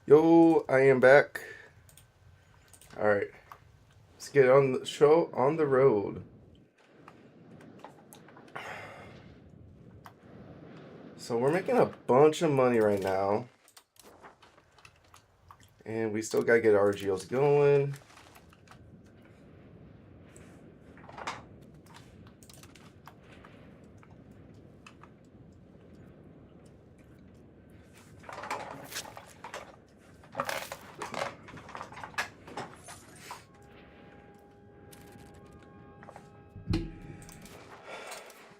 Yo, I am back. All right, let's get on the show on the road. So we're making a bunch of money right now, and we still gotta get RGOs going.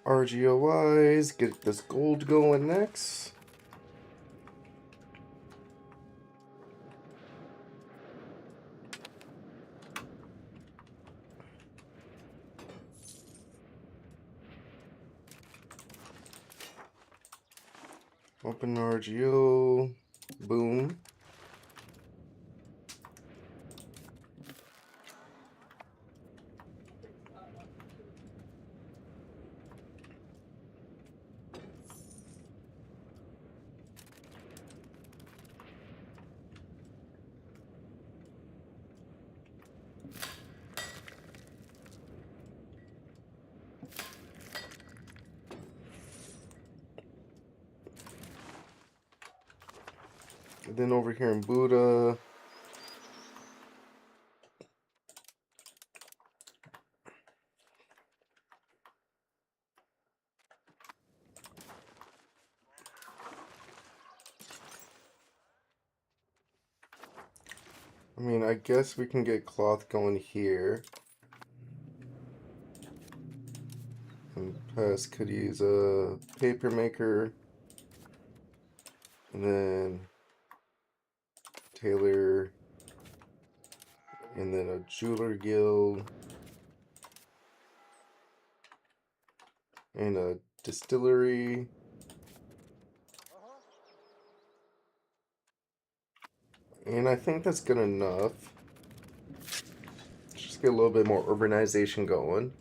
RGO wise, get this gold going next. Open RGO, boom. And then over here in Buddha, I guess we can get cloth going here. And Pest could use a paper maker. And then Taylor. And then a jeweler guild. And a distillery. And I think that's good enough. Just get a little bit more urbanization going.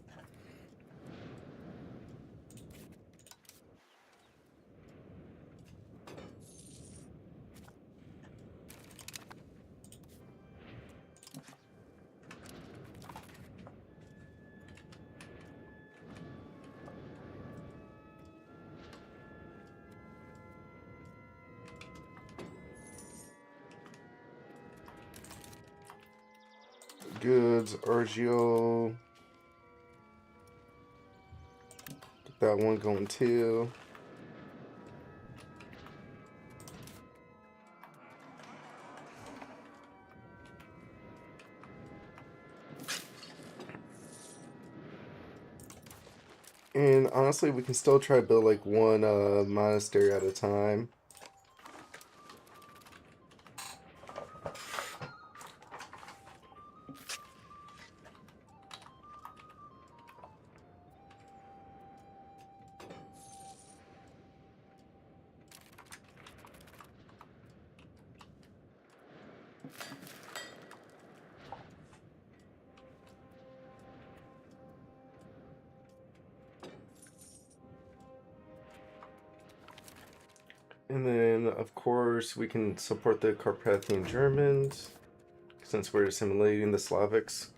Goods, RGO. Get that one going too. And honestly, we can still try to build like one monastery at a time. And then, of course, we can support the Carpathian Germans, since we're assimilating the Slavics.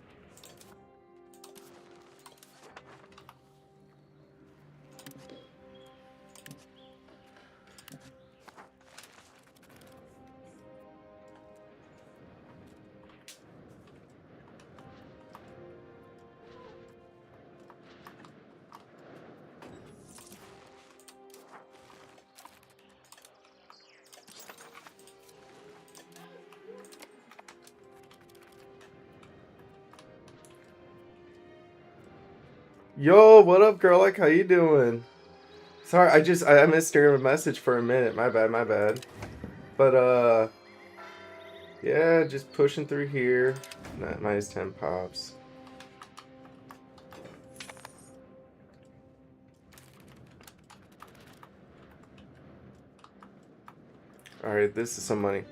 Yo, what up, girl? Like, how you doing? Sorry, I missed your message for a minute. My bad, my bad. But yeah, just pushing through here. Minus 10 pops. All right, this is some money.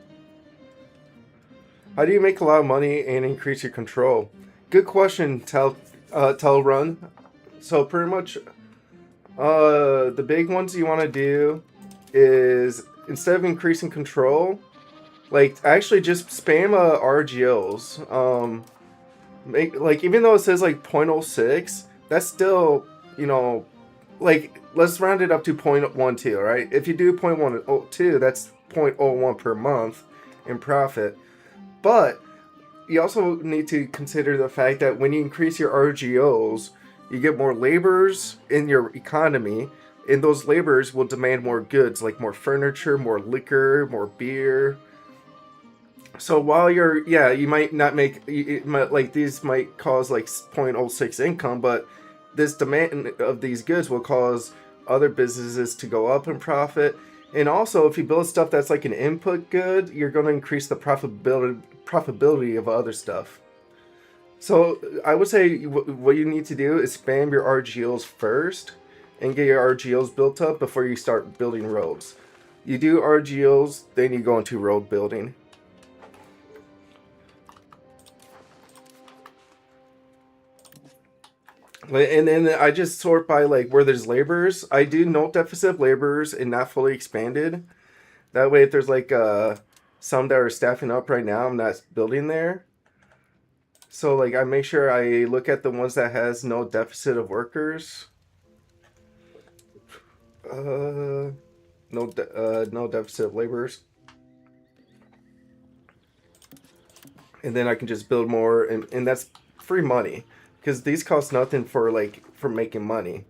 How do you make a lot of money and increase your control? Good question, Tell Run. So pretty much, the big ones you want to do is instead of increasing control, Like actually just spam RGOs. Make like even though it says like 0.06, that's still, you know, like let's round it up to 0.12, right? If you do 0.12, that's 0.01 per month in profit. But you also need to consider the fact that when you increase your RGOs, you get more laborers in your economy, and those laborers will demand more goods like more furniture, more liquor, more beer. So while you're, yeah, you might not make it might, like these might cause like 0.06 income, but this demand of these goods will cause other businesses to go up in profit. And also, if you build stuff that's like an input good, you're going to increase the profitability of other stuff. So I would say what you need to do is spam your RGOs first and get your RGOs built up before you start building roads. You do RGOs, then you go into road building. And then I just sort by like where there's laborers. I do note deficit of laborers and not fully expanded. That way, if there's like some that are staffing up right now, I'm not building there. So like I make sure I look at the ones that has no deficit of workers. Uh, no deficit of laborers, and then I can just build more, and that's free money because these cost nothing for like for making money.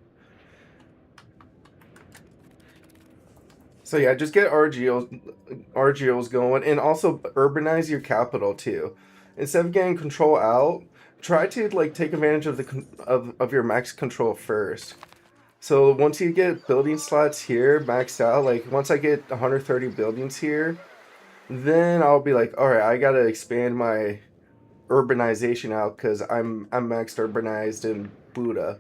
So yeah, just get RGOs going, and also urbanize your capital too. Instead of getting control out, try to like take advantage of of your max control first. So once you get building slots here maxed out, like once I get 130 buildings here, then I'll be like, all right, I gotta expand my urbanization out because I'm maxed urbanized in Buddha.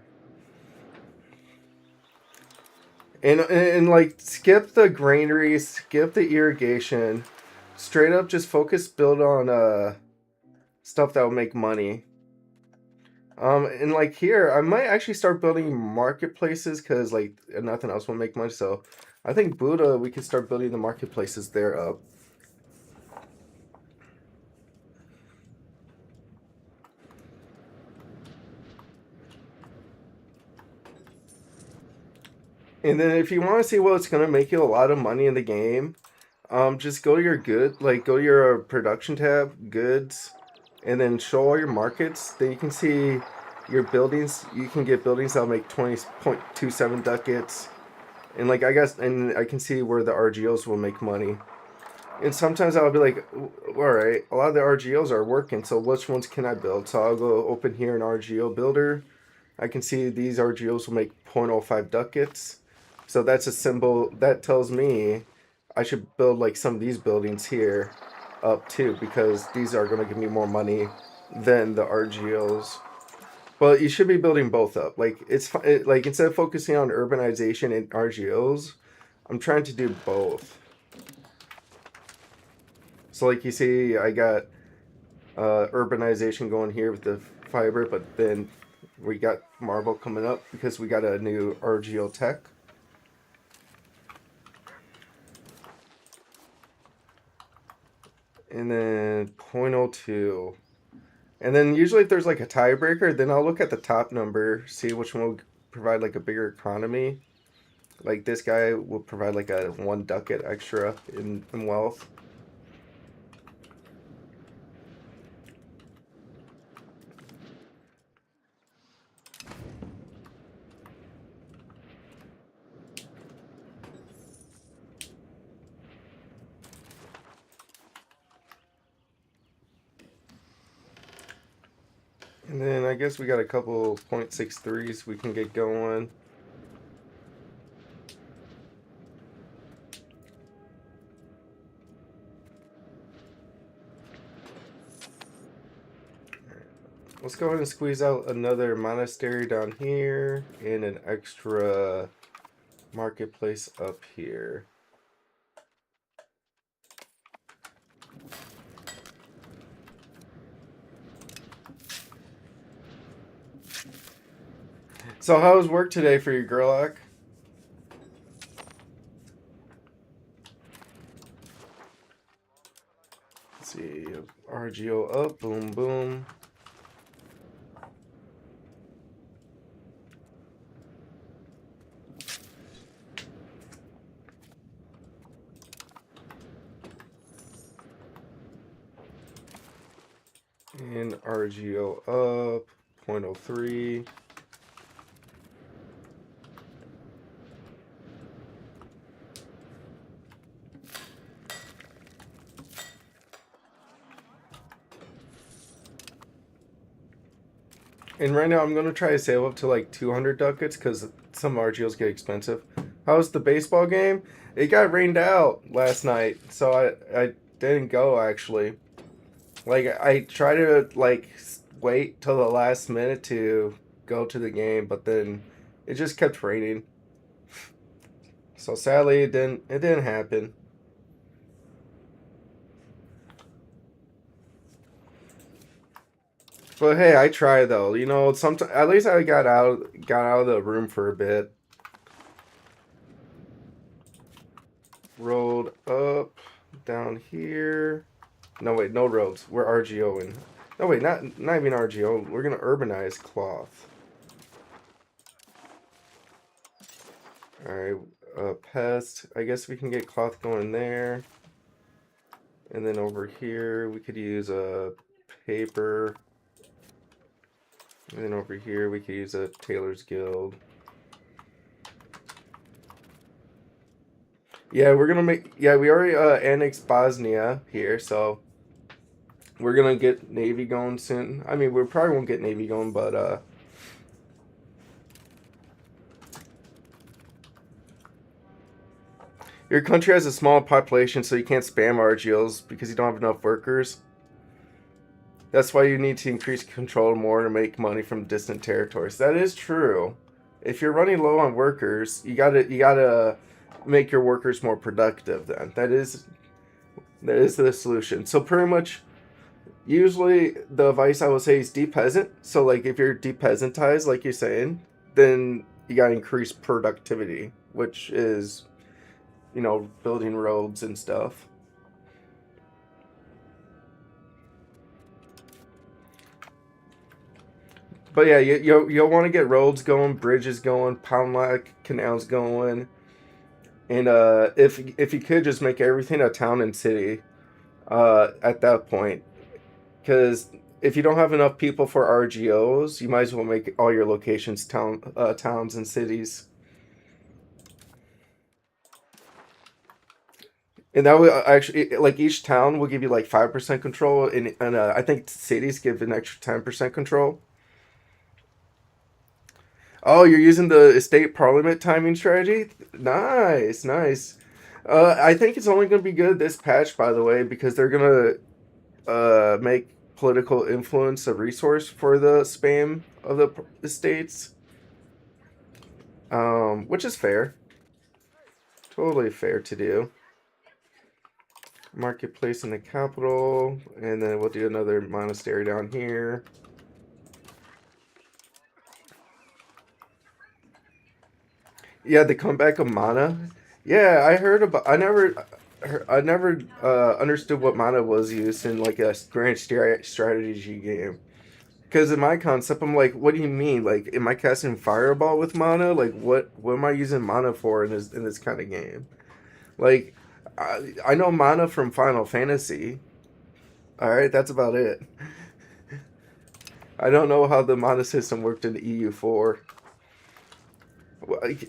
And like skip the granaries, skip the irrigation, straight up just focus build on stuff that will make money. And like here, I might actually start building marketplaces because like nothing else will make money. So I think Buddha, we can start building the marketplaces there up. And then if you want to see what's gonna make you a lot of money in the game, just go to your go to your production tab, goods, and then show all your markets. Then you can see your buildings. You can get buildings that'll make 20.27 ducats, and like I guess, and I can see where the RGOs will make money. And sometimes I'll be like, all right, a lot of the RGOs are working, so which ones can I build? So I'll go open here an RGO builder. I can see these RGOs will make 0.05 ducats. So that's a symbol that tells me I should build like some of these buildings here up too because these are going to give me more money than the RGOs. But you should be building both up. Like like instead of focusing on urbanization and RGOs, I'm trying to do both. So like you see, I got urbanization going here with the fiber, but then we got marble coming up because we got a new RGO tech. And then 0.02. And then usually if there's like a tiebreaker, then I'll look at the top number, see which one will provide like a bigger economy. Like this guy will provide like a 1 ducat extra in wealth. And then I guess we got a couple 0.63s we can get going. Let's go ahead and squeeze out another monastery down here and an extra marketplace up here. So how was work today for you, Gerlach? see. RGO up. Boom, boom. And RGO up. 0.03. And right now I'm going to try to save up to like 200 ducats because some RGOs get expensive. How was the baseball game? It got rained out last night, so I didn't go actually. Like I tried to like wait till the last minute to go to the game, but then it just kept raining. So sadly it didn't happen. But hey, I tried though. You know, sometimes at least I got out of the room for a bit. Rolled up down here. No wait, no roads. We're RGOing. No wait, not even RGO. We're gonna urbanize cloth. All right, pest. I guess we can get cloth going there. And then over here we could use a paper. And then over here we could use a Tailor's Guild. Yeah, we're gonna make. Yeah, we already annexed Bosnia here, so we're gonna get Navy going soon. I mean, we probably won't get Navy going, but your country has a small population, so you can't spam RGOs because you don't have enough workers. That's why you need to increase control more to make money from distant territories. That is true. If you're running low on workers, you gotta make your workers more productive. Then that is the solution. So pretty much, usually the advice I would say is depeasant. So like if you're depeasantized, like you're saying, then you gotta increase productivity, which is building roads and stuff. But yeah, you'll want to get roads going, bridges going, pound like canals going, and if you could just make everything a town and city, at that point, because if you don't have enough people for RGOs, you might as well make all your locations towns and cities, and that would actually like each town will give you like 5% control, and I think cities give an extra 10% control. Oh, you're using the state parliament timing strategy? Nice, nice. I think it's only going to be good this patch, by the way, because they're going to make political influence a resource for the spam of the states, which is fair. Totally fair to do. Marketplace in the capital, and then we'll do another monastery down here. Yeah, the comeback of mana. Yeah, I heard about. I never understood what mana was used in like a grand strategy game. Because in my concept, I'm like, what do you mean? Like, am I casting fireball with mana? Like, what am I using mana for in this kind of game? Like, I know mana from Final Fantasy. All right, that's about it. I don't know how the mana system worked in the EU4.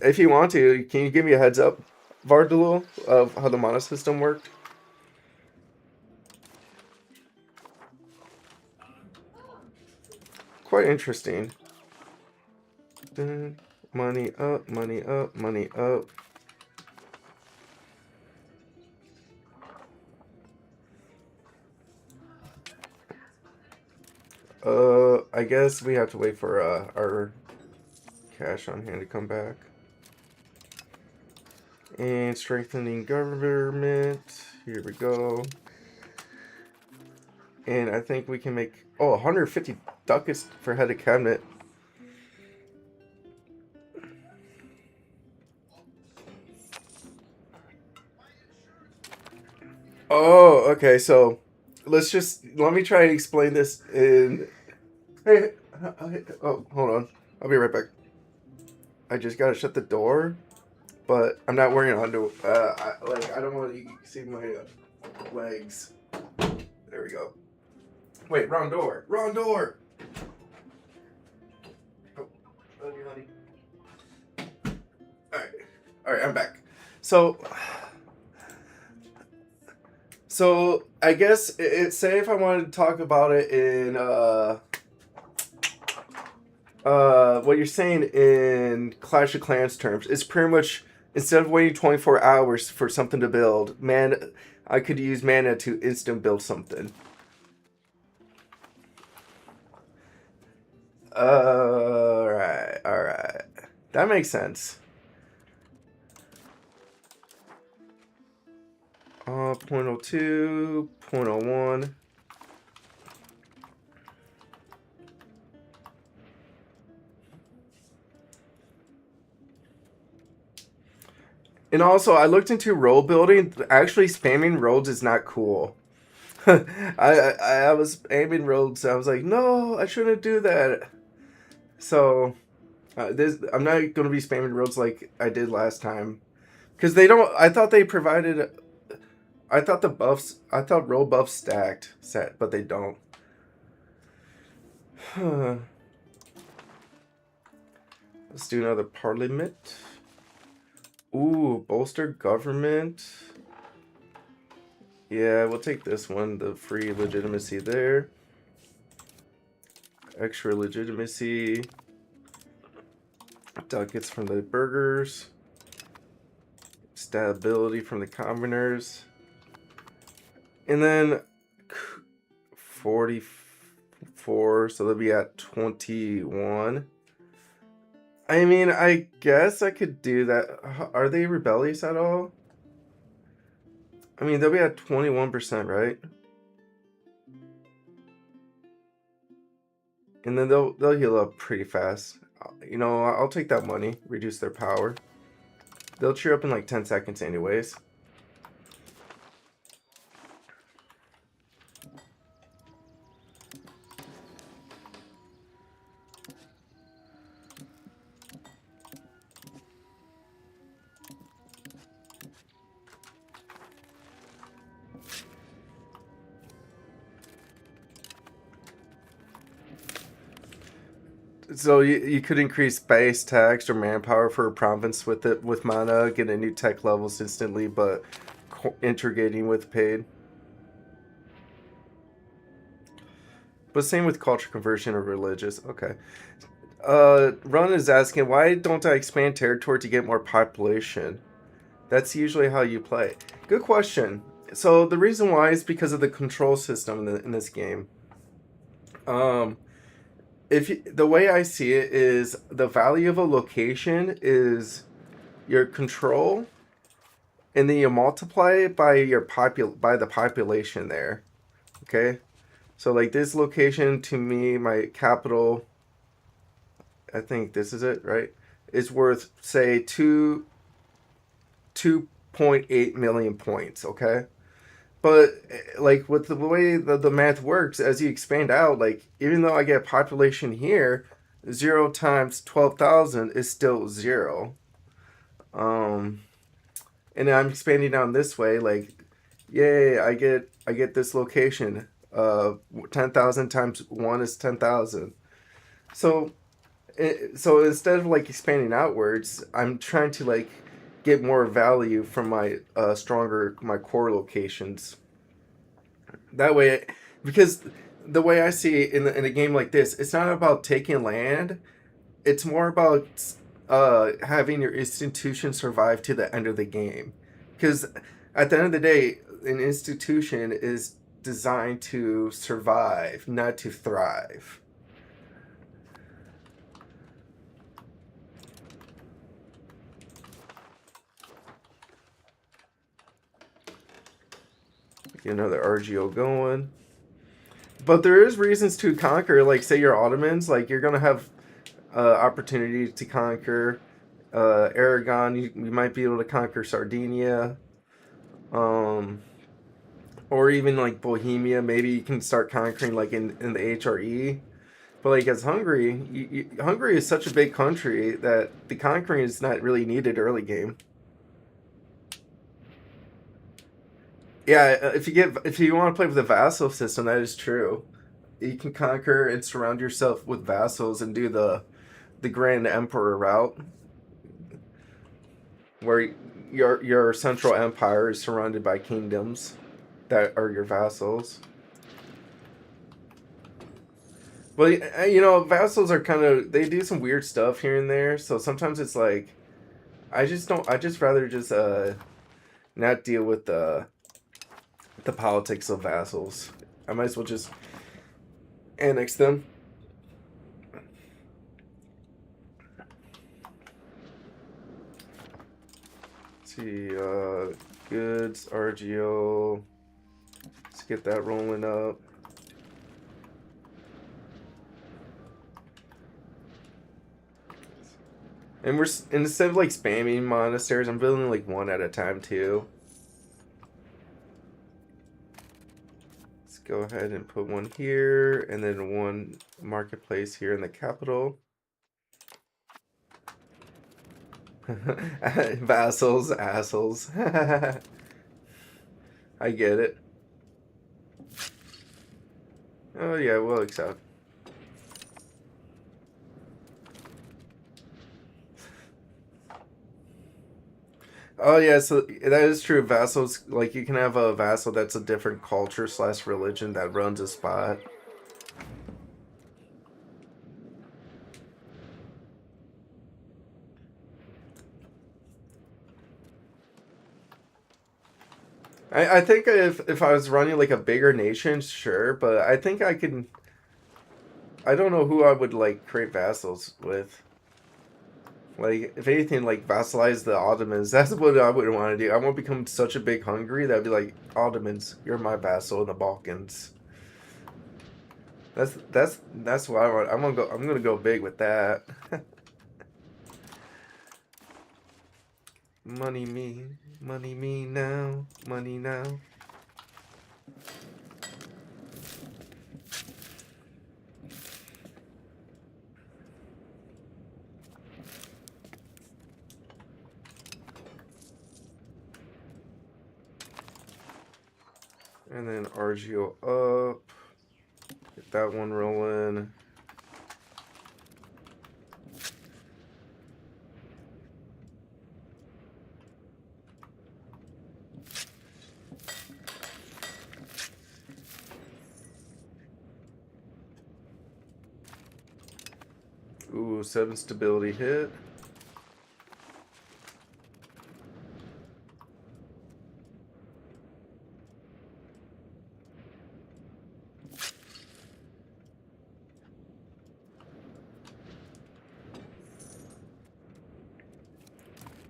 If you want to, can you give me a heads up, Vardalul, of how the mana system worked? Quite interesting. Money up, money up, money up. I guess we have to wait for our cash on hand to come back. And strengthening government. Here we go. And I think we can make 150 ducats for head of cabinet. Oh, okay. So let me try to explain this in. Hey, oh, hold on. I'll be right back. I just gotta shut the door, but I'm not wearing under. I don't want you to see my legs. There we go. Wait, wrong door. Wrong door. Oh, love you, honey. All right, all right. I'm back. So, I guess say if I wanted to talk about it in what you're saying in Clash of Clans terms, it's pretty much instead of waiting 24 hours for something to build, man, I could use mana to instant build something. All right, that makes sense. Point oh 0.02, 0.01. And also, I looked into road building. Actually, spamming roads is not cool. I was aiming roads. I was like, no, I shouldn't do that. So, I'm not going to be spamming roads like I did last time. Because they don't. I thought they provided. I thought the buffs. I thought road buffs stacked set, but they don't. Let's do another parliament. Ooh, bolster government. Yeah, we'll take this one. The free legitimacy there. Extra legitimacy. Ducats from the burgers. Stability from the commoners. And then 44, so they'll be at 21. I mean, I guess I could do that. Are they rebellious at all? I mean, they'll be at 21%, right? And then they'll heal up pretty fast. You know, I'll take that money, reduce their power. They'll cheer up in like 10 seconds anyways. So you could increase base tax or manpower for a province with it with mana, get a new tech levels instantly, but integrating with paid. But same with culture conversion or religious. Okay. Run is asking, why don't I expand territory to get more population? That's usually how you play. Good question. So the reason why is because of the control system in this game. The way I see it is the value of a location is your control, and then you multiply it by by the population there. Okay, so like this location to me, my capital, I think this is it, right? Is worth say 2.8 million points. Okay, but like with the way the math works, as you expand out, like even though I get population here, 0 times 12,000 is still 0. Um, and I'm expanding down this way, like, yay, I get this location. 10,000 times 1 is 10,000. So so instead of like expanding outwards, I'm trying to like get more value from my stronger my core locations. That way, because the way I see it in a game like this, it's not about taking land. It's more about having your institution survive to the end of the game. Because at the end of the day, an institution is designed to survive, not to thrive. Get another RGO going. But there is reasons to conquer, like say your Ottomans, like you're gonna have opportunity to conquer Aragon. You might be able to conquer Sardinia. Um, or even like Bohemia. Maybe you can start conquering like in the HRE. But like as Hungary, Hungary is such a big country that the conquering is not really needed early game. Yeah, if you want to play with the vassal system, that is true. You can conquer and surround yourself with vassals and do the Grand Emperor route, where your central empire is surrounded by kingdoms that are your vassals. Well, vassals are kind of they do some weird stuff here and there. So sometimes it's like I just don't. I just rather just not deal with the politics of vassals. I might as well just annex them. Let's see, goods, RGO. Let's get that rolling up. And instead of like spamming monasteries, I'm building like one at a time too. Let's go ahead and put one here, and then one marketplace here in the capital. Vassals, assholes. I get it. Oh yeah, we'll accept. Oh yeah, so that is true. Vassals, like you can have a vassal that's a different culture slash religion that runs a spot. I think if I was running like a bigger nation, sure, but I think I can. I don't know who I would like create vassals with. Like, if anything, like vassalize the Ottomans. That's what I would want to do. I want to become such a big Hungary that'd be like Ottomans. You're my vassal in the Balkans. That's what I want. I'm gonna go. I'm gonna go big with that. Money me now, money now. And then RGO up. Get that one rolling. Ooh, 7 stability hit.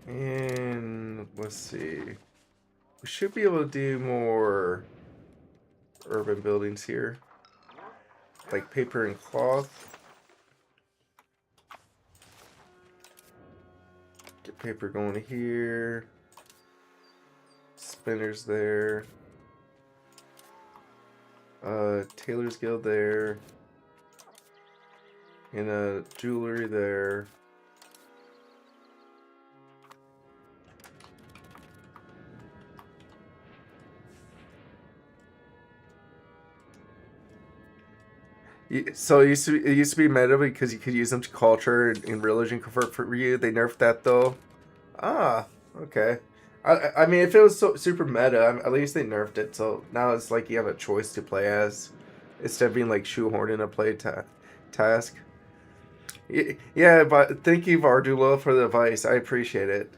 And let's see. We should be able to do more urban buildings here. Like paper and cloth. Get paper going here. Spinners there. Tailor's Guild there. And jewelry there. So it used to be meta because you could use them to culture and religion convert for you. They nerfed that though. Ah, okay. I mean, if it was super meta, at least they nerfed it. So now it's like you have a choice to play as, instead of being like shoehorned in a task. Yeah, but thank you, Vardula, for the advice. I appreciate it.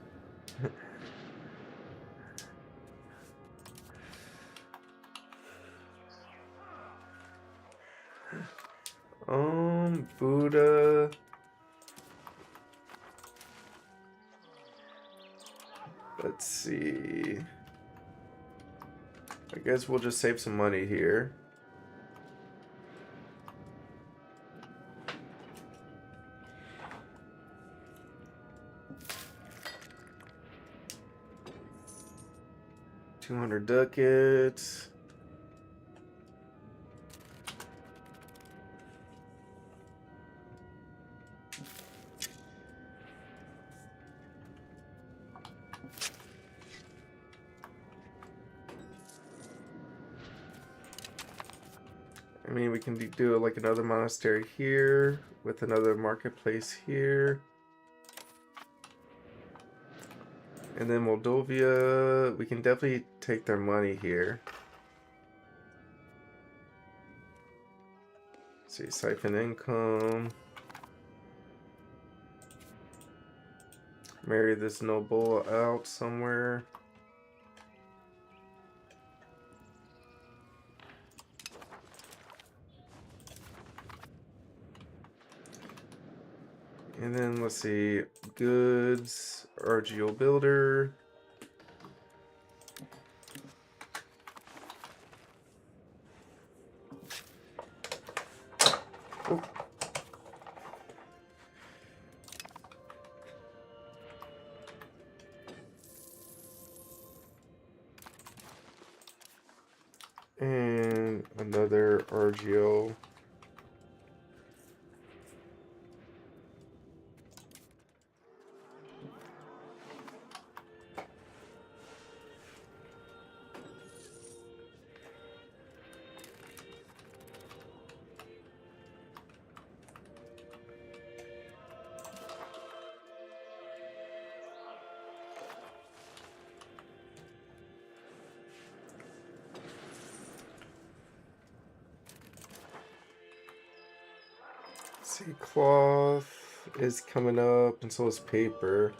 Buddha. Let's see. I guess we'll just save some money here. $200 ducats. I mean, we can do like another monastery here with another marketplace here. And then Moldova, we can definitely take their money here. Let's see, siphon income. Marry this noble out somewhere. And then let's see, goods, RGO builder. Oh. And another RGO. See, cloth is coming up, and so is paper.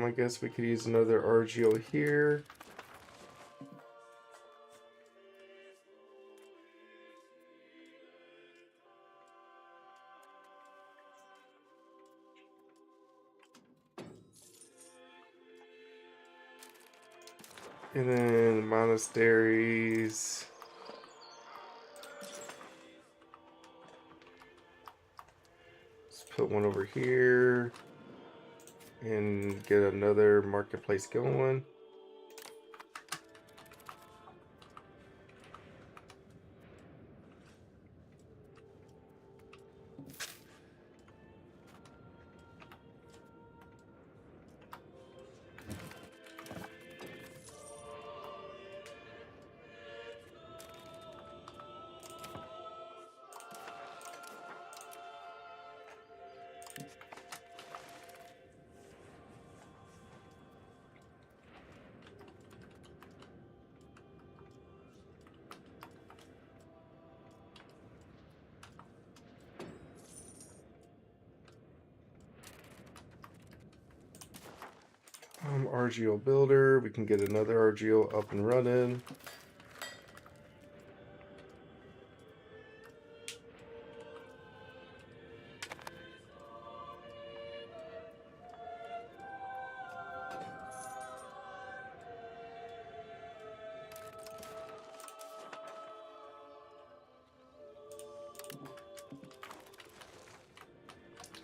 I guess we could use another RGO here. And then monasteries. Let's put one over here and get another marketplace going. RGO builder, we can get another RGO up and running.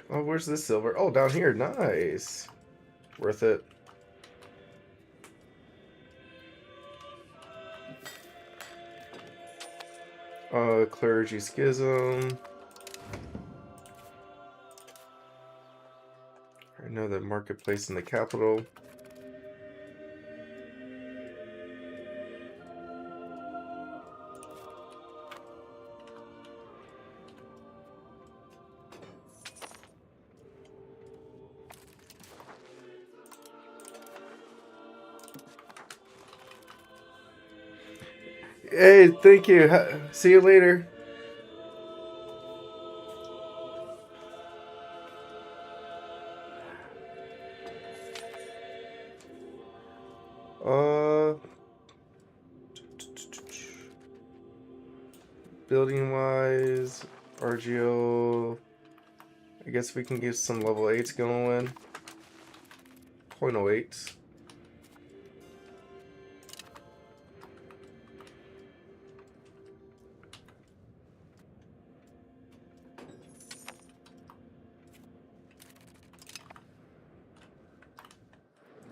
Oh, where's this silver? Oh, down here. Nice. Worth it. Clergy schism. Another marketplace in the capital. Hey, thank you. See you later. Building wise, RGO. I guess we can get some level 8s going. 0.08.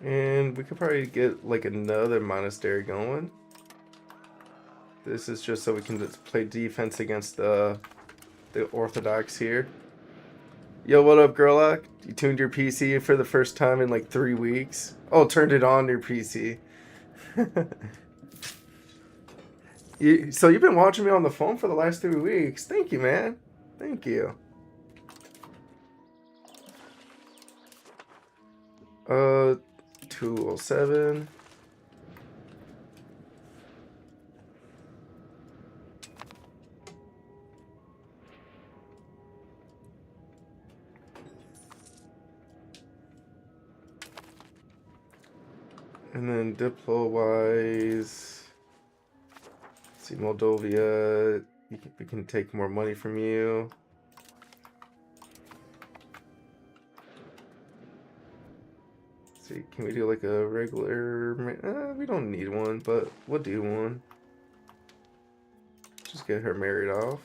And we could probably get like another monastery going. This is just so we can just play defense against the Orthodox here. Yo, what up, Gerlach? You tuned your PC for the first time in like 3 weeks. Oh, turned it on your PC. So you've been watching me on the phone for the last 3 weeks. Thank you, man. Thank you. 207. And then Diplo-wise, see, Moldova, we can take more money from you. See, can we do like a regular, we don't need one, but we'll do one. Just get her married off.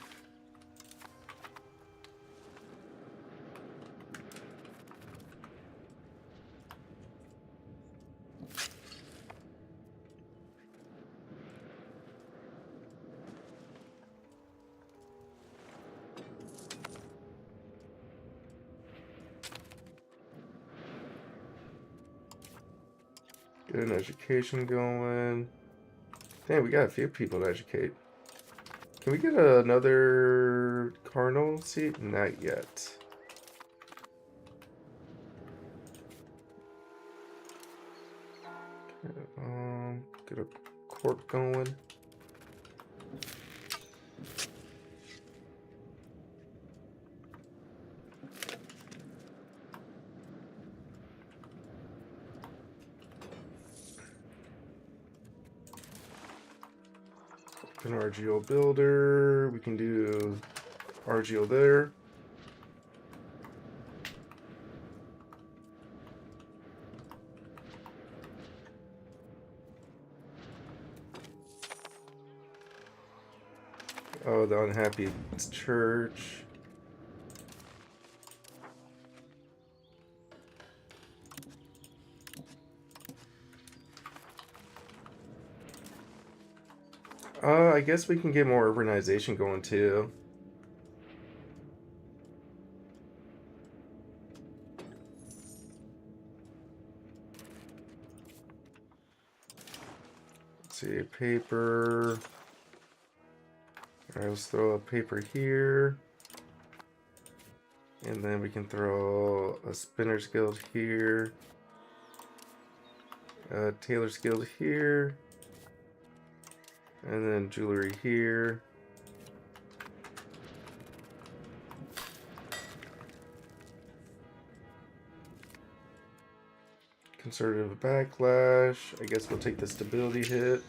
Get an education going. Damn, we got a few people to educate. Can we get another cardinal seat? Not yet. Get a court going. An RGO builder. We can do RGO there. Oh, the unhappy church. I guess we can get more urbanization going too. Let's see, paper. Alright, let's throw a paper here. And then we can throw a spinner's guild here. A tailor's guild here. And then jewelry here. Conservative backlash. I guess we'll take the stability hit.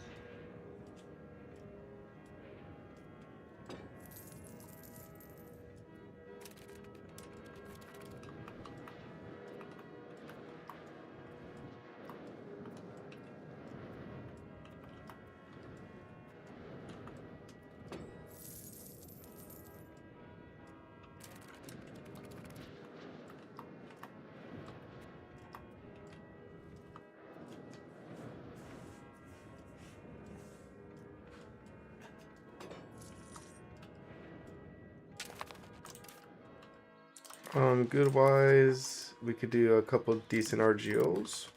Good wise, we could do a couple decent RGOs.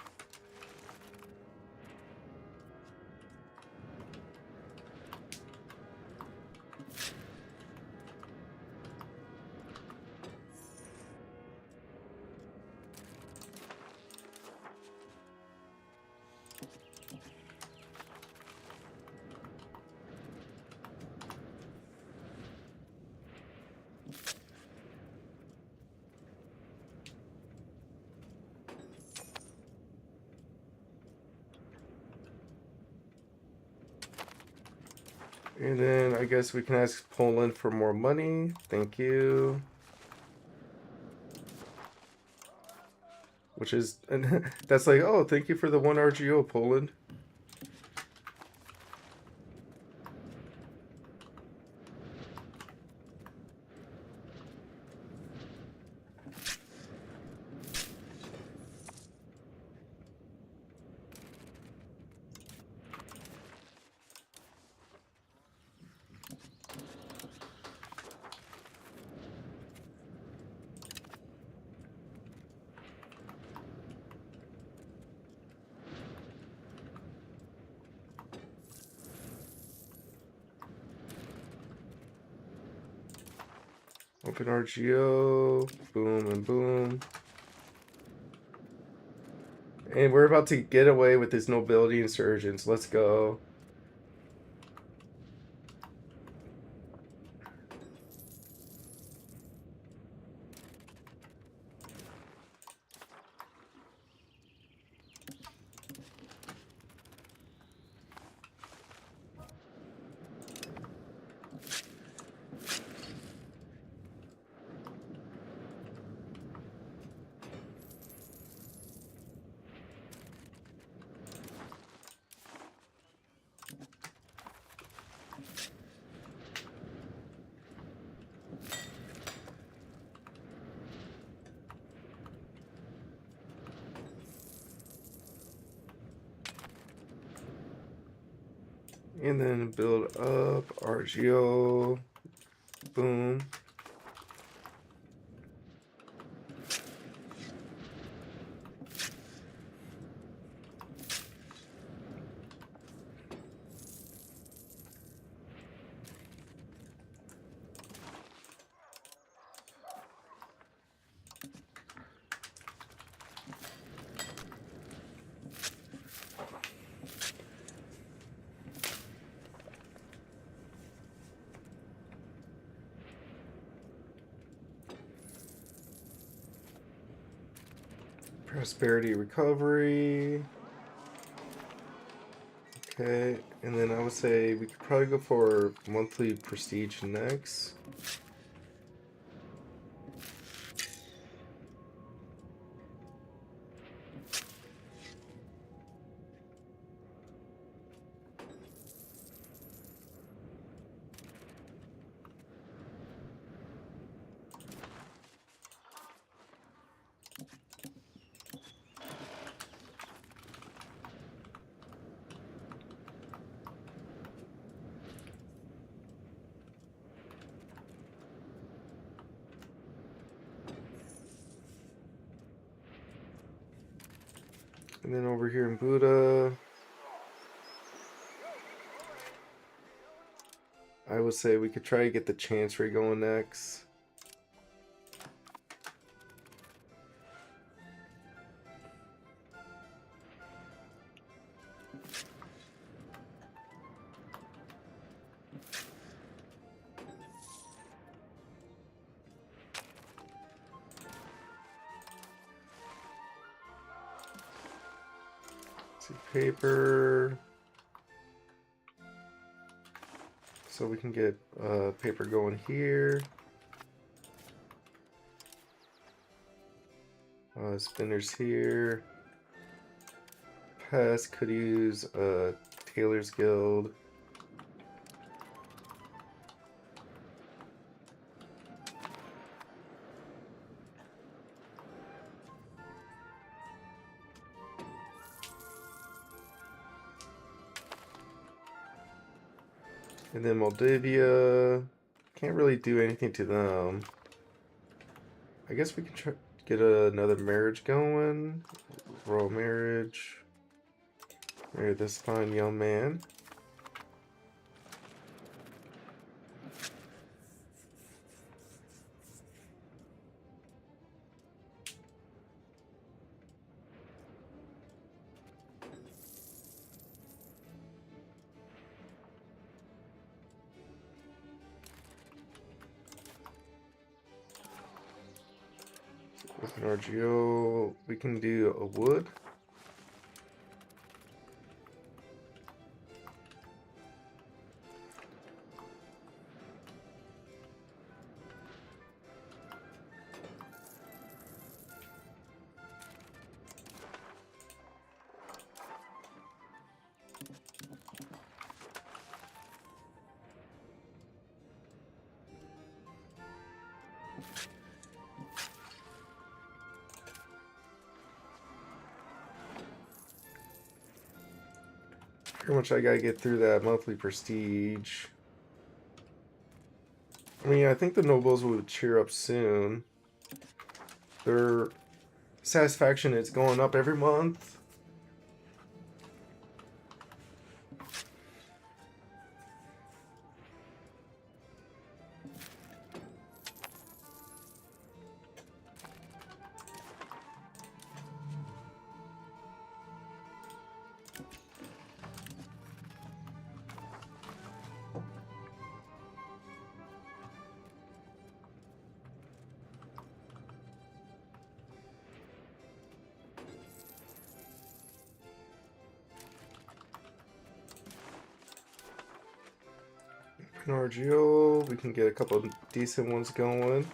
And then I guess we can ask Poland for more money. Thank you. Which is, and that's like, oh, thank you for the 1 RGO, Poland. Open RGO. Boom and boom. And we're about to get away with this nobility insurgents. Let's go. And then build up RGO. Boom. Prosperity recovery. Okay, and then I would say we could probably go for monthly prestige next. And then over here in Buddha, I would say we could try to get the chancery going next. Paper, so we can get paper going here. Spinners here. Pest could use Tailor's Guild. And then Moldavia, can't really do anything to them. I guess we can try get another marriage going. Royal marriage. Marry this fine young man. Open RGO, we can do a wood. How much I gotta get through that monthly prestige. I mean, I think the nobles will cheer up soon. Their satisfaction is going up every month. second RGO. We can get a couple of decent ones going.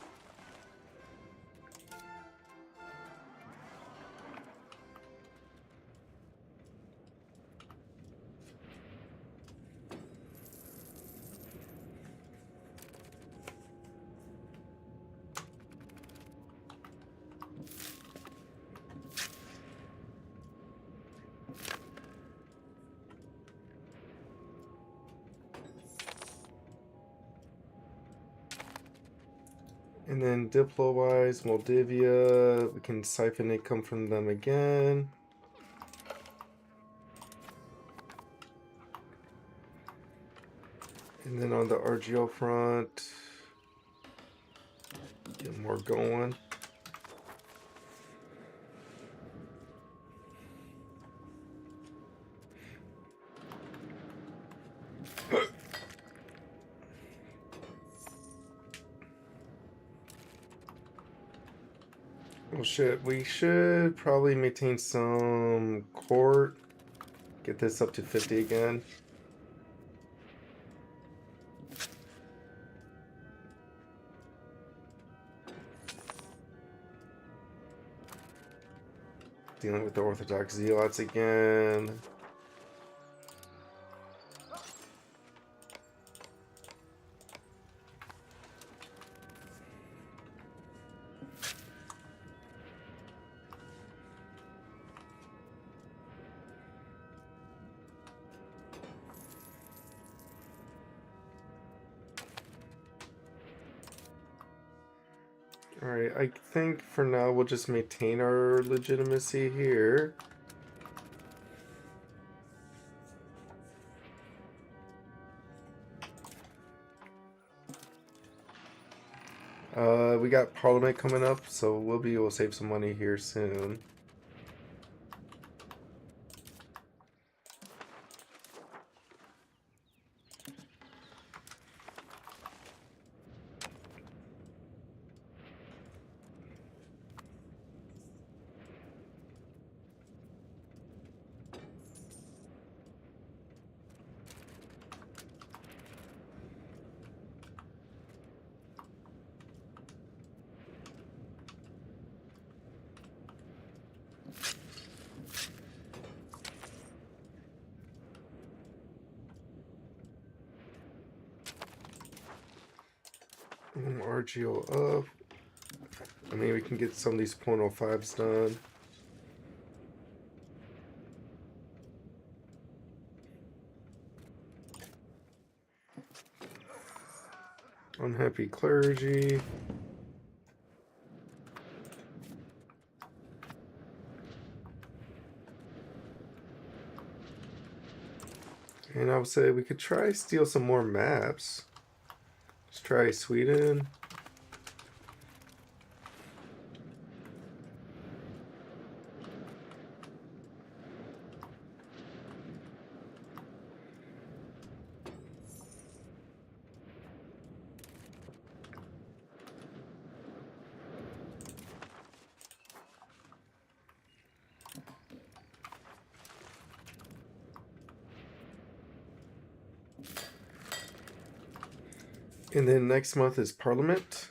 And then Diplo-wise, Moldavia, we can siphon income from them again. And then on the RGO front, get more going. Oh shit, we should probably maintain some court. Get this up to 50 again. Dealing with the Orthodox Zealots again. Alright, I think for now we'll just maintain our legitimacy here. We got Parliament coming up, so we'll be able to save some money here soon. RGO up. I mean, we can get some of these .05s done. Unhappy clergy. And I would say we could try steal some more maps. Let's try Sweden. And then next month is Parliament.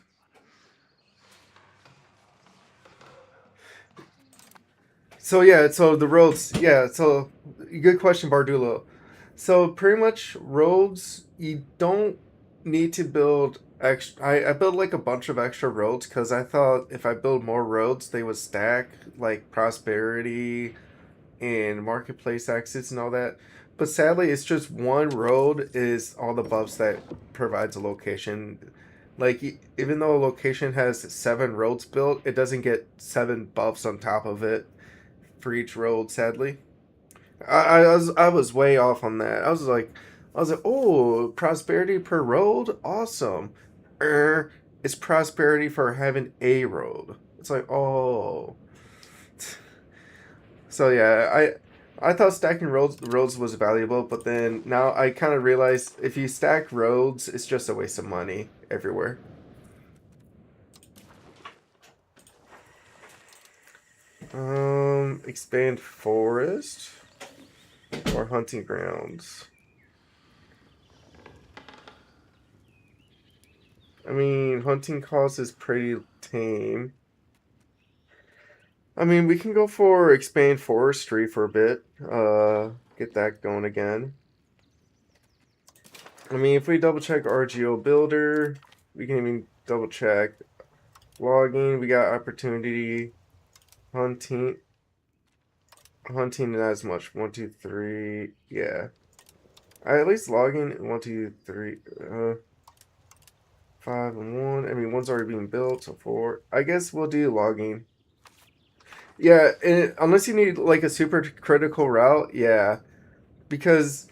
So yeah, so the roads, yeah, so good question, Bardulo. So pretty much roads, you don't need to build extra. I built like a bunch of extra roads because I thought if I build more roads, they would stack like prosperity and marketplace exits and all that. But sadly, it's just one road is all the buffs that provides a location. Like even though a location has 7 roads built, it doesn't get 7 buffs on top of it for each road. Sadly, I was way off on that. I was like, oh, prosperity per road, awesome. It's prosperity for having a road. It's like, oh. So yeah, I thought stacking roads was valuable, but then now I kind of realized if you stack roads, it's just a waste of money everywhere. Expand forest or hunting grounds. I mean, hunting cost is pretty tame. I mean, we can go for expand forestry for a bit. Get that going again. I mean, if we double check RGO builder, we can even double check logging. We got opportunity, hunting, hunting not as much. 1, 2, 3. Yeah, at least logging. 1, 2, 3. 5 and 1. I mean, one's already being built, so 4. I guess we'll do logging. Yeah, unless you need like a super critical route, yeah, because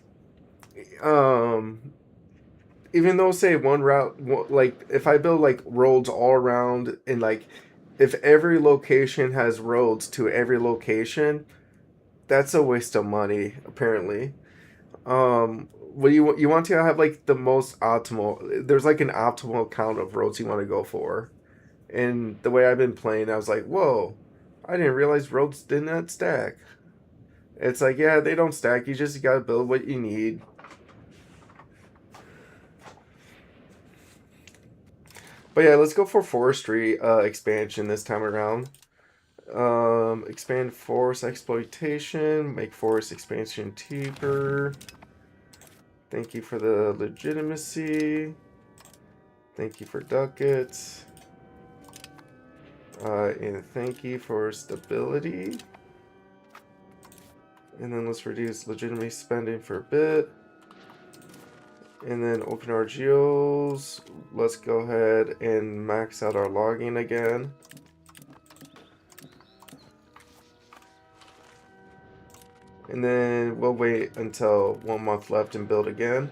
um even though say one route like if I build like roads all around and like if every location has roads to every location, that's a waste of money apparently. What you want to have like the most optimal, there's like an optimal count of roads you want to go for. And the way I've been playing, I was like, whoa, I didn't realize roads did not stack. It's like, yeah, they don't stack. You just gotta build what you need. But yeah, let's go for forestry expansion this time around. Expand forest exploitation, make forest expansion cheaper. Thank you for the legitimacy. Thank you for ducats. And thank you for stability. And then let's reduce legitimacy spending for a bit. And then open our geos. Let's go ahead and max out our logging again. And then we'll wait until 1 month left and build again.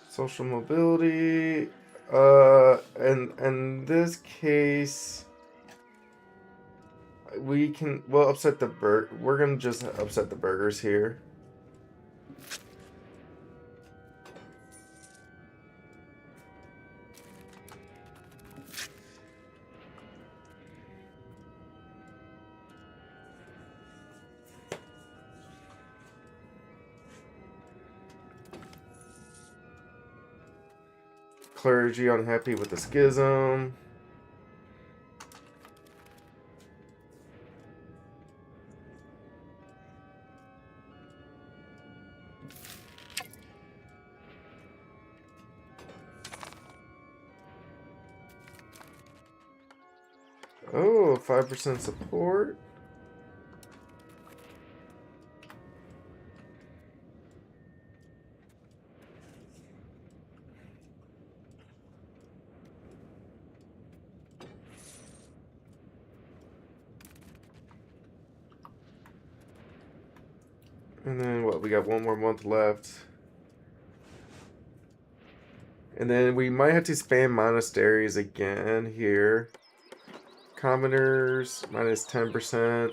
Social mobility. And in this case, we'll upset the we're gonna just upset the burgers here. Clergy unhappy with the schism. Oh, 5% support. And then what? We got 1 more month left. And then we might have to spam monasteries again here. Commoners, minus 10%.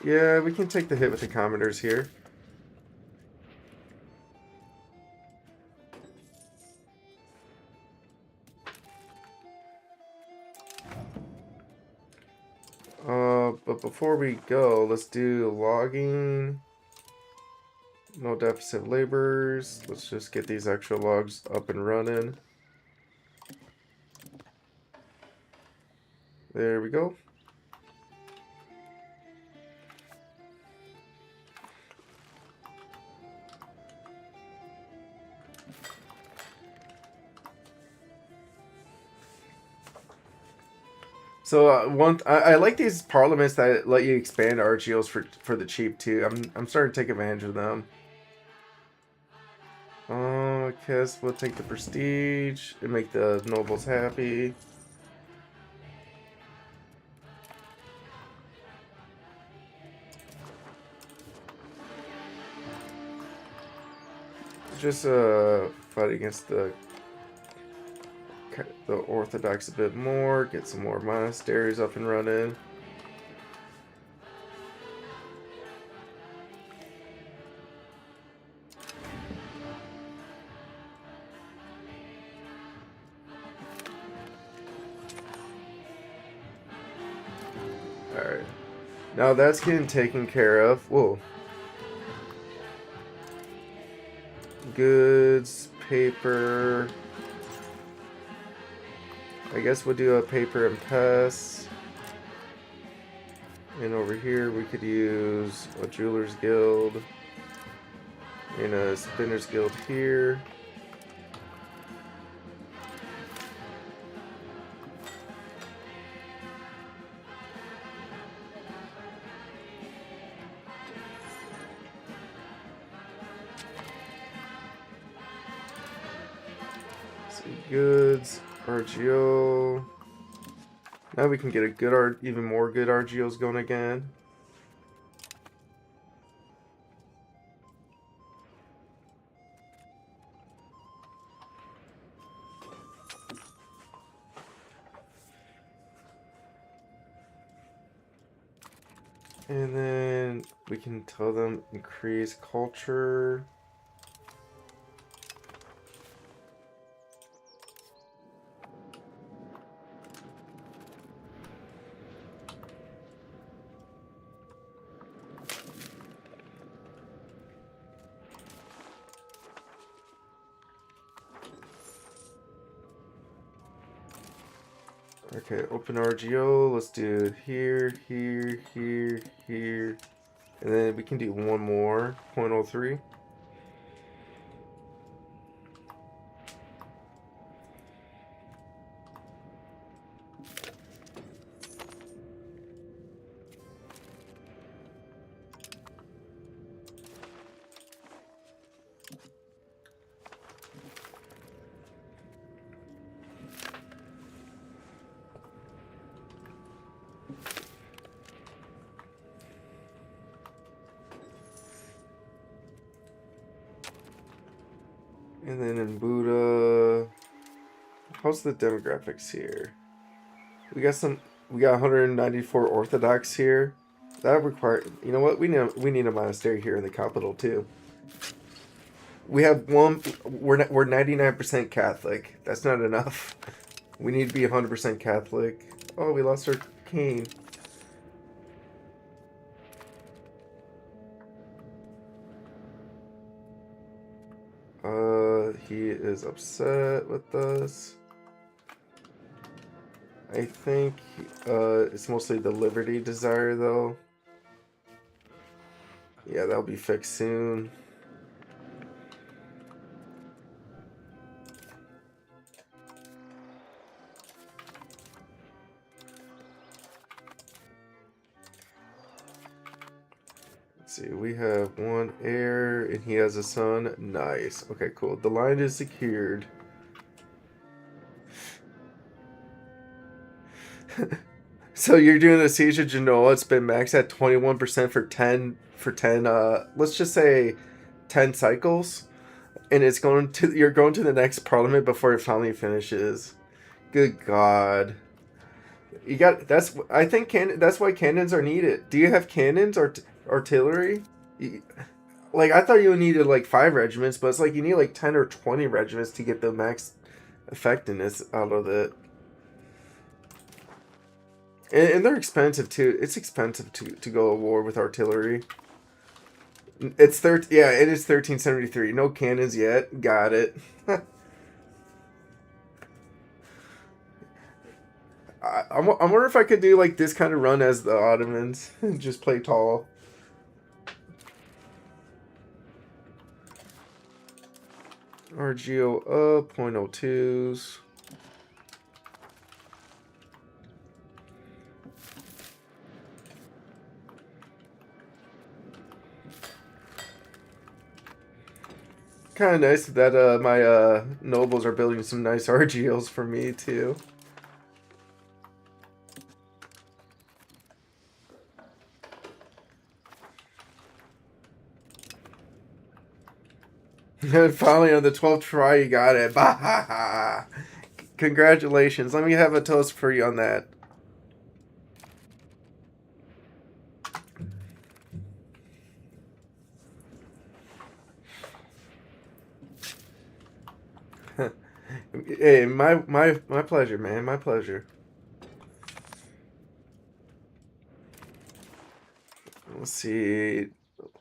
Yeah, we can take the hit with the commoners here. But before we go, let's do logging. No deficit laborers. Let's just get these extra logs up and running. There we go. So I like these parliaments that let you expand RGOs for the cheap too. I'm starting to take advantage of them. I guess we'll take the prestige and make the nobles happy. Just fight against the Orthodox a bit more, get some more monasteries up and running. Alright. Now that's getting taken care of. Whoa. goods, paper. I guess we'll do a paper and pests. And over here we could use a jeweler's guild and a spinner's guild here. Goods, RGO. Now we can get a good even more good RGOs going again. And then we can tell them increase culture. Okay, open RGO. Let's do it here, here, here, here. And then we can do one more, 0.03. And then in Buddha, how's the demographics here? We got 194 Orthodox here. That require, you know what? We need a monastery here in the capital too. We have one. We're 99% Catholic. That's not enough. We need to be 100% Catholic. Oh, we lost our king. He is upset with us. I think it's mostly the liberty desire, though. Yeah, that'll be fixed soon. Let's see, we have one heir, and he has a son. Nice. Okay, cool. The line is secured. So you're doing the Siege of Genoa. It's been maxed at 21% for 10 let's just say 10 cycles, and you're going to the next parliament before it finally finishes. Good God. You got I think that's why cannons are needed. Do you have cannons or artillery? Like, I thought you needed like 5 regiments, but it's like you need like 10 or 20 regiments to get the max effectiveness out of it. And they're expensive too. It's expensive to go to war with artillery. It's yeah, it is 1373. No cannons yet. Got it. I wonder if I could do like this kind of run as the Ottomans and just play tall. RGO up, 0.02s. Kind of nice that my nobles are building some nice RGOs for me too. And finally, on the 12th try, you got it. Bah! Congratulations. Let me have a toast for you on that. Hey, my pleasure, man. My pleasure. Let's see.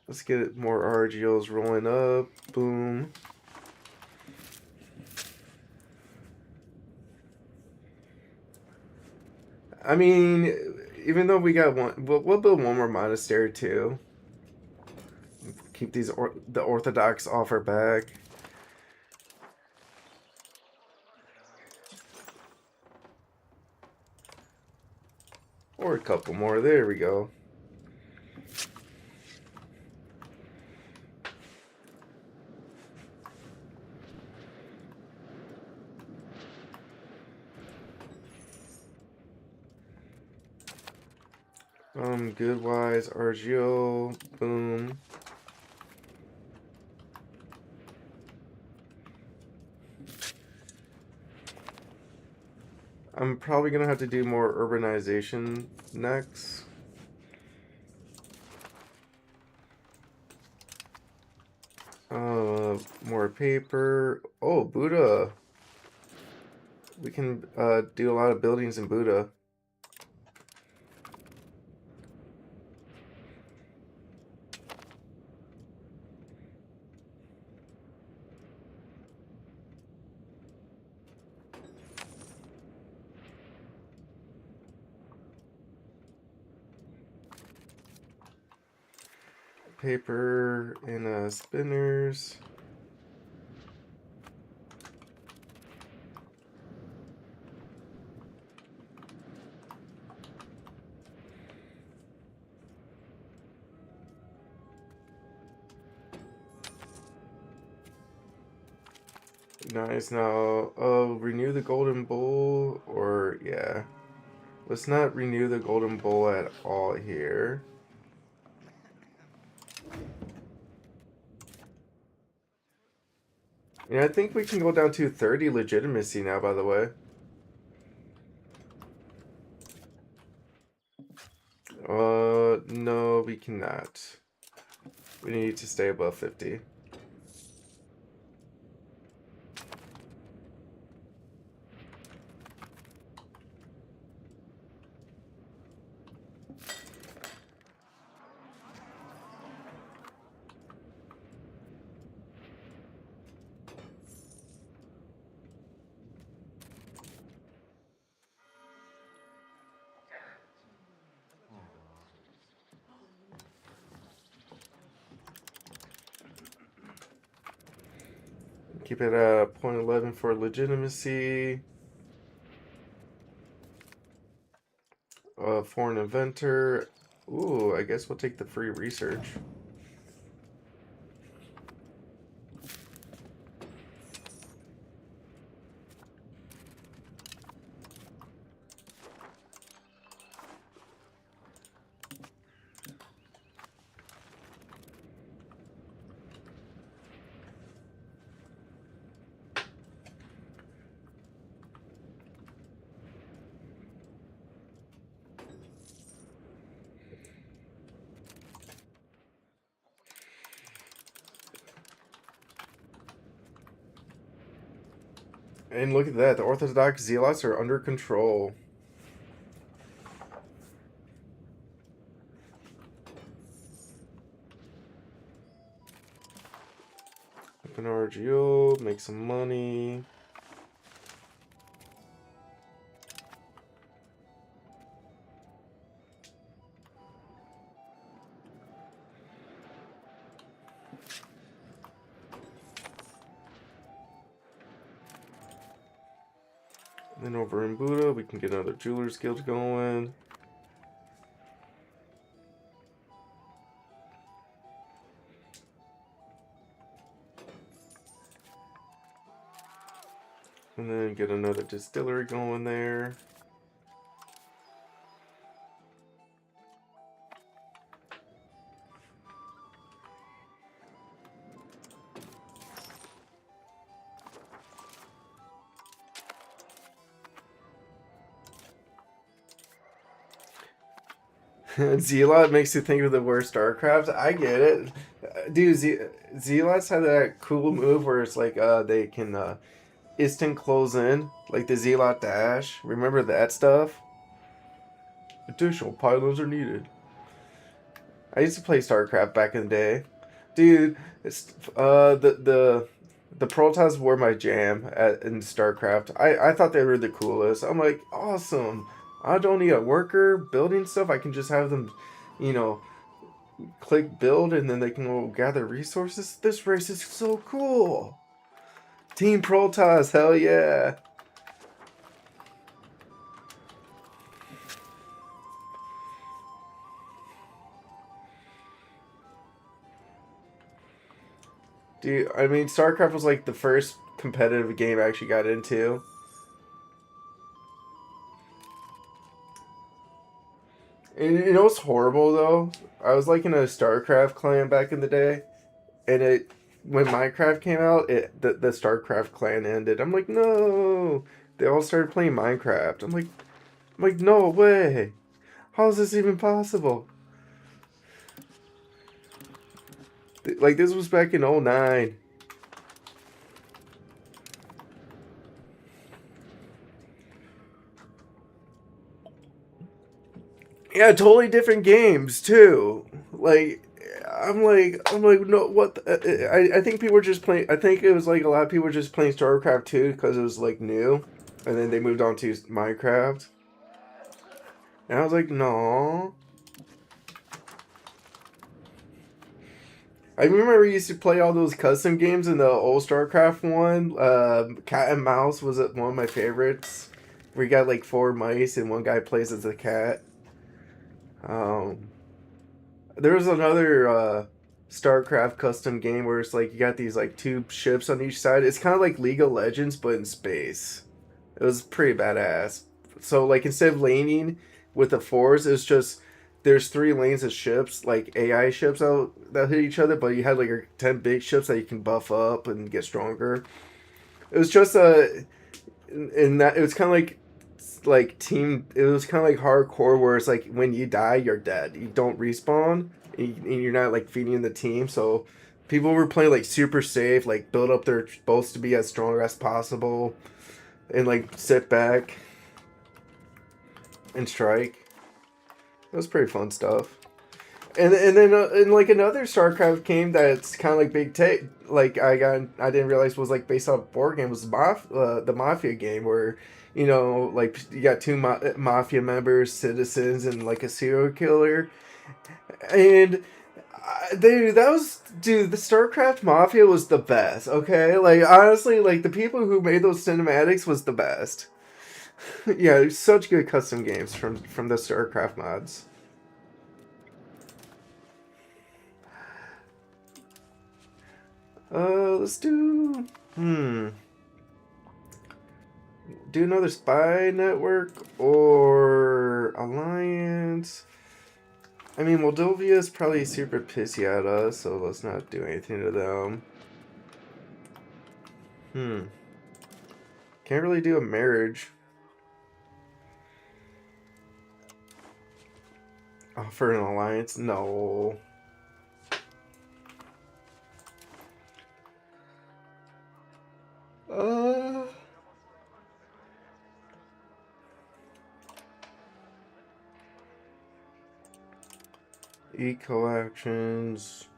Let's get more RGOs rolling up. Boom. I mean, even though we got one, we'll build one more monastery too. Keep the Orthodox off our back. Or a couple more. There we go. Goodwise, RGO, boom. I'm probably gonna have to do more urbanization next. More paper. Oh, Buddha. We can do a lot of buildings in Buddha. Paper and spinners. Nice. Now, renew the golden bowl, or yeah. Let's not renew the golden bowl at all here. Yeah, I think we can go down to 30 legitimacy now, by the way. No, we cannot. We need to stay above 50. Keep it at 0.11 for legitimacy. Foreign inventor. Ooh, I guess we'll take the free research. And look at that, the Orthodox zealots are under control. Open RGO, make some money. Then over in Buddha, we can get another Jeweler's Guild going. And then get another distillery going there. Zealot makes you think of the worst StarCraft. I get it. Dude, Zealots have that cool move where it's like they can instant close in, like the Zealot dash. Remember that stuff? Additional pylons are needed. I used to play StarCraft back in the day. Dude, it's the Protoss were my jam in StarCraft. I thought they were the coolest. I'm like, awesome. I don't need a worker building stuff. I can just have them, you know, click build and then they can go gather resources. This race is so cool. Team Protoss, hell yeah. Dude, I mean, StarCraft was like the first competitive game I actually got into. And you know what's horrible though? I was like in a StarCraft clan back in the day, and it when Minecraft came out, the StarCraft clan ended. I'm like, no. They all started playing Minecraft. I'm like, no way. How is this even possible? Like this was back in '09. Yeah, totally different games too. Like I'm like no what I think people were just playing. I think it was like a lot of people were just playing StarCraft 2 because it was like new, and then they moved on to Minecraft. And I was like, no. I remember we used to play all those custom games in the old StarCraft one. Cat and Mouse was one of my favorites. We got like four mice and one guy plays as a cat. Um, there was another StarCraft custom game where it's like you got these like two ships on each side. It's kind of like League of Legends but in space. It was pretty badass. So like instead of laning with the fours, it's just there's three lanes of ships, like AI ships out that hit each other, but you had like your 10 big ships that you can buff up and get stronger. It was just a and that it was kind of like team. It was kind of like hardcore, where it's like when you die, you're dead. You don't respawn, and you're not like feeding the team. So people were playing like super safe, like build up their boats to be as strong as possible, and like sit back and strike. It was pretty fun stuff. And then and like another StarCraft game that's kind of like big take. Like I didn't realize was like based off a board game was the Mafia game where like you got two mafia members, citizens, and like a serial killer. And dude, the StarCraft Mafia was the best. Okay, like honestly, like the people who made those cinematics was the best. Yeah, such good custom games from the StarCraft mods. Let's do another spy network or alliance. I mean, Moldova is probably super pissy at us, so let's not do anything to them. Can't really do a marriage. Offer an alliance? No. Uh, Eco actions.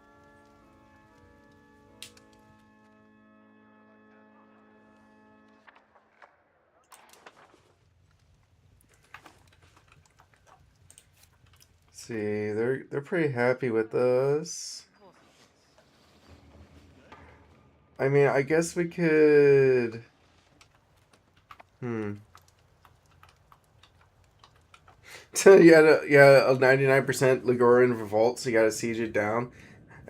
See, they're pretty happy with us. I mean, I guess we could. Hmm. Yeah, a 99% Ligurian revolt, so you gotta siege it down.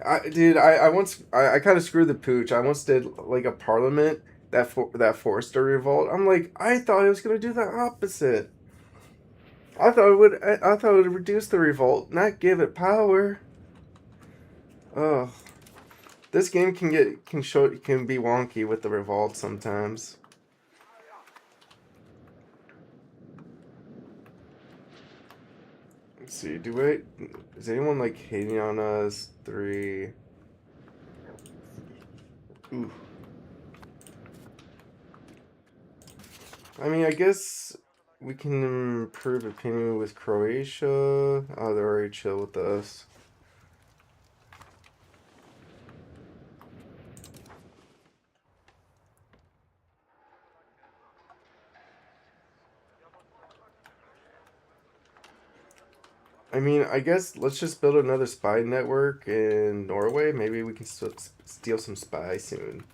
I kind of screwed the pooch. I once did like a parliament that forced a revolt. I'm like, I thought I was gonna do the opposite. I thought it would reduce the revolt, not give it power. Ugh. This game can be wonky with the revolt sometimes. Let's see, is anyone like hating on us? Three. Ooh. I mean, I guess we can improve opinion with Croatia. Oh, they're already chill with us. I mean, I guess let's just build another spy network in Norway. Maybe we can steal some spies soon.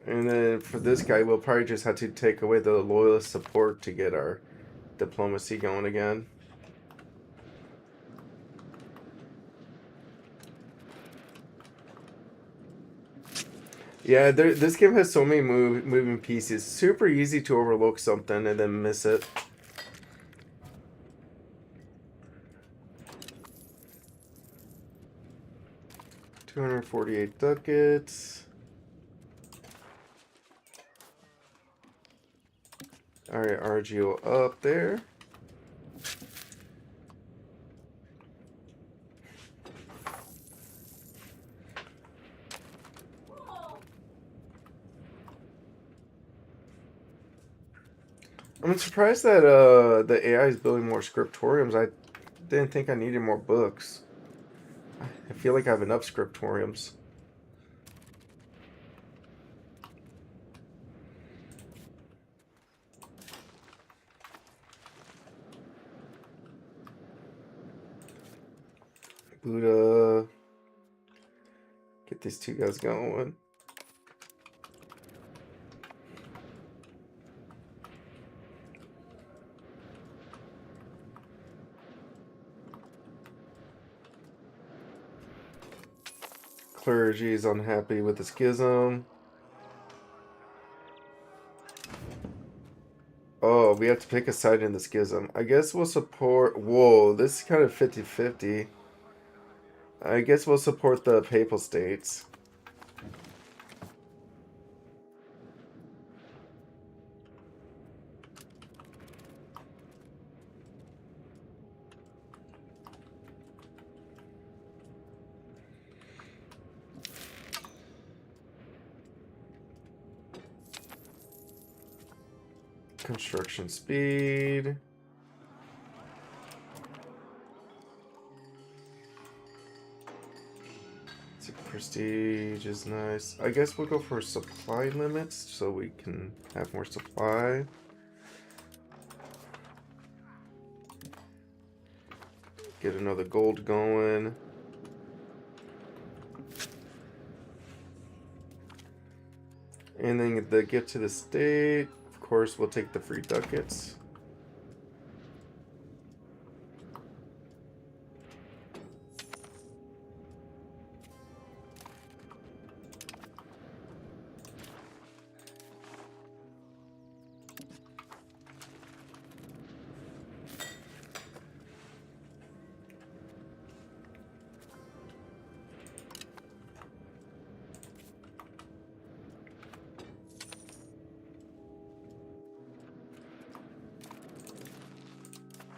And then for this guy, we'll probably just have to take away the loyalist support to get our diplomacy going again. Yeah, this game has so many moving pieces. Super easy to overlook something and then miss it. $248 ducats. Alright, RGO up there. I'm surprised that the AI is building more scriptoriums. I didn't think I needed more books. I feel like I have enough scriptoriums. Buddha. Get these two guys going. Clergy is unhappy with the schism. Oh, we have to pick a side in the schism. I guess we'll support... Whoa, this is kind of 50-50. I guess we'll support the Papal States. Construction speed. Prestige is nice. I guess we'll go for supply limits so we can have more supply. Get another gold going. And then the get to the state. Of course, we'll take the free ducats.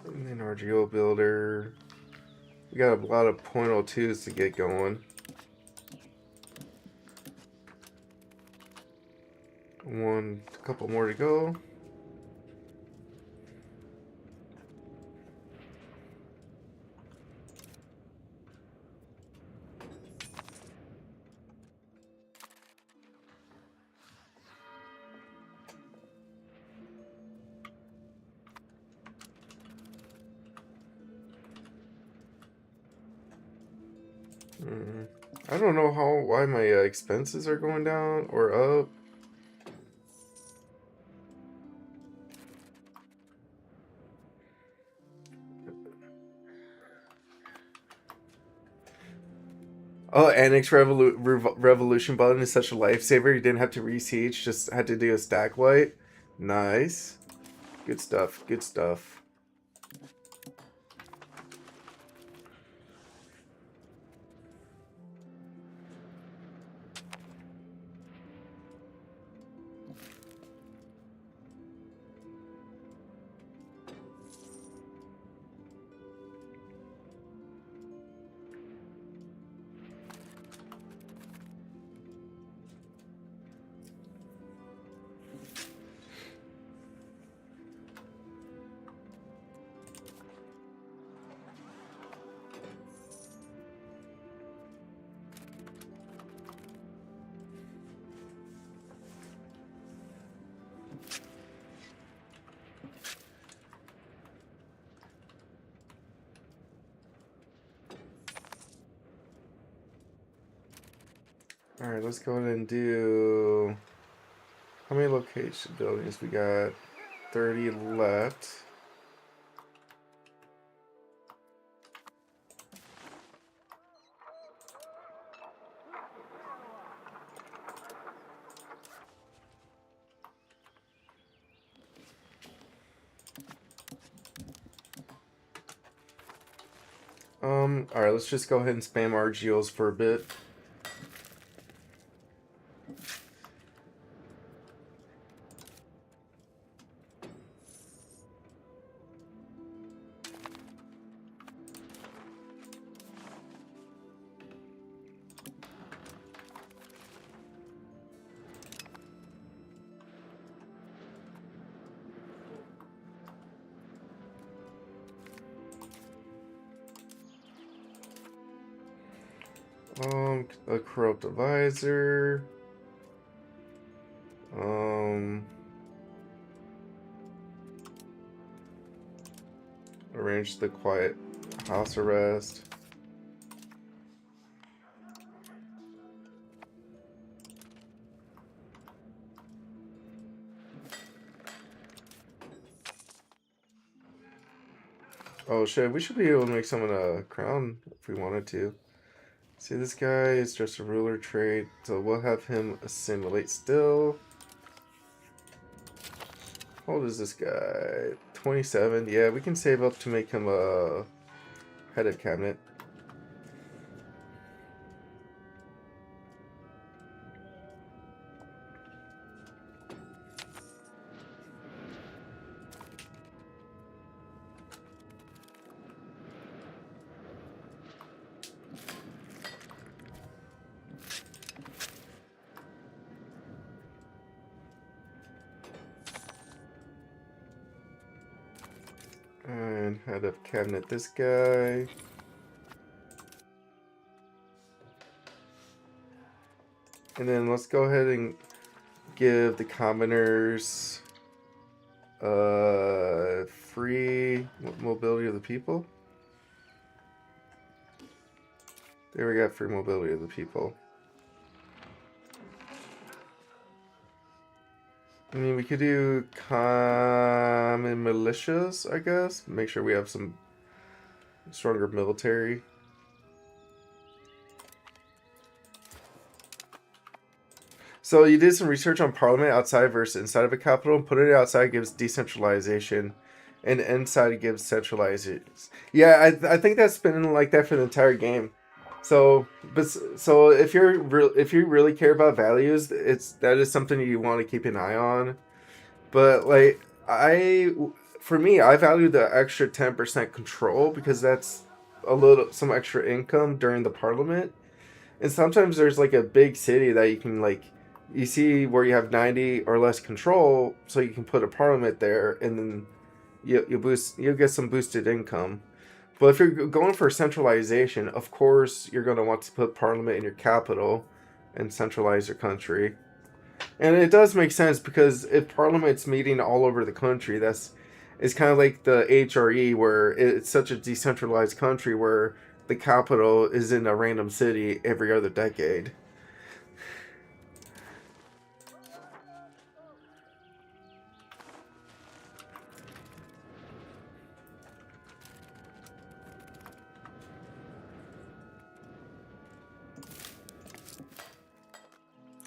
And then RGO builder. We got a lot of .02s to get going. A couple more to go. I don't know why my expenses are going down or up. Oh, Annex Revolution button is such a lifesaver. You didn't have to re-siege, just had to do a stack wipe. Nice. Good stuff, good stuff. Alright, let's go ahead and do... How many location buildings? We got 30 left. Alright, let's just go ahead and spam our geos for a bit. A corrupt advisor. Arrange the quiet house arrest. Oh shit, we should be able to make someone a crown if we wanted to. See, this guy is just a ruler trait, so we'll have him assimilate still. How old is this guy? 27. Yeah, we can save up to make him a head of cabinet. And head of cabinet this guy. And then let's go ahead and give the commoners free mobility of the people. There we got free mobility of the people. I mean, we could do common militias, I guess. Make sure we have some stronger military. So you did some research on parliament outside versus inside of a capital. Put it outside gives decentralization, and inside gives centralization. Yeah, I think that's been like that for the entire game. So, so if if you really care about values, that is something you want to keep an eye on. But like for me, I value the extra 10% control because that's some extra income during the parliament. And sometimes there's like a big city that you can like you see where you have 90 or less control, so you can put a parliament there, and then you get some boosted income. But if you're going for centralization, of course you're going to want to put parliament in your capital and centralize your country. And it does make sense because if parliament's meeting all over the country, it's kind of like the HRE where it's such a decentralized country where the capital is in a random city every other decade.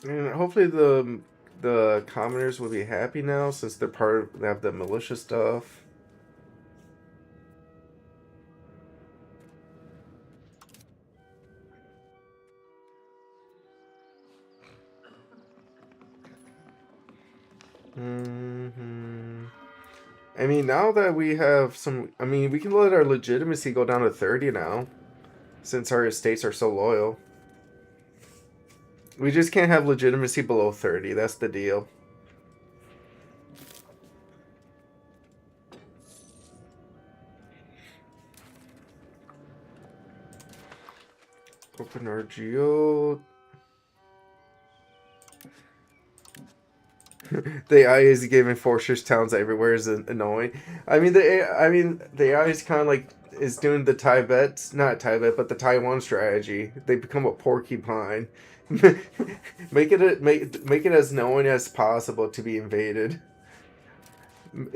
And hopefully the commoners will be happy now since they have the militia stuff. I mean, now that we have I mean, we can let our legitimacy go down to 30 now, since our estates are so loyal. We just can't have legitimacy below 30. That's the deal. Open RGO. The AI is giving fortress towns everywhere is annoying. The AI is kind of like is doing the not Tibet, but the Taiwan strategy. They become a porcupine. Make it as known as possible to be invaded.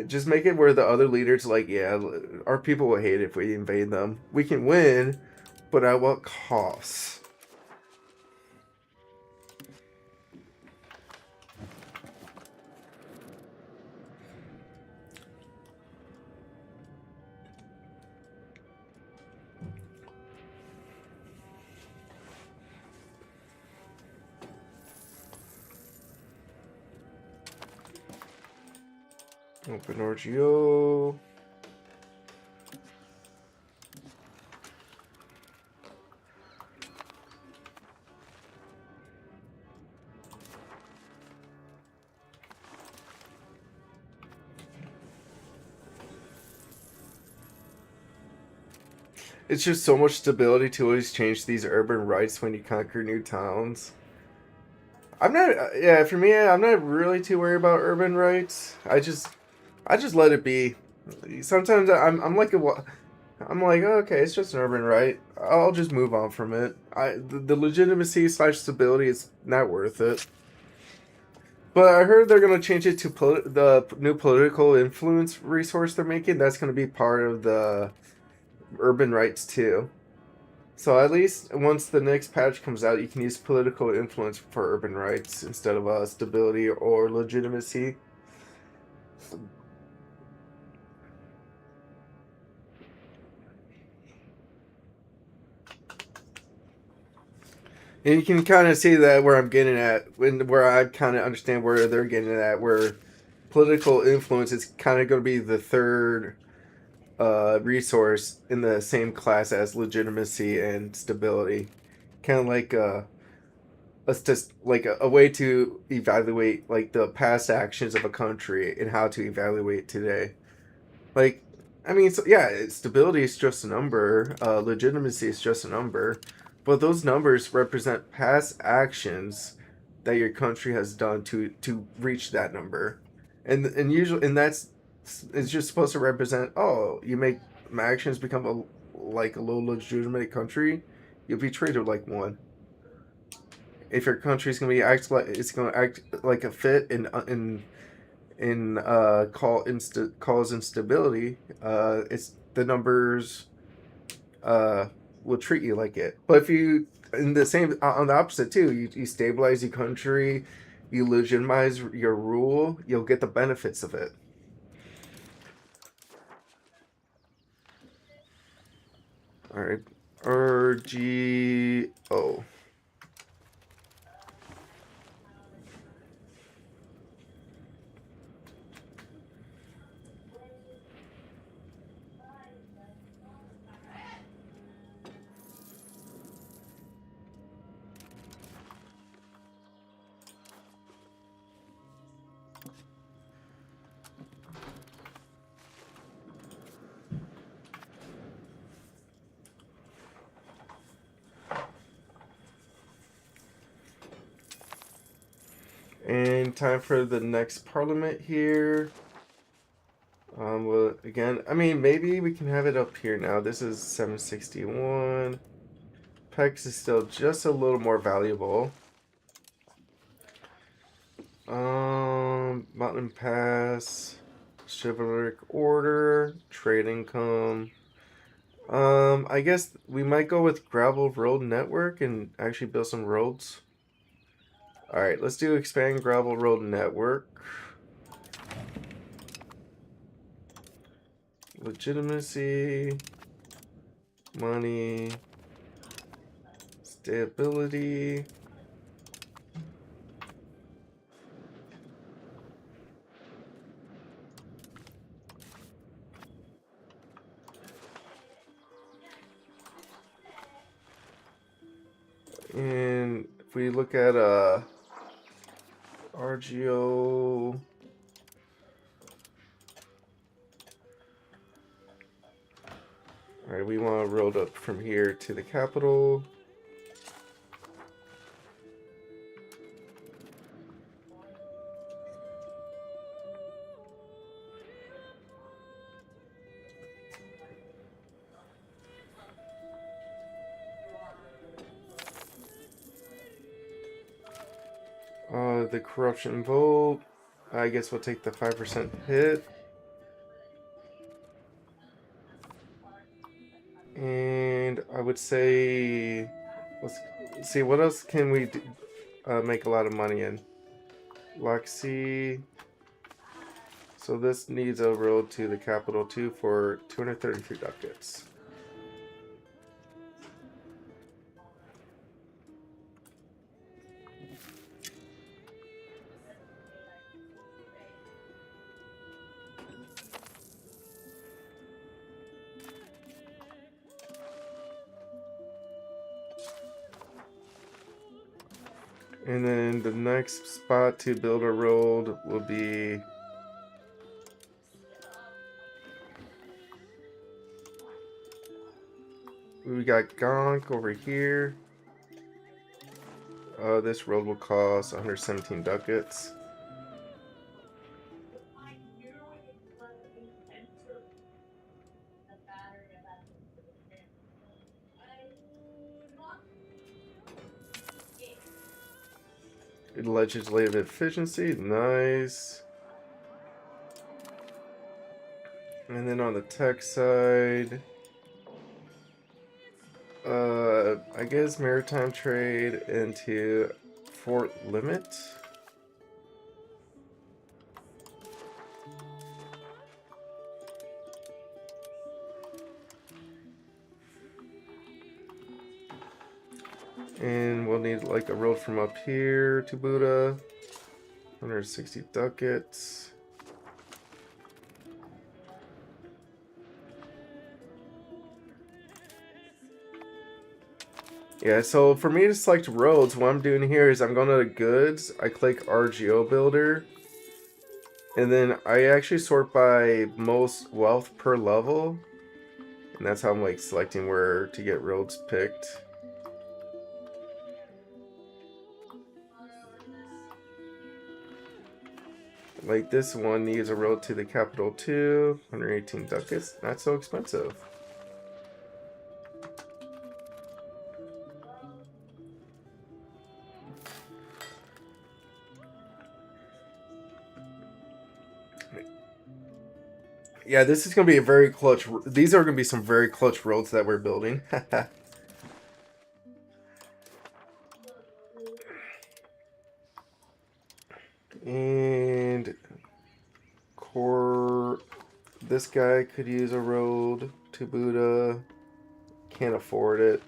Just make it where the other leaders like, yeah, our people will hate it if we invade them. We can win, but at what cost? Open RGO. It's just so much stability to always change these urban rights when you conquer new towns. I'm not, yeah, for me, I'm not really too worried about urban rights. I just let it be. Sometimes I'm like I'm like, oh, okay, it's just an urban right. I'll just move on from it. The legitimacy slash stability is not worth it. But I heard they're gonna change it to the new political influence resource they're making. That's gonna be part of the urban rights too. So at least once the next patch comes out, you can use political influence for urban rights instead of stability or legitimacy. And you can kind of see that where I'm getting at, where I kind of understand where they're getting at, where political influence is kind of going to be the third resource in the same class as legitimacy and stability. Kind of like just like a way to evaluate like the past actions of a country and how to evaluate today. Like, I mean, so, yeah, stability is just a number. Legitimacy is just a number, but those numbers represent past actions that your country has done to reach that number, and usually, and that's it's just supposed to represent. Oh, you make actions become a low legitimate country, you'll be treated like one. If your country's gonna be act like it's gonna act like a fit in cause instability, it's the numbers uh, will treat you like it. But if you in the same on the opposite too, you stabilize your country, you legitimize your rule, you'll get the benefits of it. All right, RGO. And time for the next parliament here. Well, again, I mean, maybe we can have it up here now. This is 761. Pex is still just a little more valuable. Mountain Pass, Chivalric Order, Trade Income. I guess we might go with Gravel Road Network and actually build some roads. Alright, let's do Expand Gravel Road Network. Legitimacy, money, stability. And if we look at RGO, alright, we want to road up from here to the capital. The corruption vote. I guess we'll take the 5% hit. And I would say, let's see, what else can we do, make a lot of money in? Loxy. So this needs a road to the capital too for 233 ducats. And then the next spot to build a road will be we got Gonk over here. This road will cost 117 ducats. Legislative efficiency, nice. And then on the tech side, I guess maritime trade into Fort Limit. And we'll need like a road from up here to Buddha. 160 ducats. Yeah, so for me to select roads, what I'm doing here is I'm going to goods, I click RGO builder, and then I actually sort by most wealth per level, and that's how I'm like selecting where to get roads picked. Like this one needs a road to the capital too, 118 ducats, not so expensive. Yeah, this is going to be a very clutch. These are going to be some very clutch roads that we're building. And core, this guy could use a road to Buddha. Can't afford it.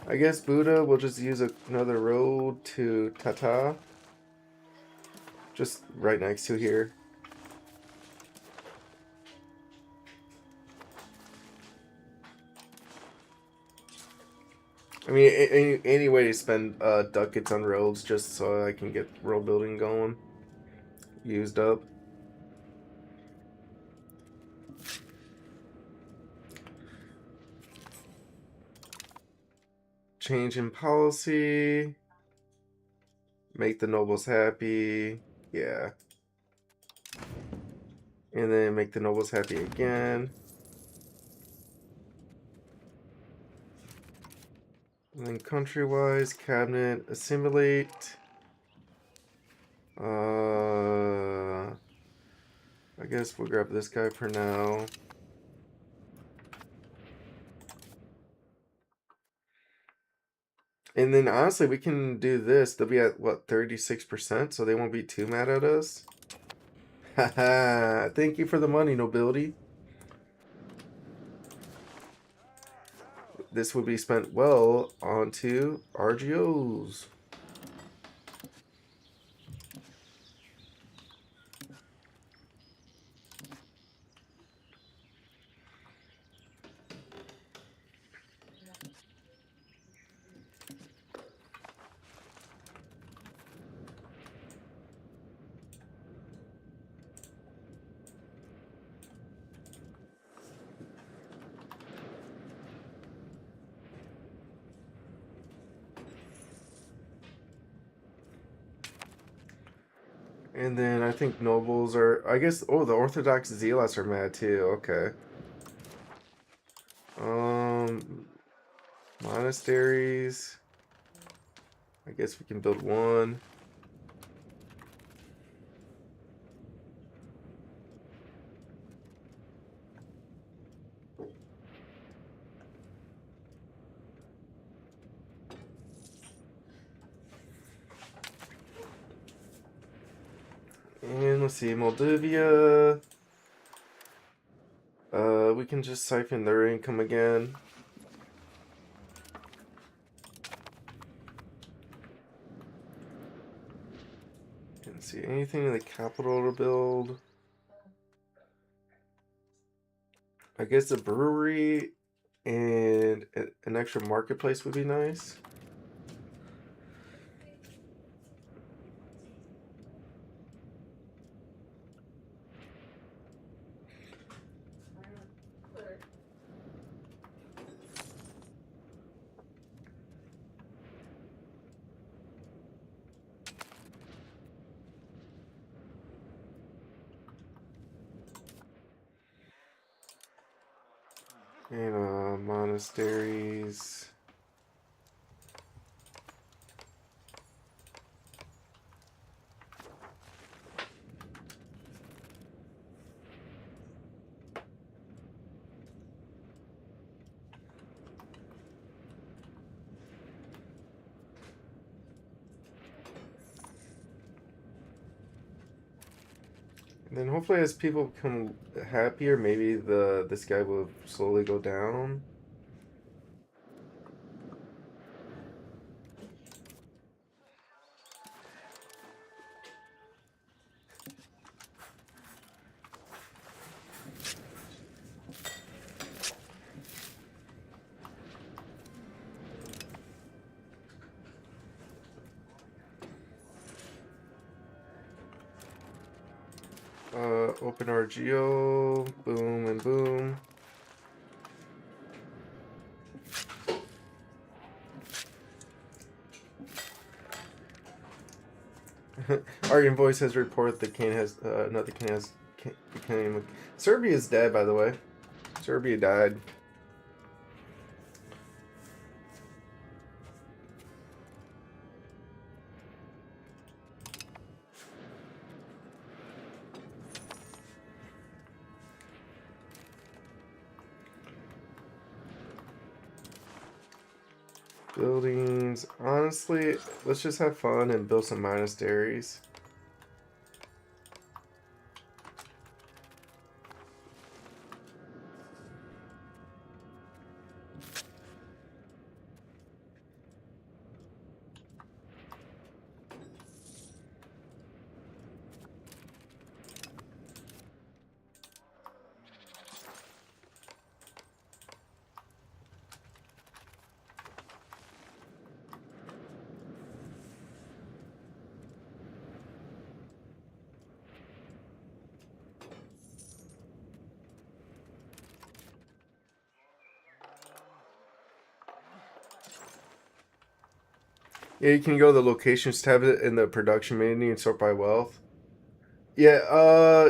I guess Buddha will just use another road to Tata. Just right next to here. I mean, any way to spend ducats on roads just so I can get road building going. Used up. Change in policy. Make the nobles happy. Yeah. And then make the nobles happy again. And then country-wise, cabinet, assimilate. I guess we'll grab this guy for now. And then honestly, we can do this. They'll be at what, 36%, so they won't be too mad at us. Haha, thank you for the money, nobility. This would be spent well onto RGOs. And then I think nobles are, I guess, oh, the Orthodox Zealots are mad too, okay. Monasteries. I guess we can build one. Let's see, Moldavia. We can just siphon their income again. Can't see anything in the capital to build. I guess a brewery and an extra marketplace would be nice. And monasteries. And then hopefully as people become happier, maybe this guy will slowly go down. Open RGO, boom and boom. Our invoice has reported the cane has another cane has became. Serbia is dead, by the way. Serbia died. Buildings. Honestly, let's just have fun and build some monasteries. Yeah, you can go to the locations tab in the production menu and sort by wealth. Yeah,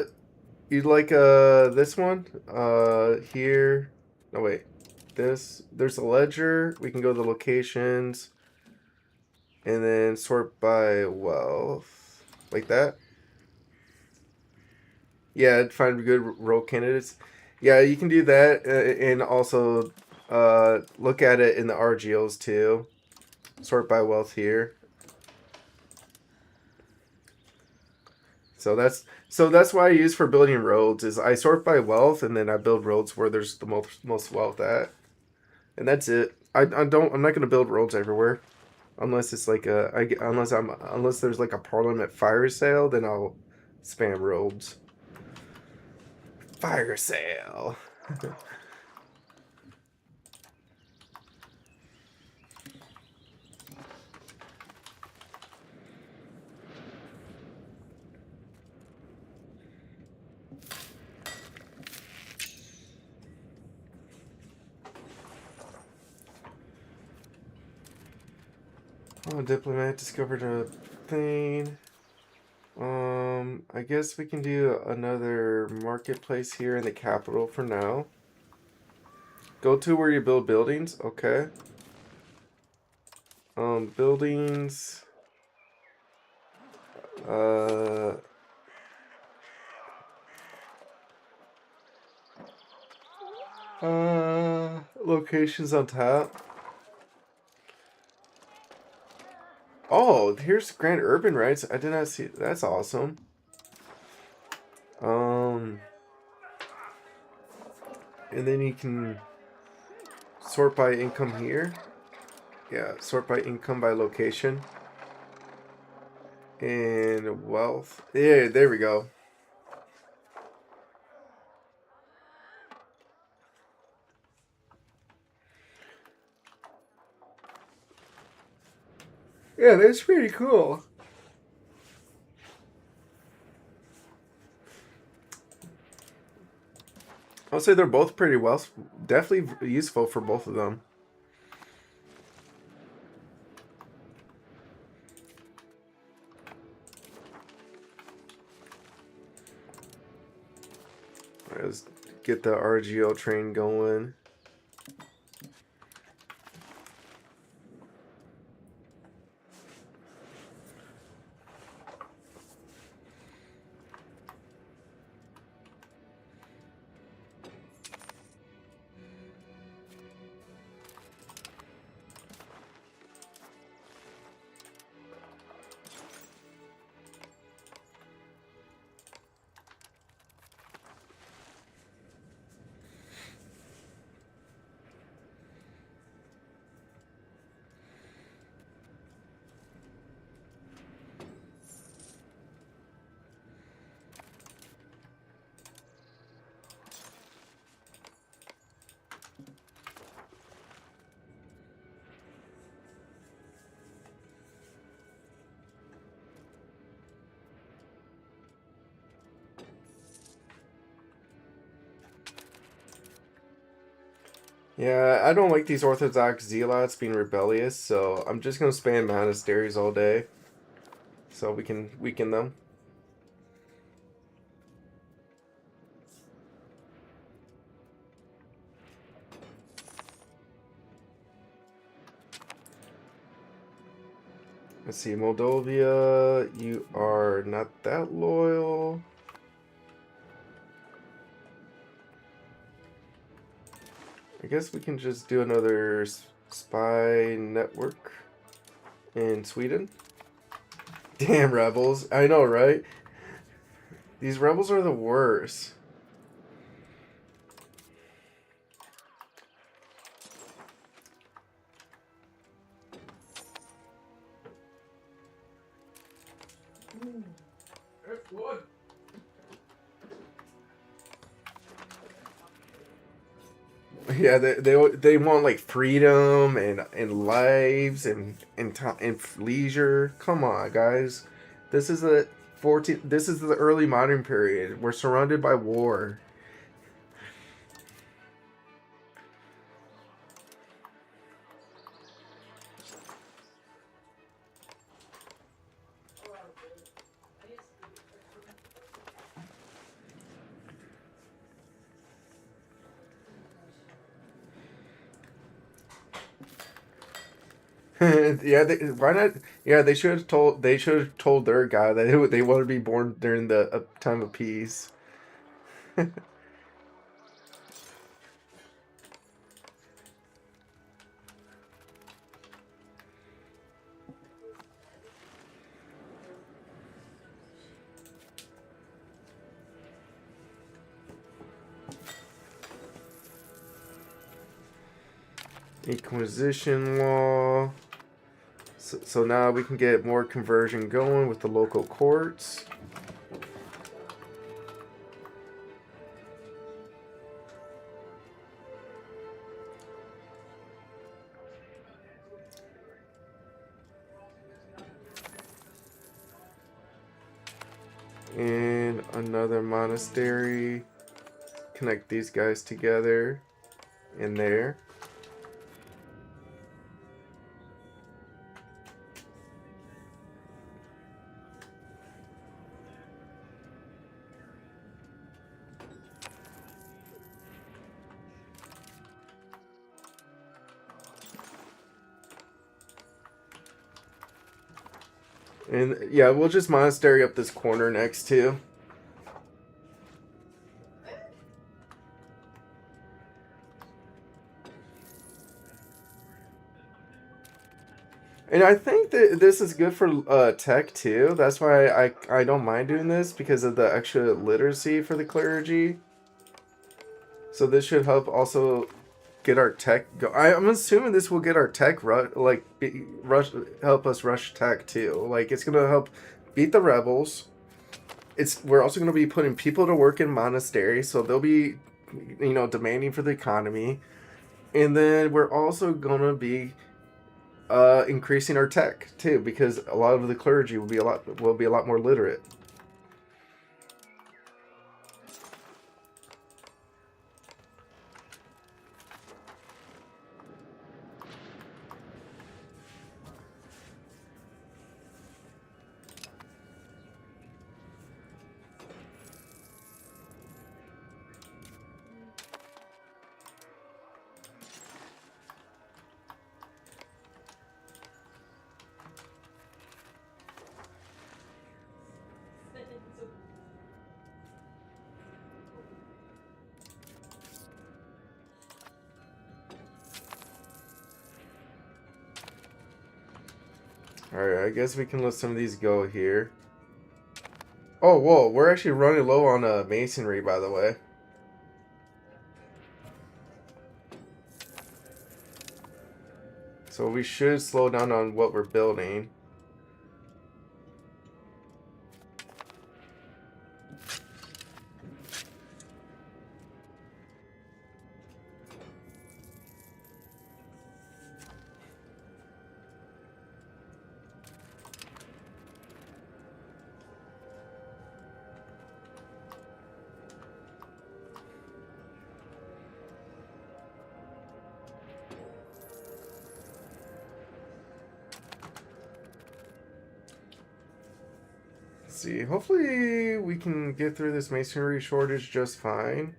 you'd like this one? Here. No wait. This there's a ledger. We can go to the locations and then sort by wealth. Like that. Yeah, find good role candidates. Yeah, you can do that and also look at it in the RGOs too. Sort by wealth here. So that's why I use for building roads is I sort by wealth and then I build roads where there's the most wealth at, and that's it. I'm not gonna build roads everywhere unless it's like unless there's like a Parliament fire sale, then I'll spam roads. Fire sale. Oh, diplomat discovered a thing. I guess we can do another marketplace here in the capital for now. Go to where you build buildings. Okay. Buildings. Uh, Locations on top. Oh, here's Grand Urban Rights. I did not see. That's awesome. Um, and then you can sort by income here. Yeah, sort by income by location. And wealth. Yeah, there we go. Yeah, that's pretty cool. I'll say they're both pretty well, definitely useful for both of them. Let's get the RGO train going. Yeah, I don't like these Orthodox zealots being rebellious, so I'm just gonna spam monasteries all day, so we can weaken them. Let's see, Moldovia, you are not that loyal. I guess we can just do another spy network in Sweden. Damn rebels. I know, right? These rebels are the worst. Yeah, they want like freedom and lives and time and leisure. Come on, guys. This is the 14. This is the early modern period. We're surrounded by war. Yeah, why not? Yeah, they should have told. They should have told their guy that they want to be born during the time of peace. Inquisition law. So now we can get more conversion going with the local courts. And another monastery. Connect these guys together in there. And yeah, we'll just monastery up this corner next too. And I think that this is good for tech too. That's why I don't mind doing this because of the extra literacy for the clergy. So this should help also get our tech go. I'm assuming this will get our tech rush help us rush tech too. Like it's gonna help beat the rebels. We're also gonna be putting people to work in monasteries, so they'll be demanding for the economy, and then we're also gonna be increasing our tech too because a lot of the clergy will be a lot more literate. All right, I guess we can let some of these go here. Oh, whoa, we're actually running low on masonry, by the way. So we should slow down on what we're building. Let's see, hopefully we can get through this masonry shortage just fine.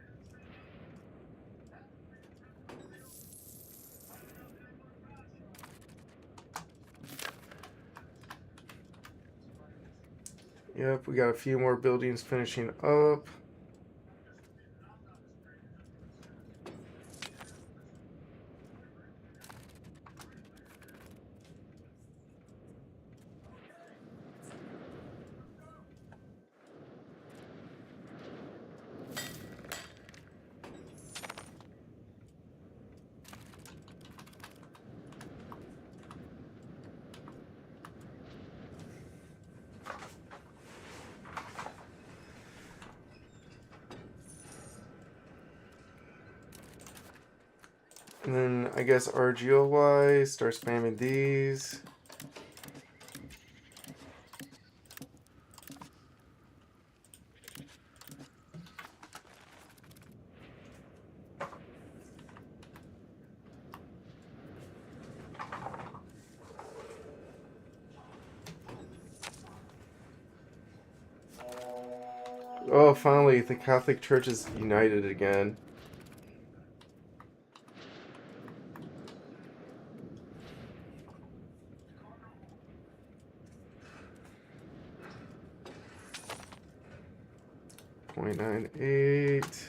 Yep, we got a few more buildings finishing up. And then I guess RGO wise, start spamming these. Oh, finally, the Catholic Church is united again. .98.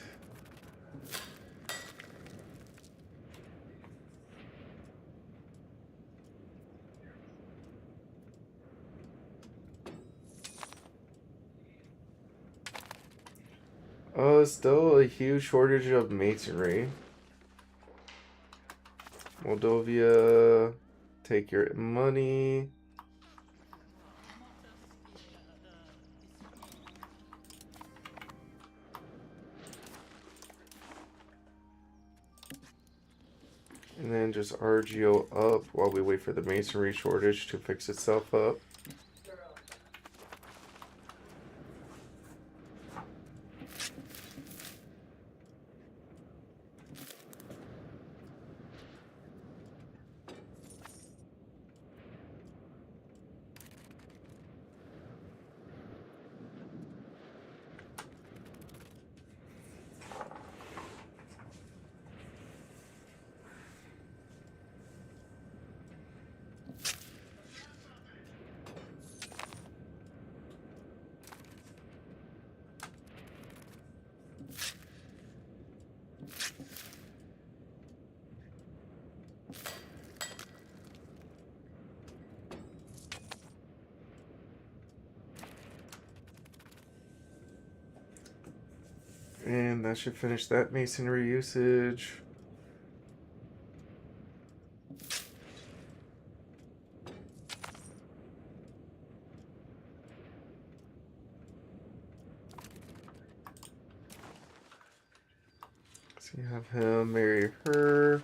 Oh, still a huge shortage of masonry. Moldovia, take your money. And then just RGO up while we wait for the masonry shortage to fix itself up. And that should finish that masonry usage. So you have him marry her.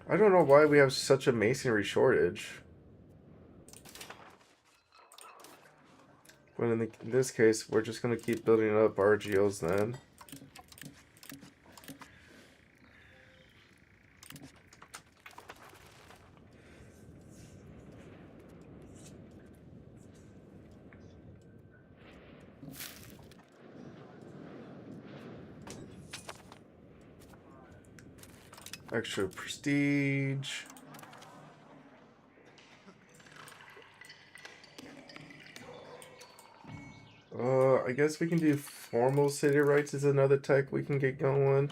I don't know why we have such a masonry shortage. But in this case, we're just going to keep building up RGOs then. Extra prestige. I guess we can do formal city rights as another tech we can get going.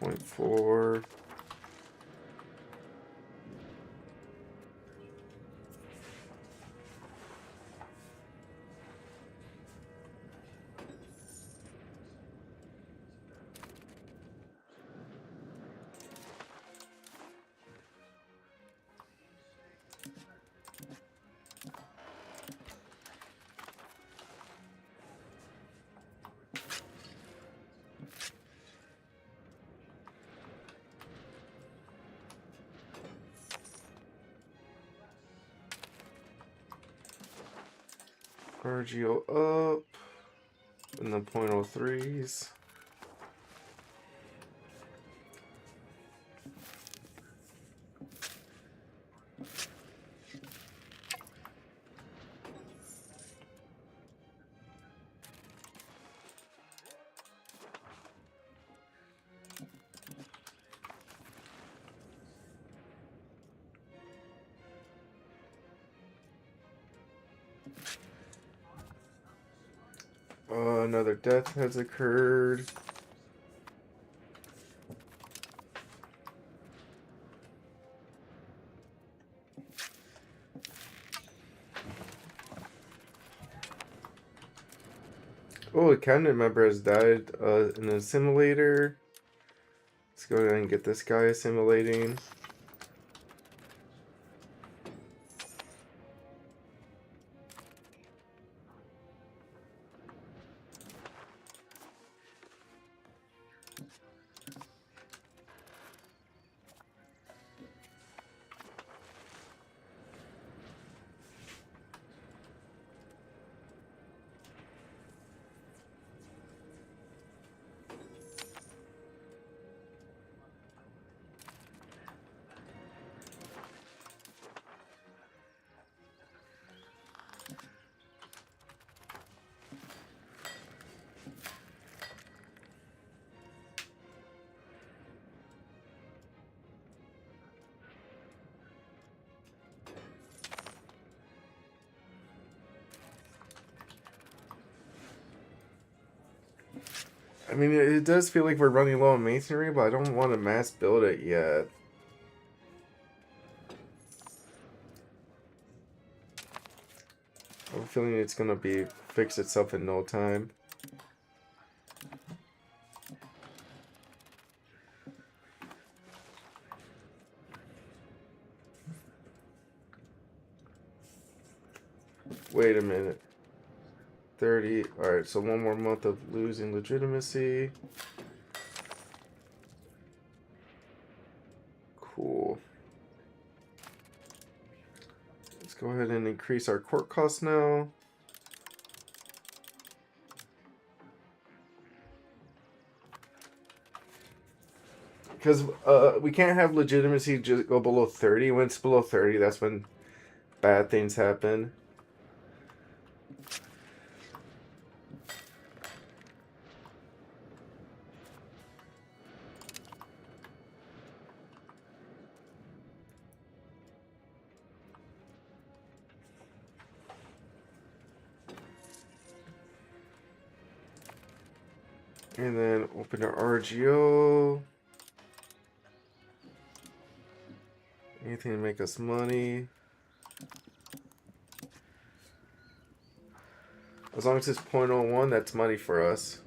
Point 4. RGO up. And the .03s. Another death has occurred. Oh, a cabinet member has died in an assimilator. Let's go ahead and get this guy assimilating. I mean, it does feel like we're running low on masonry, but I don't want to mass build it yet. I have a feeling it's gonna fix itself in no time. Wait a minute. 30. Alright, so one more month of losing legitimacy. Cool. Let's go ahead and increase our court costs now. Because we can't have legitimacy just go below 30. When it's below 30, that's when bad things happen. And then open our RGO. Anything to make us money. As long as it's 0.01, that's money for us.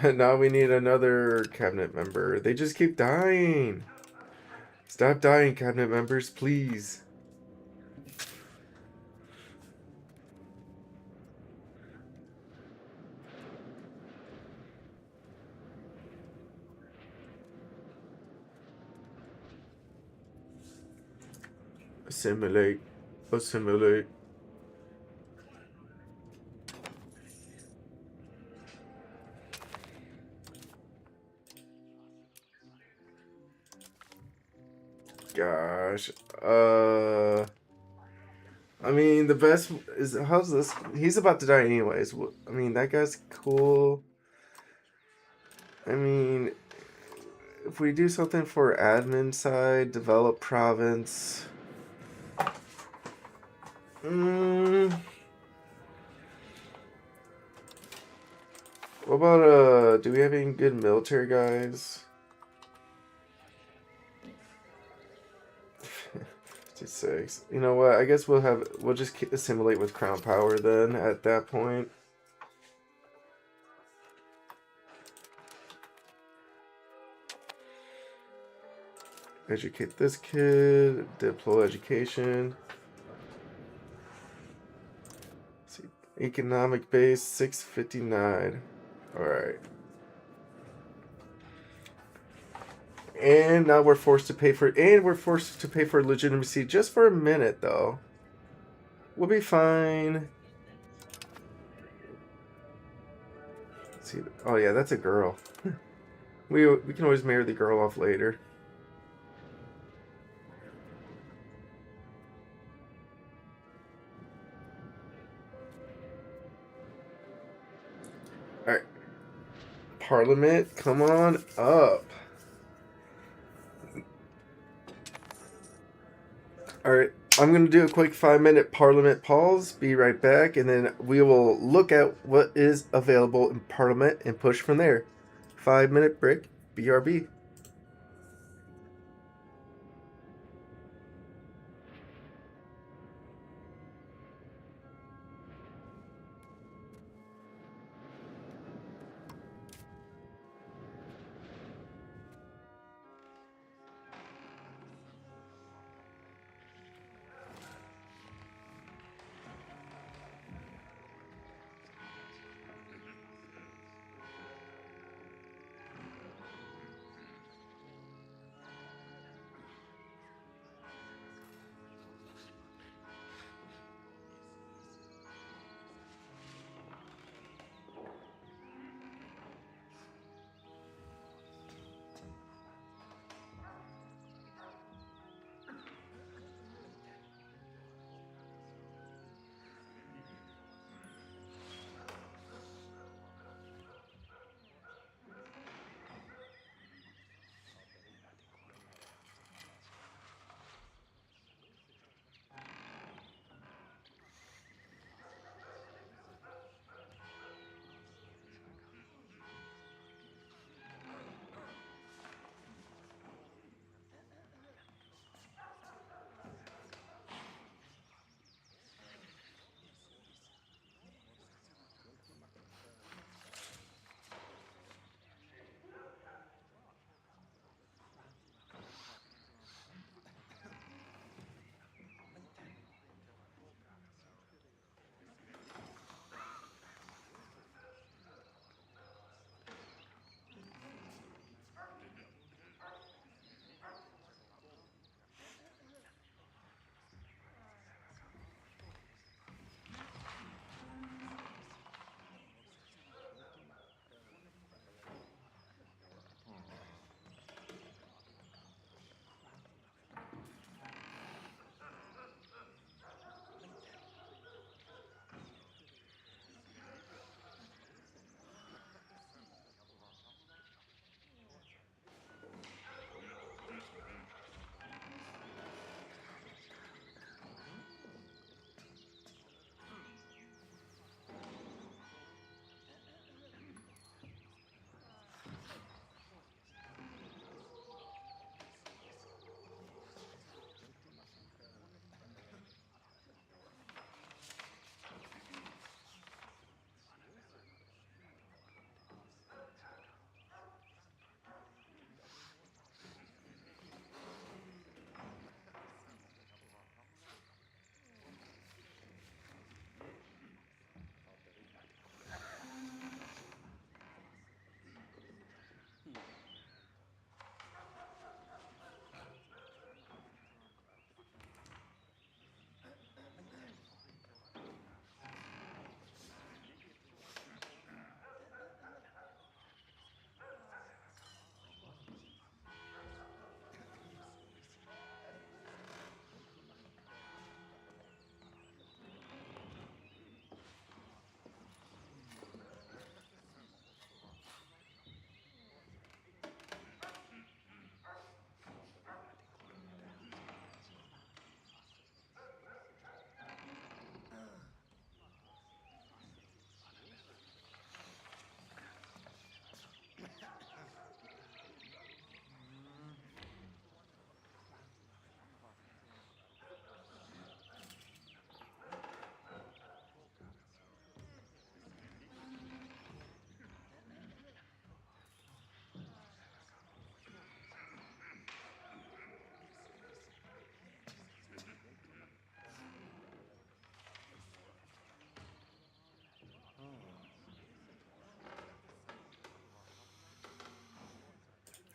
Now we need another cabinet member. They just keep dying. Stop dying, cabinet members, please. Assimilate. Assimilate. Gosh. I mean, the best is... How's this? He's about to die anyways. I mean, that guy's cool. I mean... If we do something for admin side, develop province... What about, do we have any good military guys? 56. You know what? I guess we'll just assimilate with Crown Power then at that point. Educate this kid. Deploy education. Let's see. Economic base 659. Alright. And now we're forced to pay for legitimacy just for a minute though. We'll be fine. Let's see. Oh yeah, that's a girl. we can always marry the girl off later. Alright. Parliament, come on up. Alright, I'm going to do a quick 5-minute Parliament pause, be right back, and then we will look at what is available in Parliament and push from there. 5-minute break, BRB.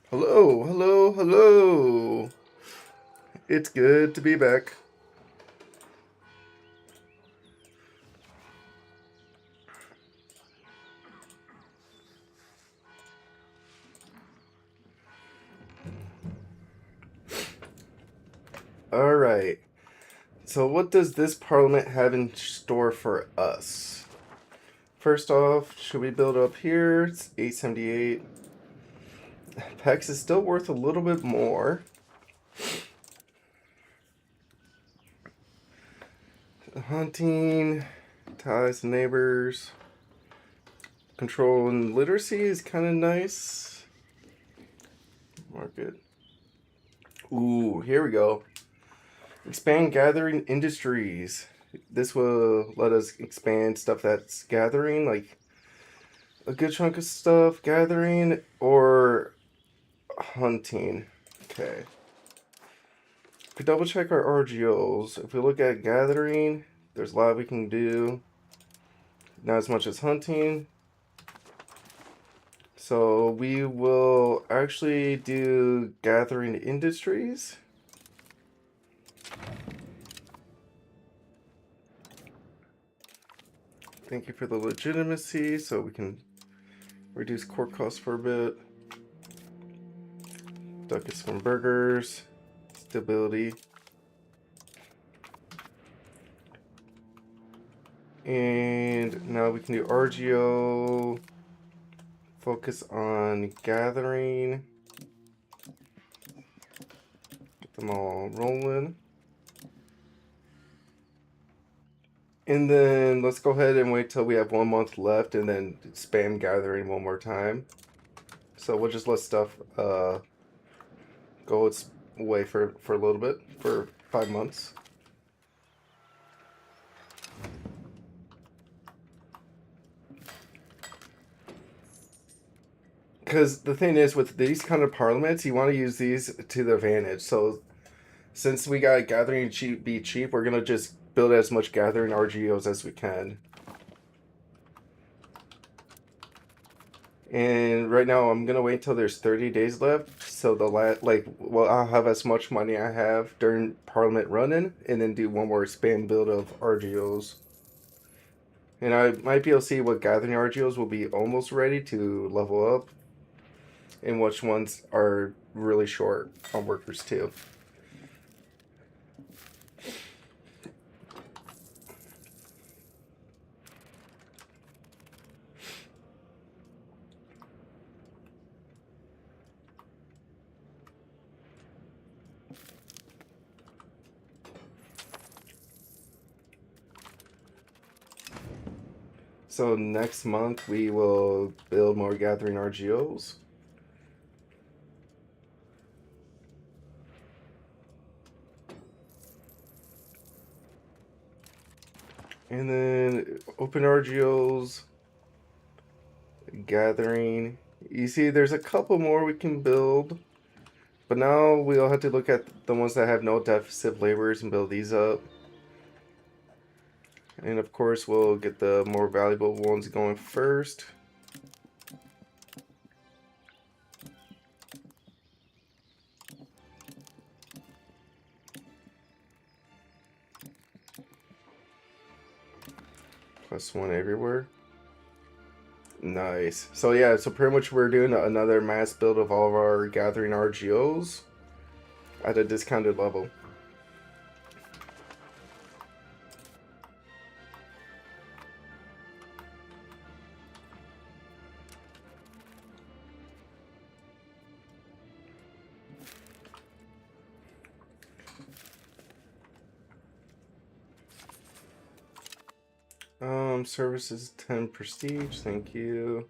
Hello, hello, hello. It's good to be back. All right. So, what does this parliament have in store for us? First off, should we build up here? It's 878. Pex is still worth a little bit more. Hunting, ties to neighbors, control and literacy is kind of nice. Market. Ooh, here we go. Expand gathering industries. This will let us expand stuff that's gathering, like a good chunk of stuff gathering or hunting. Okay. If we double check our RGOs, if we look at gathering, there's a lot we can do. Not as much as hunting. So we will actually do gathering industries. Thank you for the legitimacy, so we can reduce core costs for a bit. Duck is from burgers. Stability. And now we can do RGO. Focus on gathering. Get them all rolling. And then let's go ahead and wait till we have 1 month left and then spam gathering one more time. So we'll just let stuff go its way for a little bit, for 5 months. Because the thing is, with these kind of parliaments, you want to use these to the advantage. So since we got gathering cheap be cheap, we're gonna just build as much gathering RGOs as we can. And right now, I'm gonna wait till there's 30 days left, so I'll have as much money I have during Parliament running, and then do one more spam build of RGOs. And I might be able to see what gathering RGOs will be almost ready to level up, and which ones are really short on workers too. So next month we will build more gathering RGOs. And then open RGOs, gathering. You see, there's a couple more we can build. But now we'll have to look at the ones that have no deficit laborers and build these up. And of course, we'll get the more valuable ones going first. +1 everywhere. Nice. So yeah, so pretty much we're doing another mass build of all of our gathering RGOs at a discounted level. Services 10 prestige, thank you.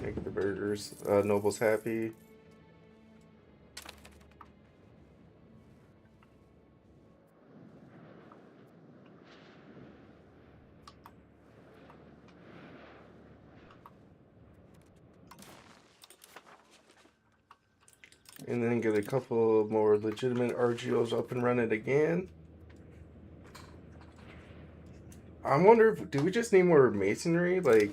Make the burgers. Noble's happy. And then get a couple more legitimate RGOs up and running again. I wonder if, do we just need more masonry? Like,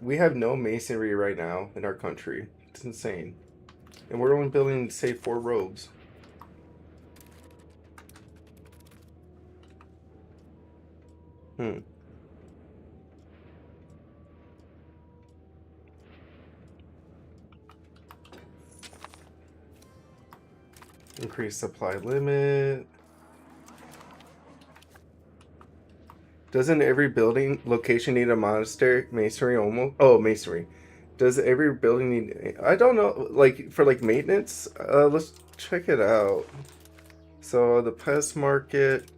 we have no masonry right now in our country. It's insane. And we're only building, say, 4 rows. Increase supply limit. Doesn't every building location need a monastery? Masonry almost? Oh, masonry. Does every building need... I don't know. Like, for, like, maintenance? Let's check it out. So, the pest market...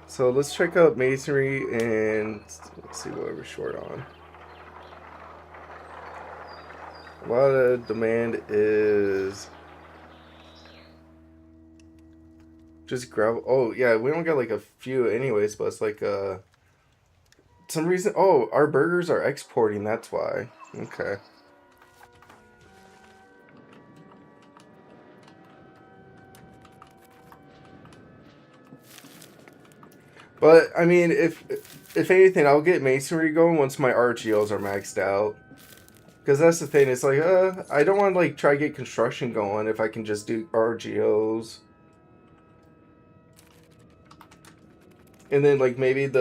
So, let's check out masonry and... Let's see what we're short on. A lot of demand is... Just gravel. Oh, yeah, we don't got, like, a few anyways, but it's like, some reason... Oh, our burgers are exporting, that's why. Okay. But I mean, if anything, I'll get masonry going once my RGOs are maxed out. Because that's the thing. It's like, I don't want to like try to get construction going if I can just do RGOs. And then like maybe and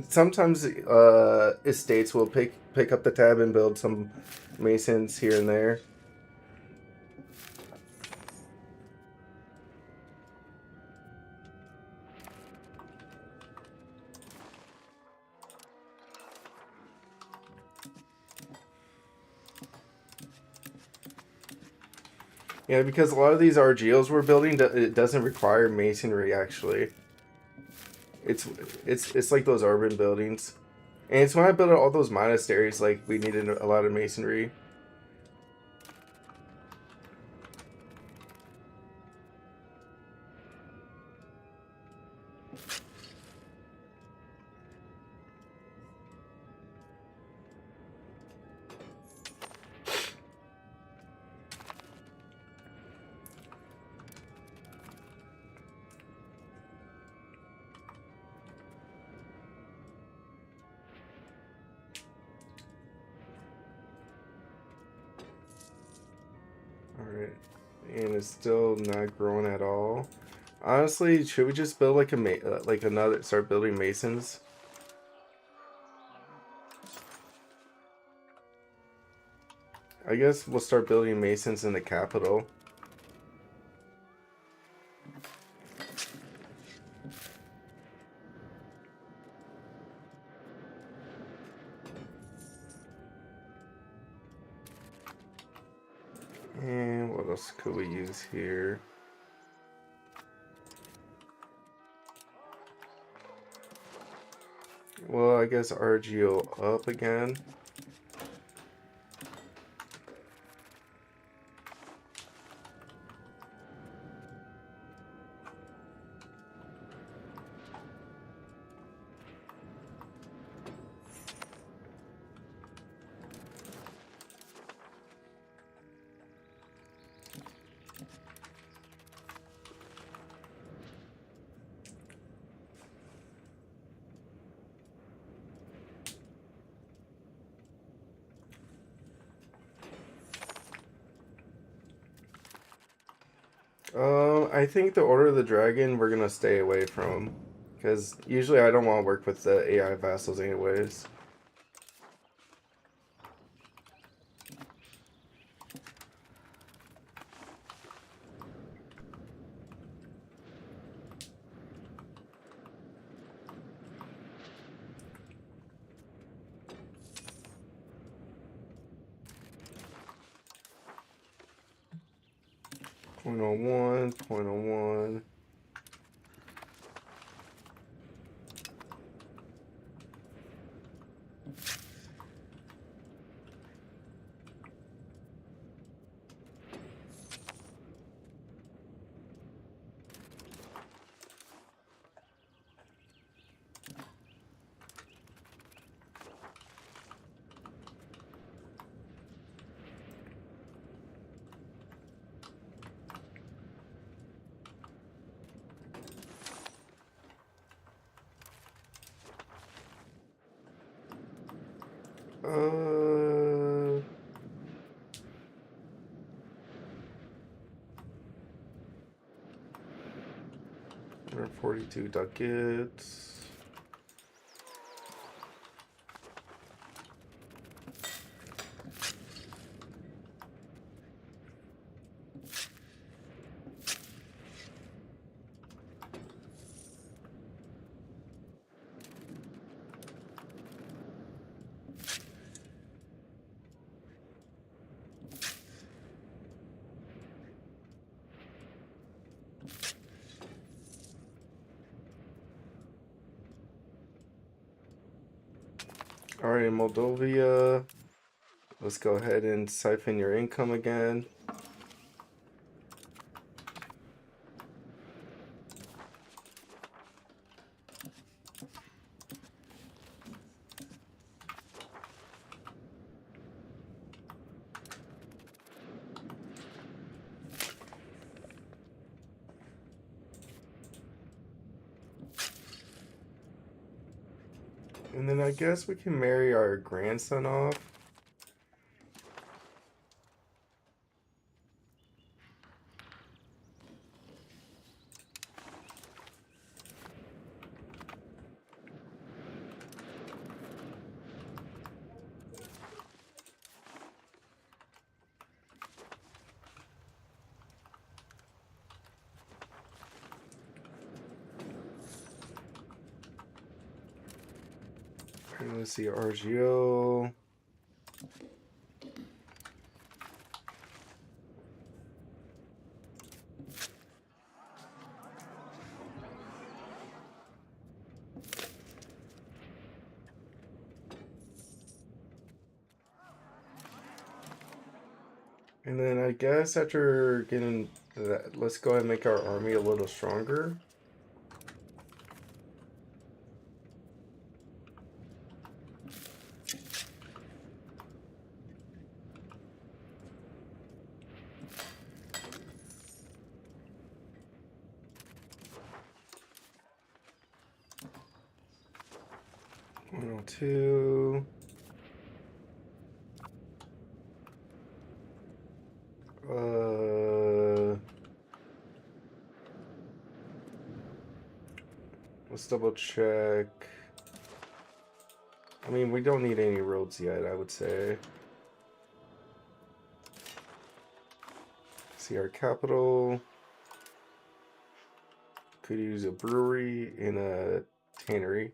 sometimes estates will pick up the tab and build some masons here and there. Yeah, because a lot of these RGOs we're building, it doesn't require masonry actually. It's like those urban buildings. And it's when I built all those monasteries, like, we needed a lot of masonry. Alright. And it's still not growing at all. Honestly, should we just build like start building masons? I guess we'll start building masons in the capital. And what else could we use here? Well, I guess RGO up again. I think the Order of the Dragon we're gonna stay away from. Because usually I don't want to work with the AI vassals anyways. Point on one, point on one. Uh, 142 ducats. All right, Moldova. Let's go ahead and siphon your income again. And then I guess we can marry our grandson off. And let's see, RGO. And then I guess after getting that, let's go ahead and make our army a little stronger. Two. Let's double check. I mean, we don't need any roads yet, I would say. See our capital. Could use a brewery and a tannery.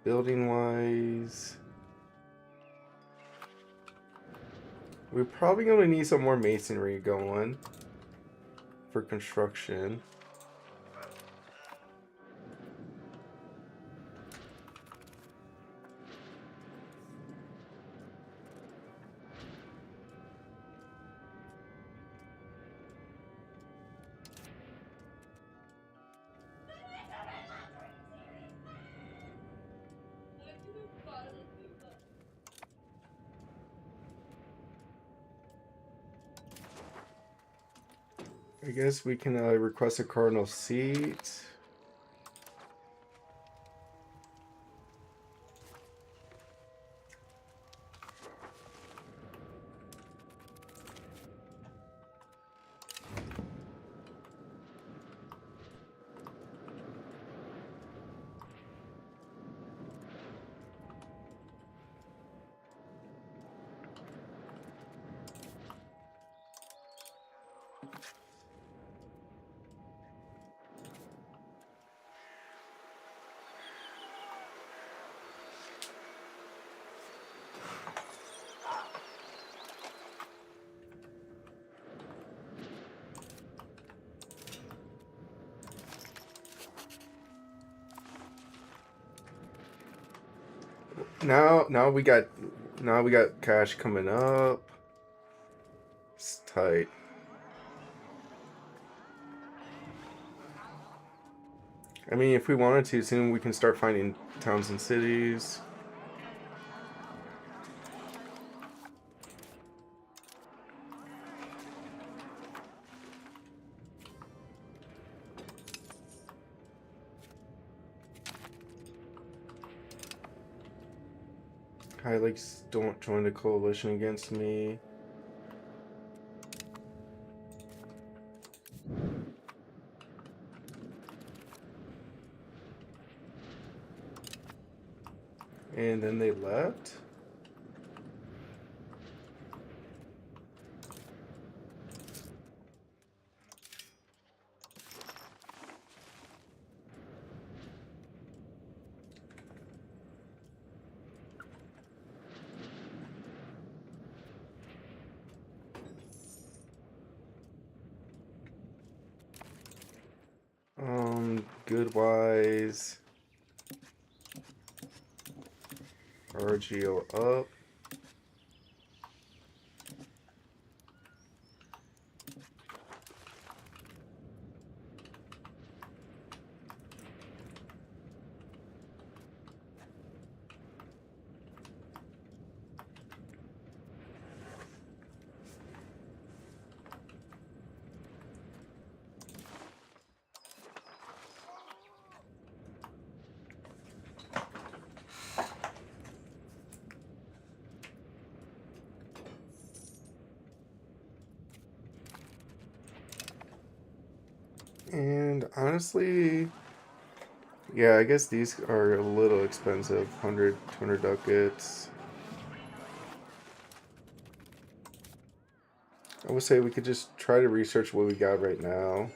Building wise, we're probably gonna need some more masonry going for construction. I guess we can request a cardinal seat. Now we got cash coming up. It's tight. I mean, if we wanted to, soon we can start finding towns and cities. Highlights don't join the coalition against me. And then they left. Good wise. RGO up. And honestly, yeah, I guess these are a little expensive. 100, 200 ducats. I would say we could just try to research what we got right now.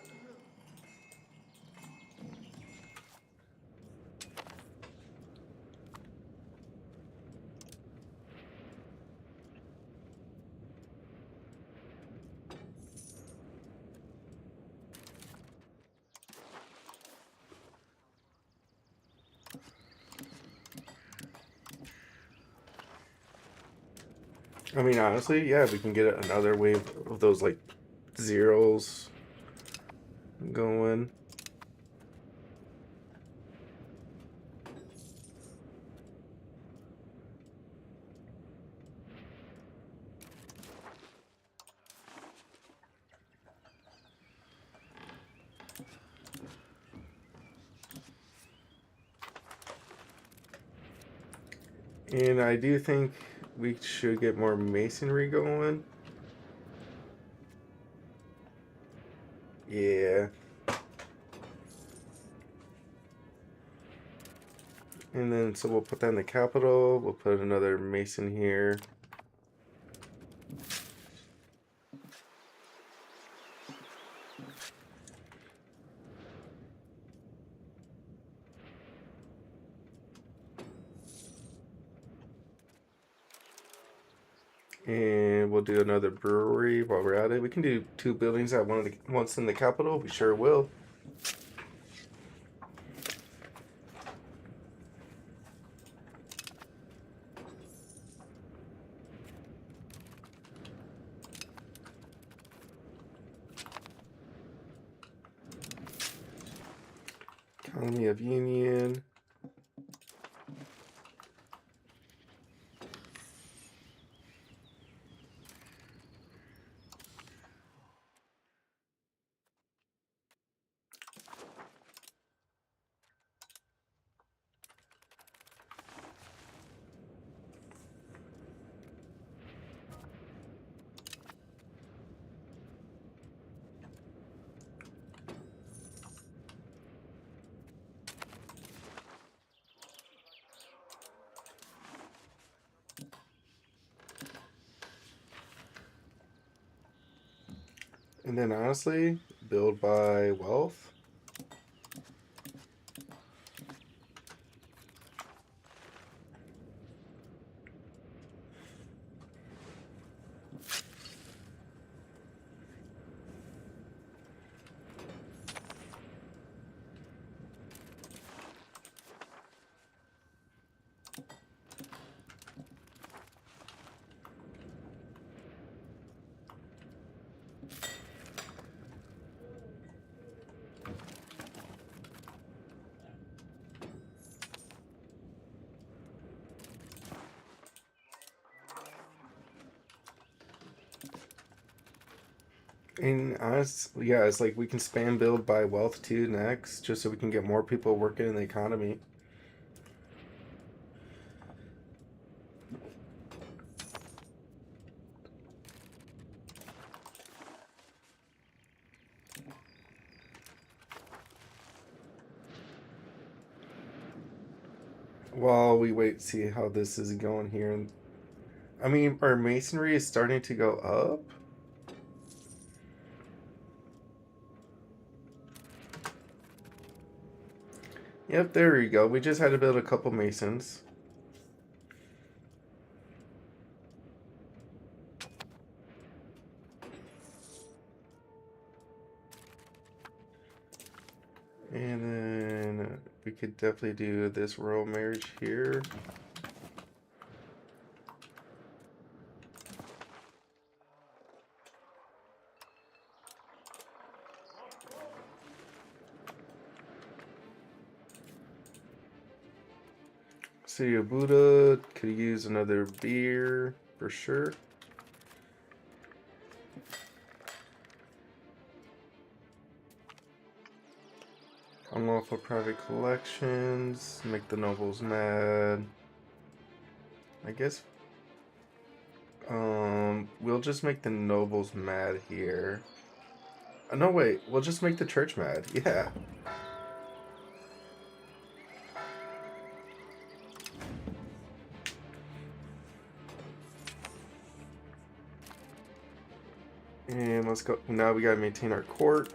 I mean, honestly, yeah, we can get another wave of those like zeros going. And I do think we should get more masonry going. Yeah. And then, so we'll put that in the capital. We'll put another mason here. And we'll do another brewery while we're at it. We can do 2 buildings at once in the capital. We sure will. Economy of Union. And then honestly, build by wealth. And honestly, yeah, it's like we can spam build by wealth too next, just so we can get more people working in the economy. While we wait, see how this is going here. And I mean, our masonry is starting to go up. Yep, there we go. We just had to build a couple masons. And then we could definitely do this royal marriage here. City of Buddha could use another beer for sure. Unlawful private collections. Make the nobles mad. I guess we'll just make the nobles mad here. No, wait. We'll just make the church mad. Yeah. And let's go. Now we gotta maintain our court.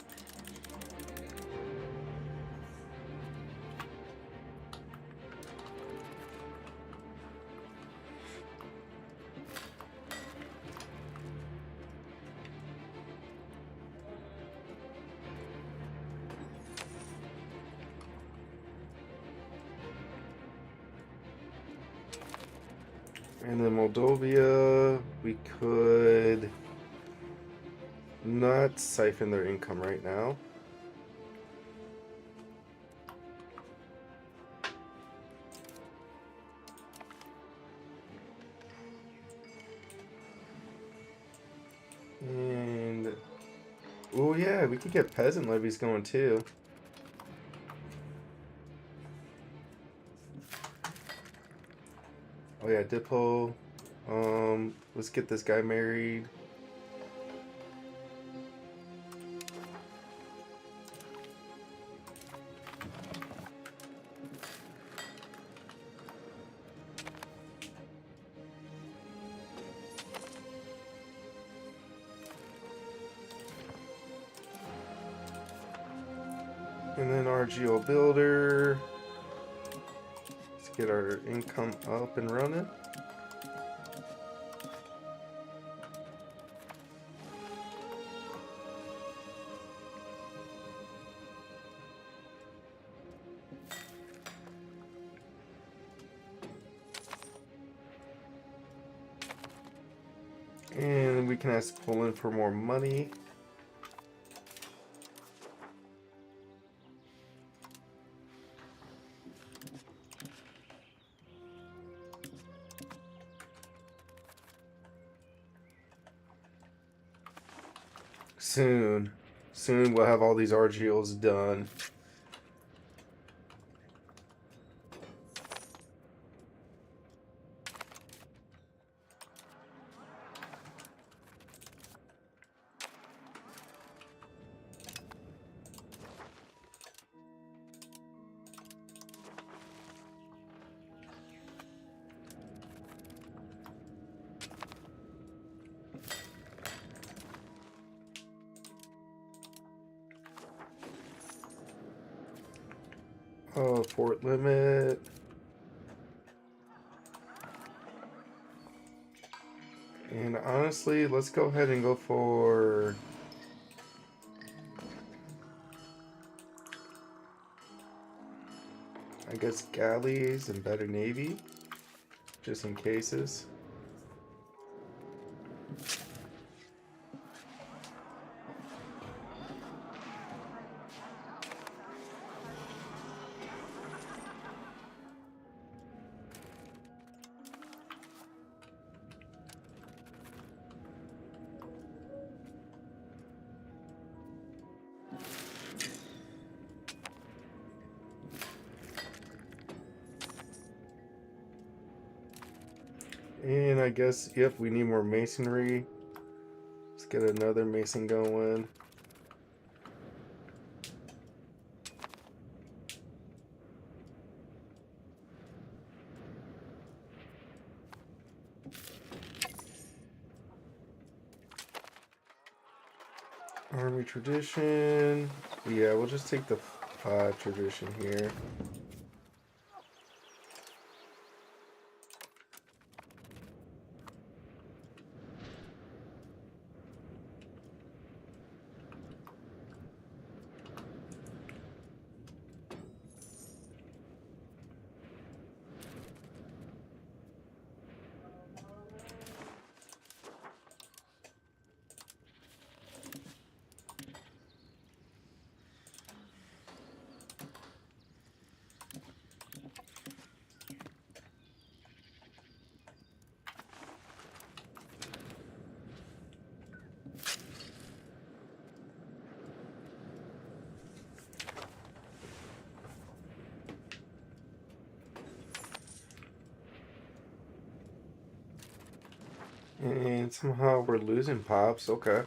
And then Moldovia, we could not siphon their income right now. And oh yeah, we could get peasant levies going too. Oh yeah, Dippo. Let's get this guy married. And then RGO builder. Let's get our income up and running. And we can ask Poland for more money. Soon. Soon we'll have all these RGOs done. Oh, port limit. And honestly, let's go ahead and go for... I guess galleys and better navy. Just in cases. And I guess, yep, we need more masonry. Let's get another mason going. Army tradition. Yeah, we'll just take the 5 tradition here. And somehow we're losing pops. Okay.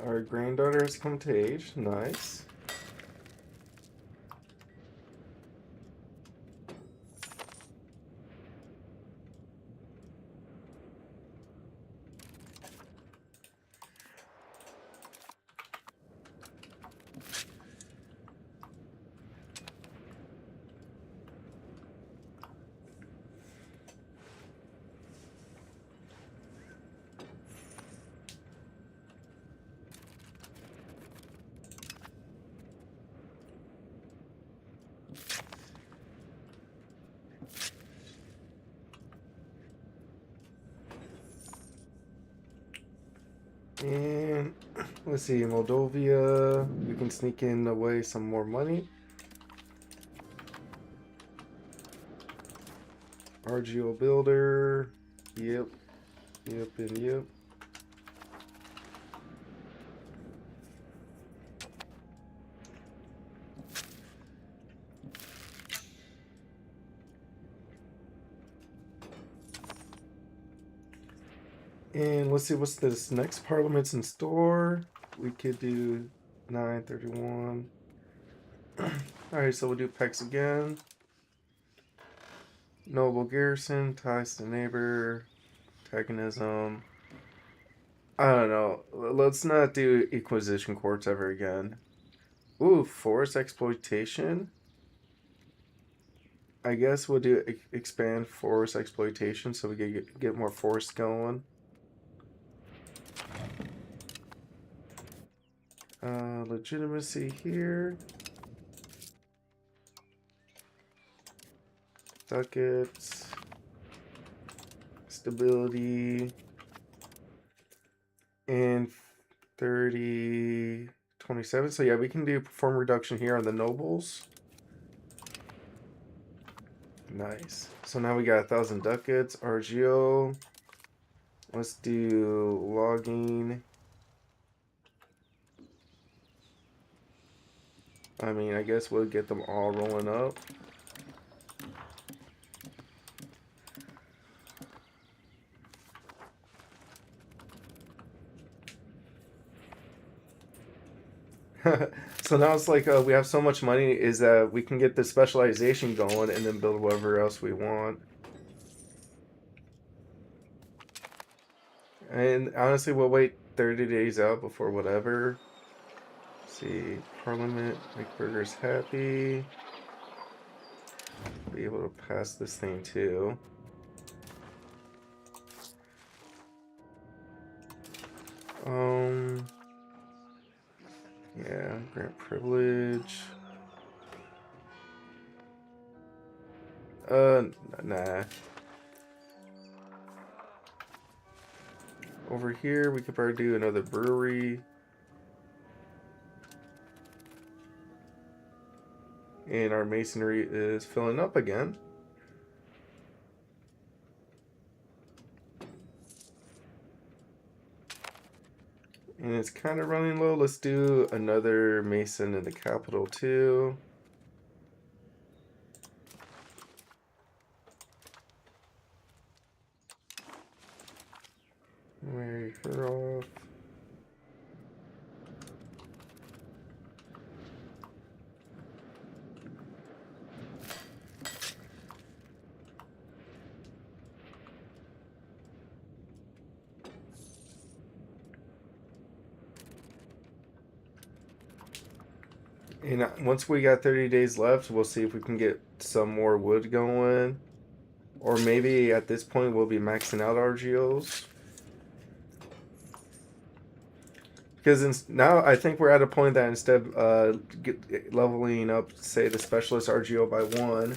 Our granddaughter has come to age. Nice. And let's see, Moldovia. We can sneak in away some more money. RGO builder. Yep. Yep and yep. And let's see what's this next parliament's in store. We could do 931. Alright, so we'll do Pex again. Noble garrison, ties to neighbor, antagonism. I don't know. Let's not do Inquisition courts ever again. Ooh, forest exploitation. I guess we'll do expand forest exploitation so we can get more forest going. Legitimacy here. Ducats. Stability. And 30, 27. So yeah, we can do perform reduction here on the nobles. Nice. So now we got 1,000 ducats. RGO. Let's do logging. I mean, I guess we'll get them all rolling up. So now it's like we have so much money is that we can get the specialization going and then build whatever else we want. And honestly, we'll wait 30 days out before whatever. Let's see, Parliament, make burgers happy. Be able to pass this thing too. Um, yeah, grant privilege. Nah. Over here, we could probably do another brewery. And our masonry is filling up again. And it's kind of running low. Let's do another mason in the capital too. Marry her off. And once we got 30 days left, we'll see if we can get some more wood going. Or maybe at this point we'll be maxing out our geos. Because now I think we're at a point that instead of leveling up, say, the specialist RGO by 1,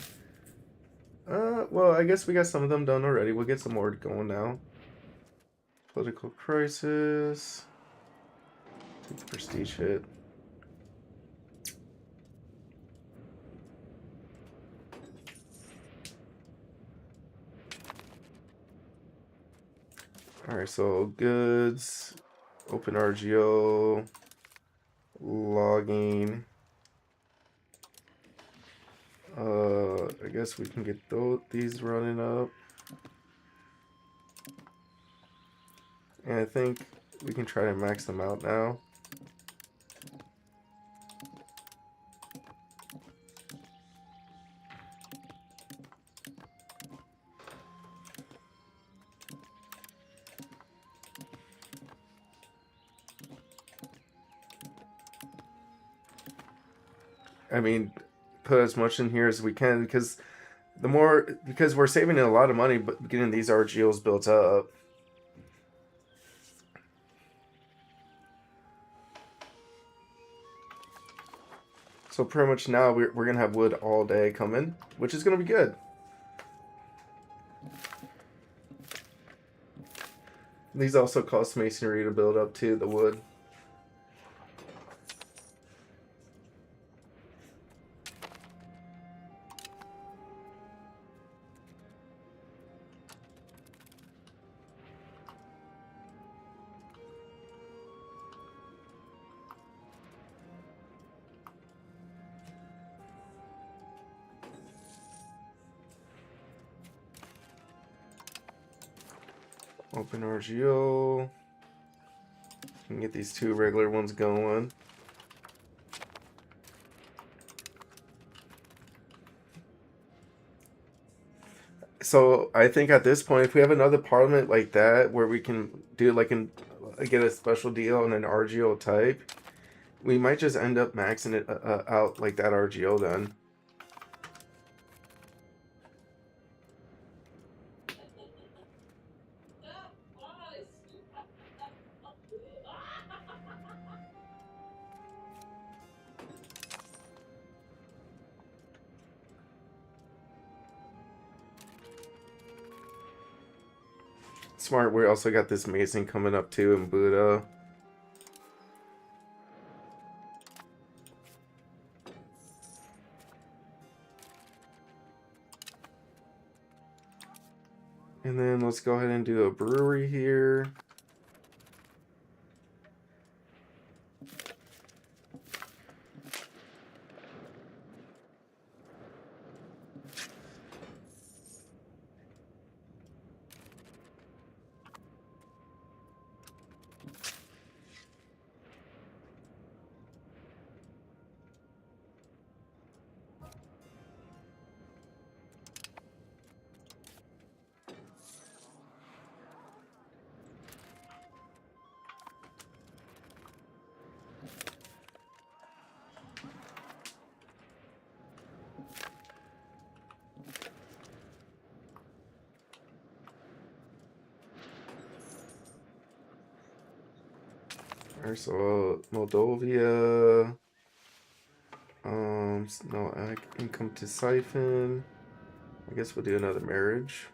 well, I guess we got some of them done already. We'll get some more going now. Political crisis. Take the prestige hit. Alright, so goods, open RGO, logging. I guess we can get these running up. And I think we can try to max them out now. I mean, put as much in here as we can because we're saving a lot of money but getting these RGOs built up. So pretty much now we're going to have wood all day coming, which is going to be good. These also cost masonry to build up too, the wood. Open RGO. Can get these 2 regular ones going. So I think at this point, if we have another parliament like that, where we can do get a special deal on an RGO type, we might just end up maxing it out like that RGO then. Smart. We also got this mason coming up too in Buddha. And then let's go ahead and do a brewery here. Alright, so Moldovia. No income to siphon. I guess we'll do another marriage.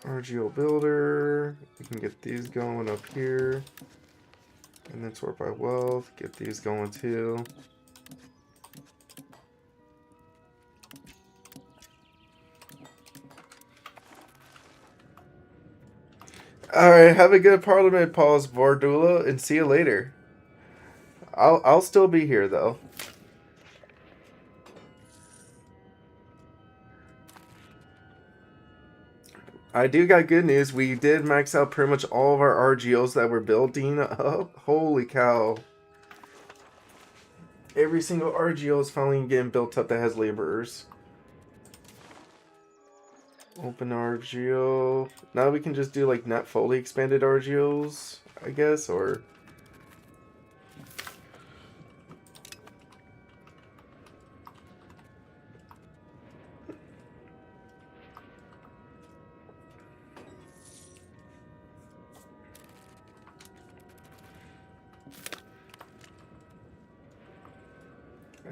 RGO builder. We can get these going up here. And then sort by wealth. Get these going too. Alright, have a good parliament pause, Vordula, and see you later. I'll still be here though. I do got good news. We did max out pretty much all of our RGOs that we're building up. Holy cow. Every single RGO is finally getting built up that has laborers. Open RGO. Now we can just do like not fully expanded RGOs, I guess, or...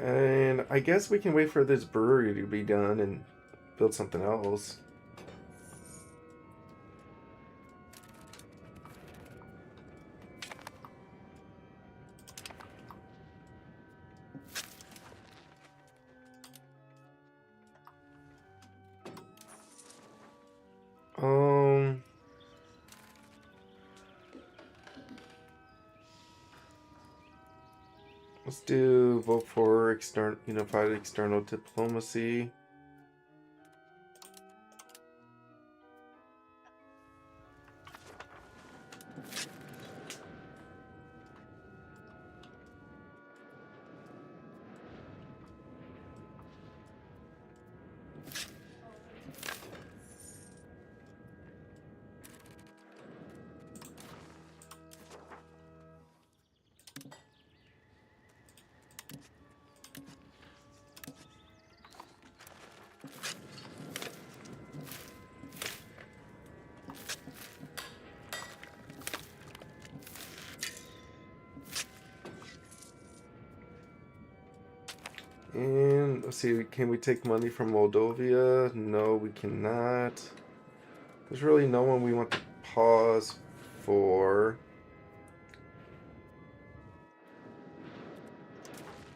And I guess we can wait for this brewery to be done and build something else. Let's do vote for unified external diplomacy. And let's see, can we take money from Moldovia? No, we cannot. There's really no one we want to pause for.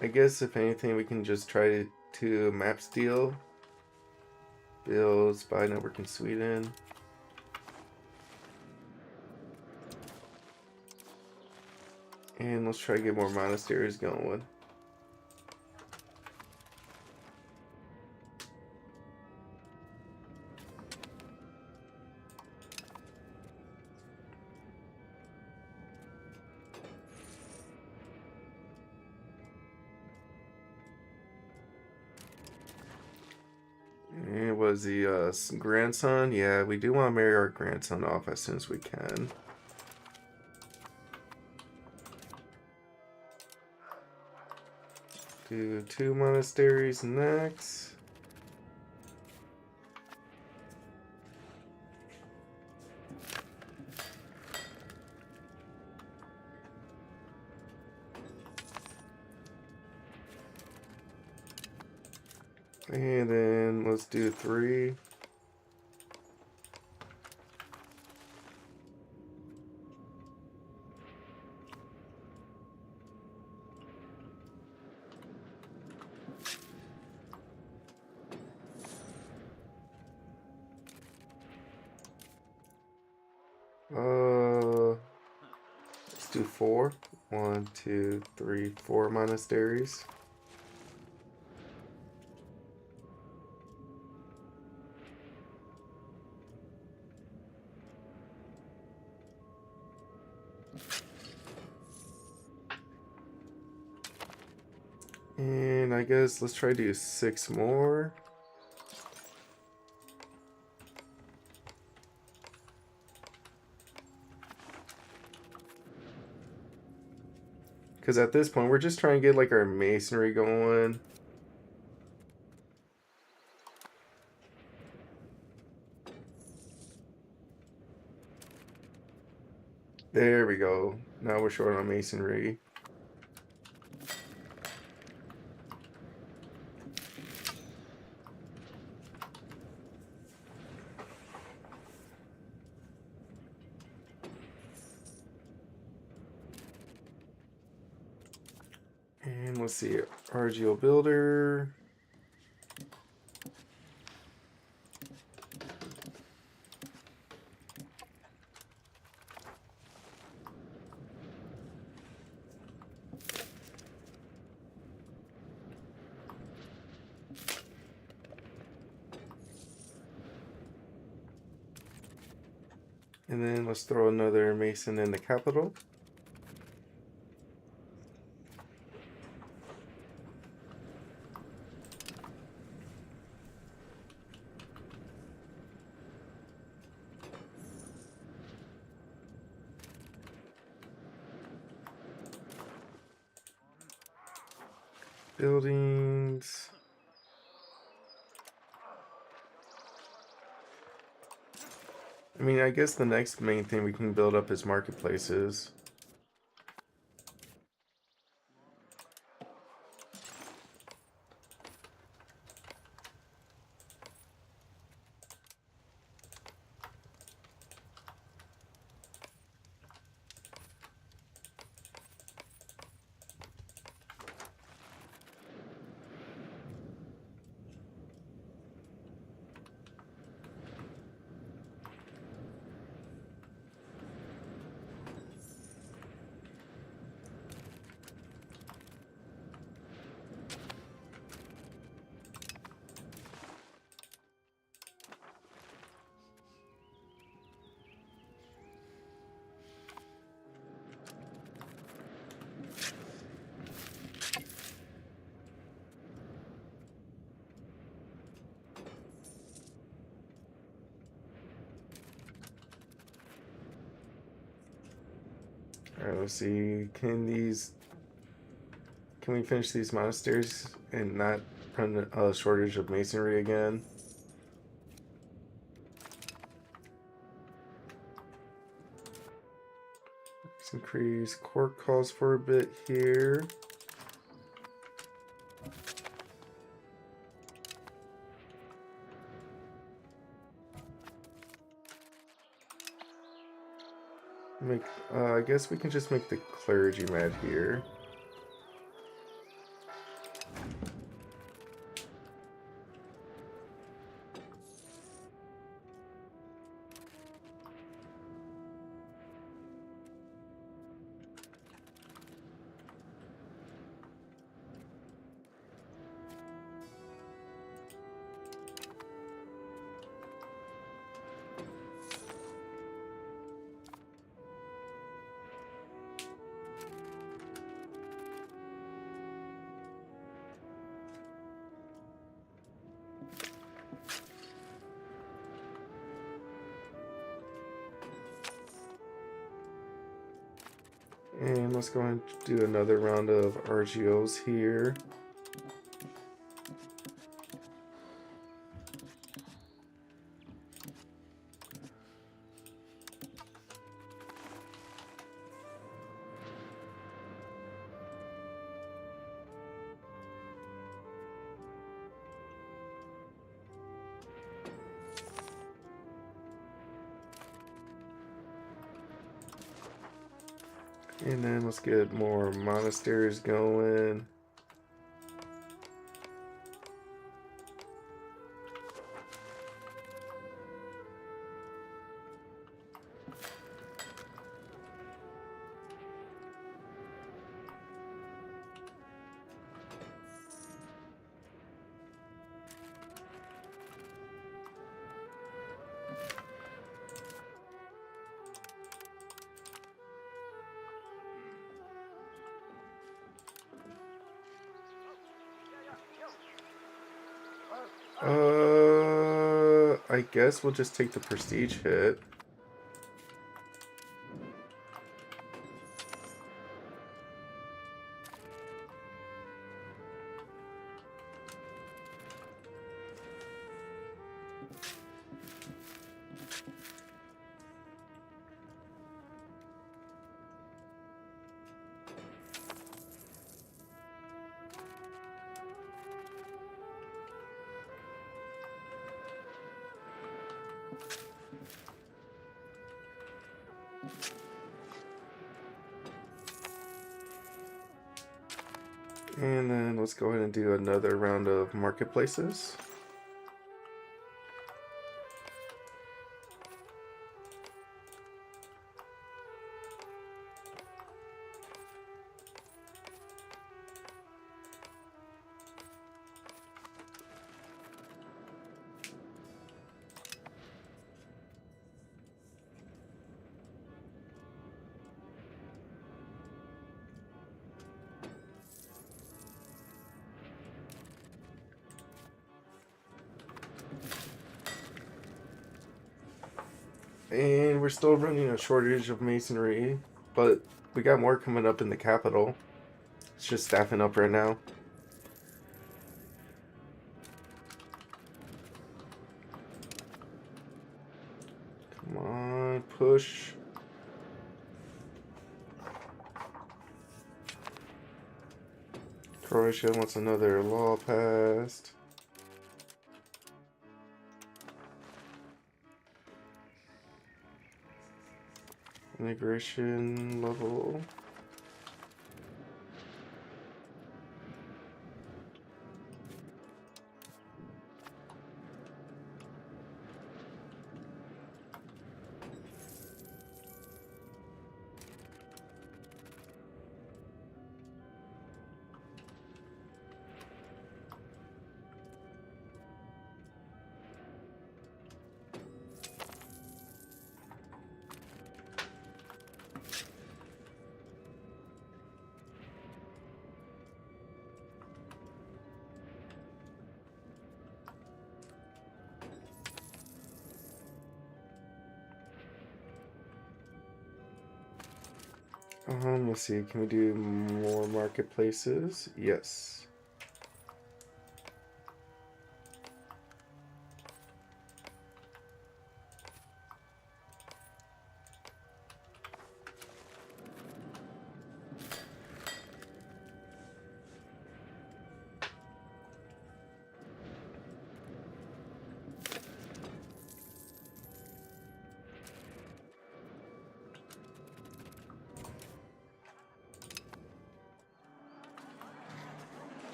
I guess if anything, we can just try to map steal. Build spy network in Sweden. And let's try to get more monasteries going. And was the grandson? Yeah, we do want to marry our grandson off as soon as we can. Do 2 monasteries next. And then let's do 3. Let's do 4. 1, 2, 3, 4 monasteries. And I guess let's try to do 6 more. Because at this point, we're just trying to get like our masonry going. There we go. Now we're short on masonry. And let's see, RGO builder. And then let's throw another mason in the capital. Buildings. I mean, I guess the next main thing we can build up is marketplaces. Alright, let's see. Can we finish these monasteries and not run a shortage of masonry again? Let's increase court calls for a bit here. I guess we can just make the clergy mad here. And let's go and do another round of RGOs here. And then let's get more monasteries going. I guess we'll just take the prestige hit. And then let's go ahead and do another round of marketplaces. And we're still running a shortage of masonry, but we got more coming up in the capital. It's just staffing up right now. Come on, push. Croatia wants another law passed. Immigration level. Let's see. Can we do more marketplaces? Yes.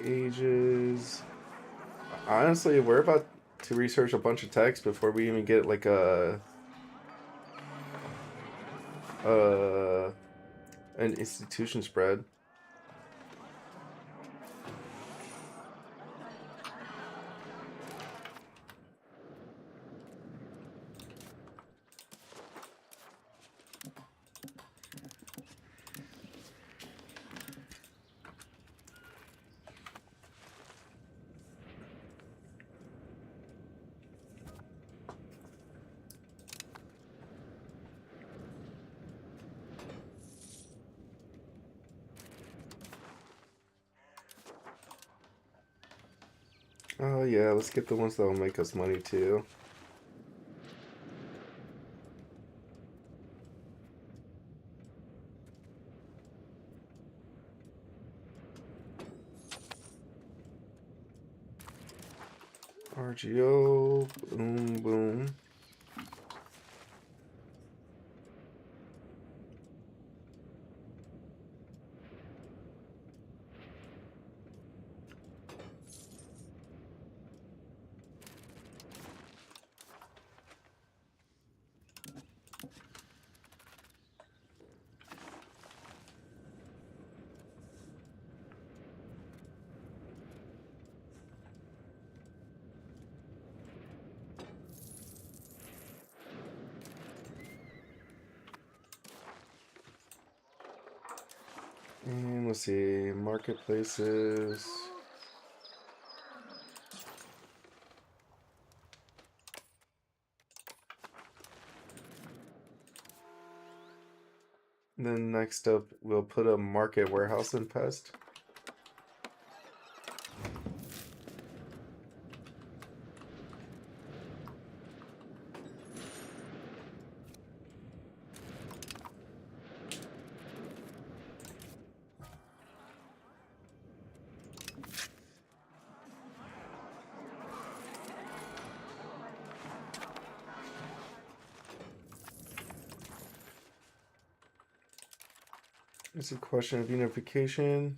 Ages. Honestly, we're about to research a bunch of text before we even get like uh an institution spread. Oh yeah, let's get the ones that will make us money too. RGO, boom, boom. And let's see, marketplaces. And then next up, we'll put a market warehouse in pest. It's a question of unification.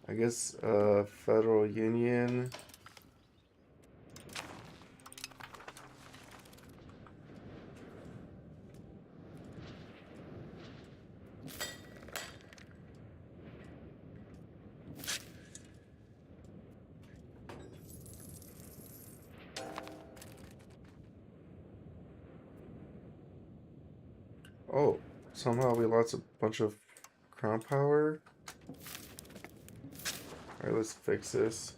I guess federal union. Oh, somehow we lost a bunch of crown power. Alright, let's fix this.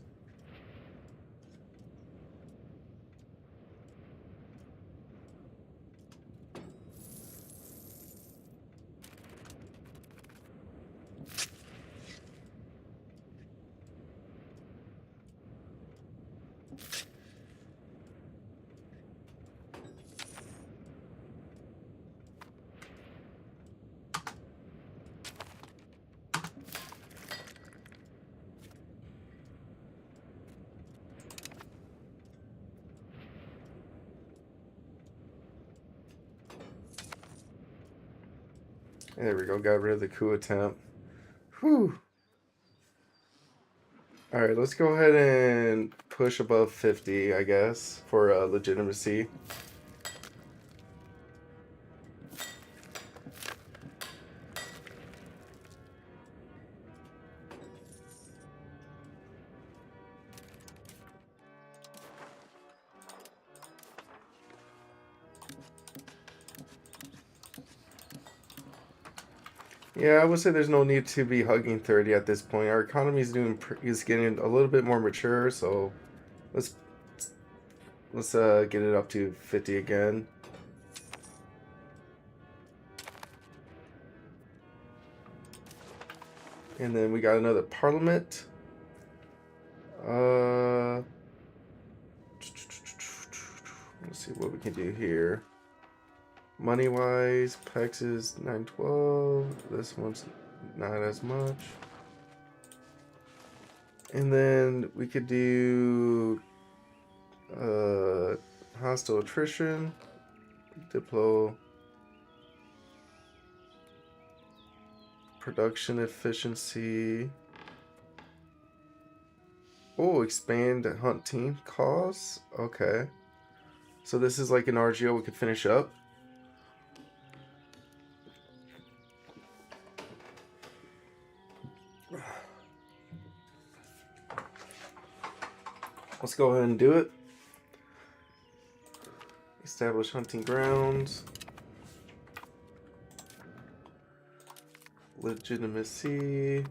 There we go, got rid of the coup attempt. Whew. Alright, let's go ahead and push above 50, I guess, for legitimacy. Yeah, I would say there's no need to be hugging 30 at this point. Our economy is getting a little bit more mature, so let's get it up to 50 again. And then we got another parliament. Let's see what we can do here. Money wise, PEX is 912. This one's not as much. And then we could do hostile attrition, diplo, production efficiency. Oh, expand hunting costs. Okay. So this is like an RGO we could finish up. Let's go ahead and do it. Establish hunting grounds. Legitimacy.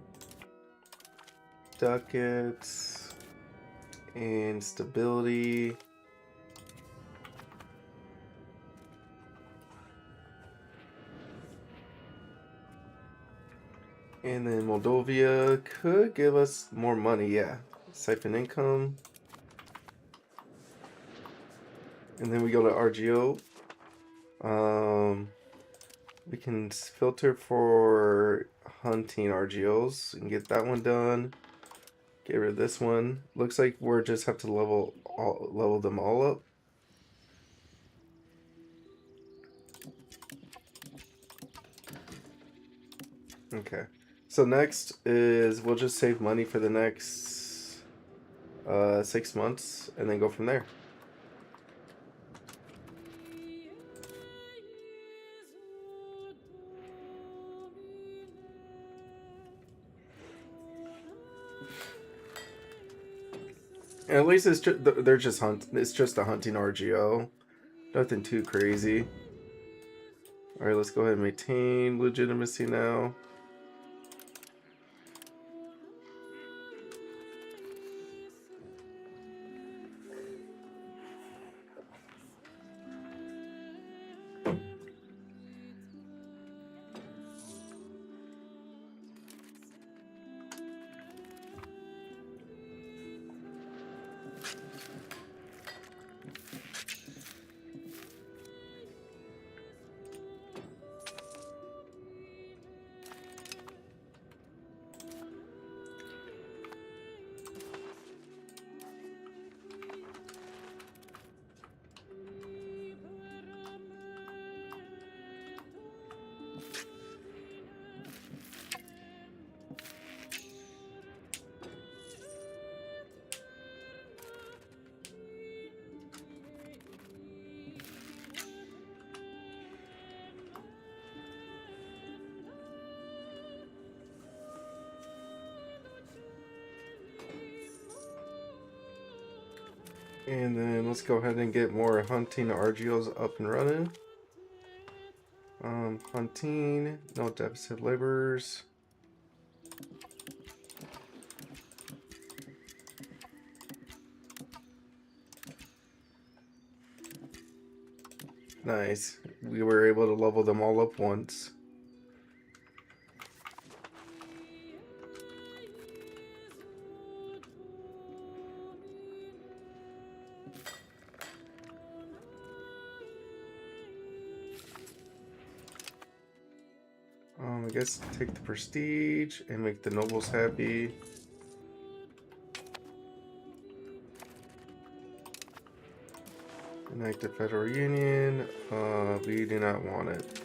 Ducats. And stability. And then Moldova could give us more money, yeah. Siphon income. And then we go to RGO. We can filter for hunting RGOs and get that one done. Get rid of this one. Looks like we're just have to level them all up. Okay. So next is we'll just save money for the next 6 months and then go from there. And at least it's they're just it's just a hunting RGO. Nothing too crazy. Alright, let's go ahead and maintain legitimacy now. And then let's go ahead and get more hunting RGOs up and running. Hunting, no deficit laborers. Nice. We were able to level them all up once. I guess take the prestige and make the nobles happy. Enact the Federal Union. We do not want it.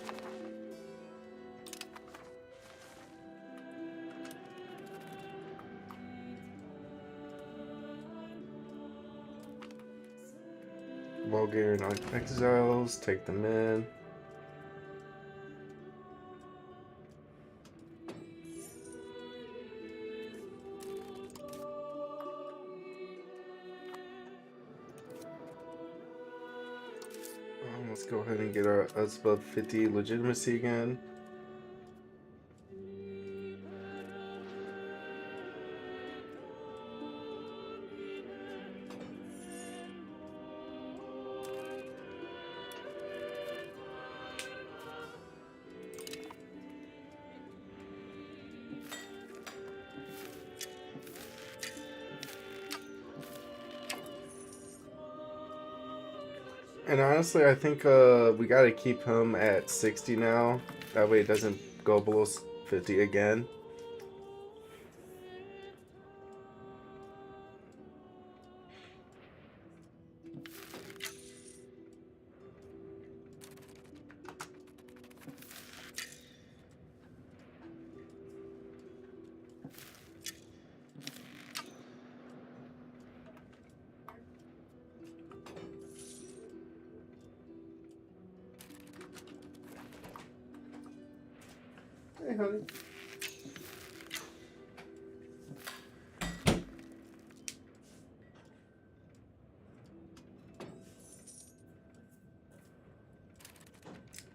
Bulgarian exiles, take them in. Let's go ahead and get us above 50 legitimacy again. And honestly, I think we got to keep him at 60 now. That way it doesn't go below 50 again. Hey, honey.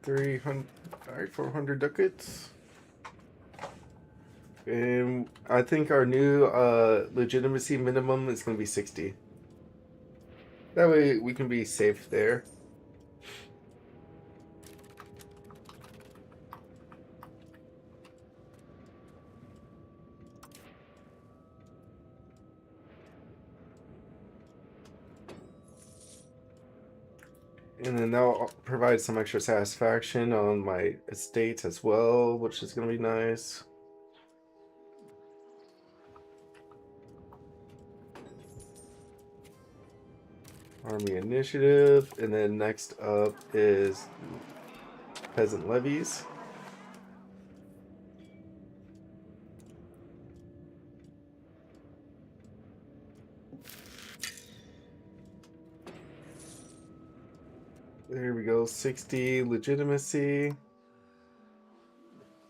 $300, all right, 400 ducats. And I think our new legitimacy minimum is going to be 60. That way we can be safe there. And then that'll provide some extra satisfaction on my estates as well, which is going to be nice. Army initiative. And then next up is peasant levies. There we go, 60 legitimacy.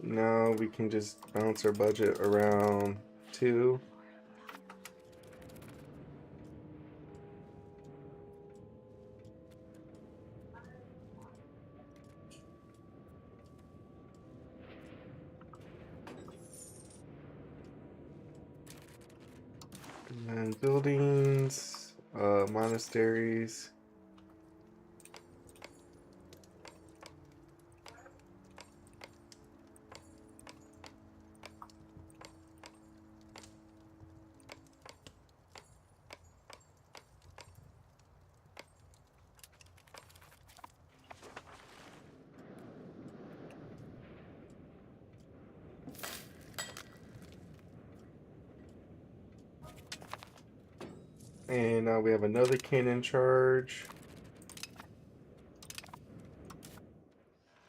Now we can just bounce our budget around 2. And then buildings, monasteries. And now we have another cannon charge.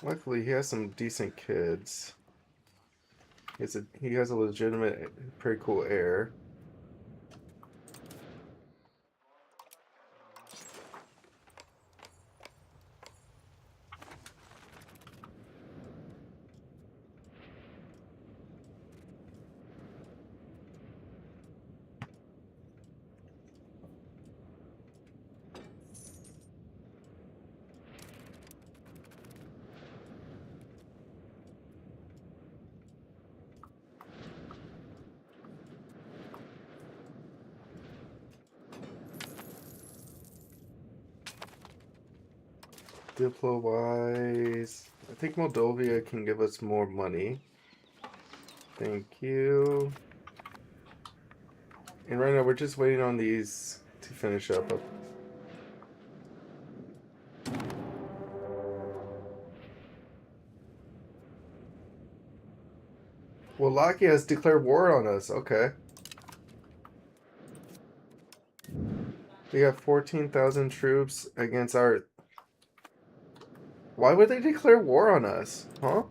Luckily, he has some decent kids. He has a legitimate, pretty cool heir. Diplo-wise, I think Moldova can give us more money. Thank you. And right now we're just waiting on these to finish up. Wallachia has declared war on us. Okay. We got 14,000 troops against our... Why would they declare war on us? Huh?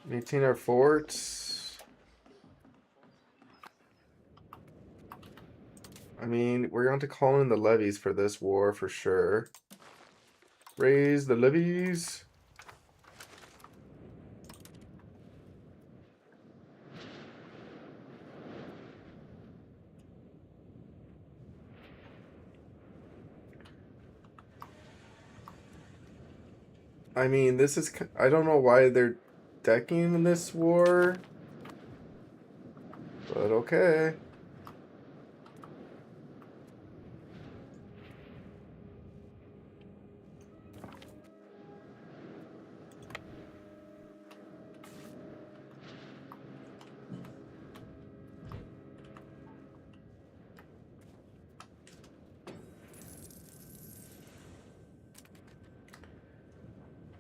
Maintain our forts. I mean, we're going to call in the levies for this war for sure. Raise the levies. I mean, this is... I don't know why they're decking in this war. But okay.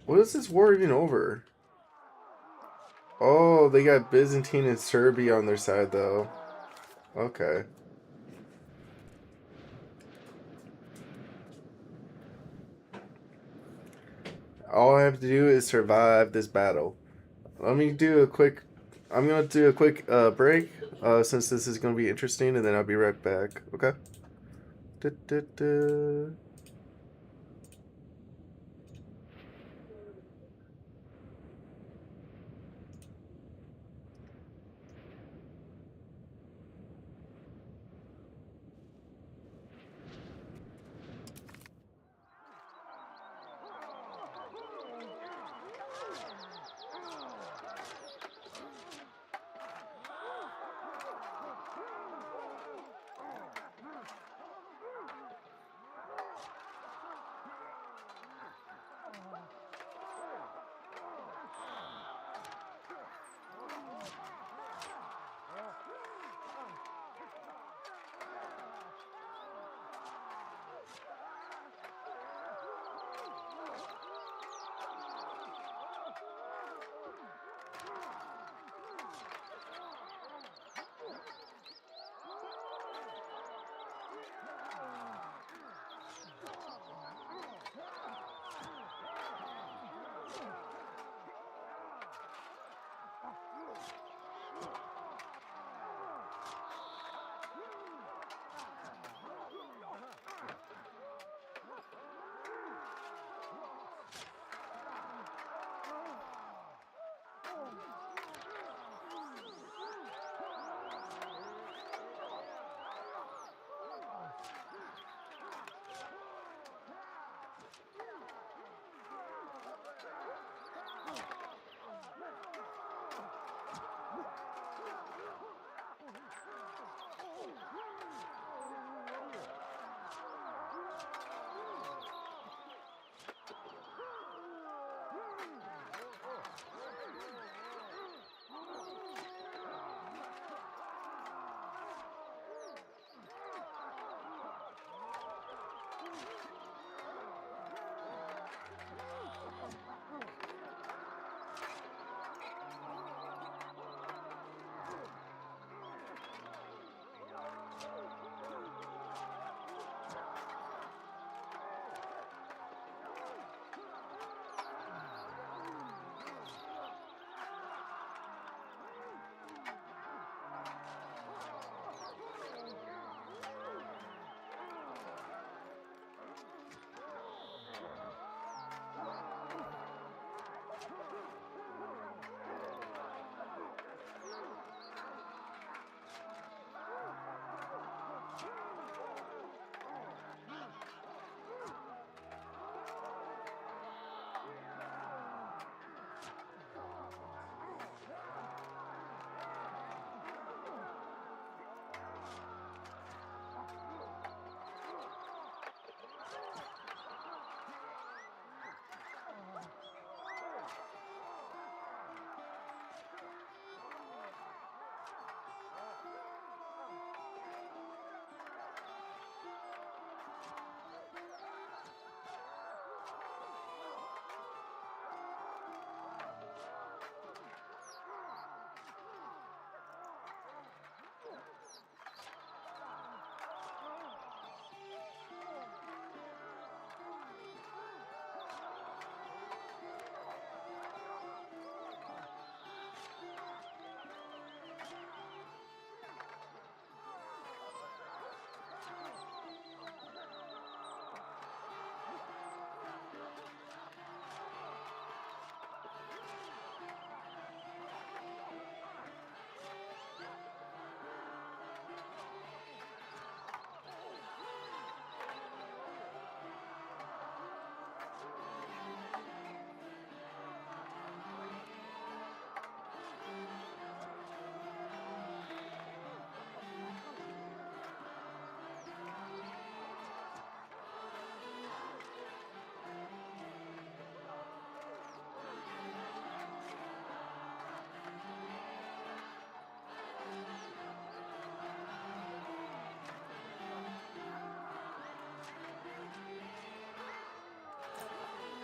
What is this war even over? Oh, they got Byzantine and Serbia on their side, though. Okay. All I have to do is survive this battle. Let me do a quick... I'm going to do a quick break, since this is going to be interesting, and then I'll be right back. Okay? Da, da, da.